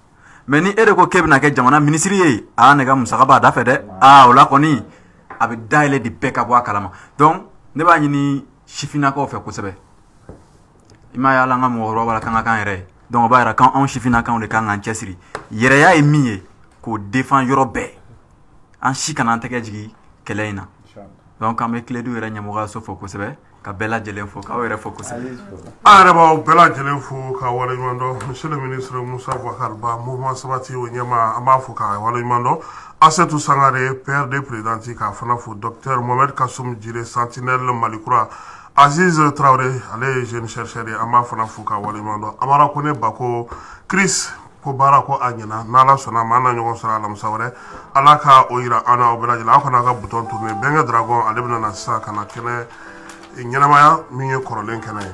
mais ni e de ko k'e bɛna kɛ jamana minisiri ye ne ka musaka b'a da fɛ dɛ o la kɔni a bɛ dayɛlɛ de bɛɛ ka bɔ a kalama donc ne b'a ɲini sifinnakaw fɛ kosɛbɛ i m'a ye hali an ka mɔgɔkɔrɔbaw la k'an ka k'an yɛrɛ ye donc o b'a yira k'anw sifinnakaw de kan k'an cɛsiri yɛrɛya ye min ye k'o défend yɔrɔ bɛɛ an si kana an tɛgɛ jigin kɛlɛ in na donc an bɛ Clé du yɛrɛ ɲɛmɔgɔyaso fo kosɛbɛ ka bɛɛ lajɛlen fo k'aw yɛrɛ fo kosɛbɛ an yɛrɛ b'aw bɛɛ lajɛlen fo ka waleɲuman dɔn monsieur le ministre Musa Boubacar Ba mouvement sabati o ɲɛma an b'a fo ka waleɲuman dɔn Assetou Sangare père de présidenti k'a fana fo docteur Mohamed Kassoum Djire sentinelle Malikura Aziz Traoré ale ye jeune chercheur ye an b'a fana fo ka waleɲuman dɔn Amara Kone Bako Chris ko baara ko a ɲɛna n'ala sɔnna ma an na ɲɔgɔn sɔrɔ alamisa wɛrɛ ala ka o yira an n'aw bɛɛ lajɛlen aw kana ka bouton tourner Bɛnkɛ Dragon ale bɛna na sisan ka na kɛnɛ ɲɛnamaya min ye kɔrɔlen kɛnɛ ye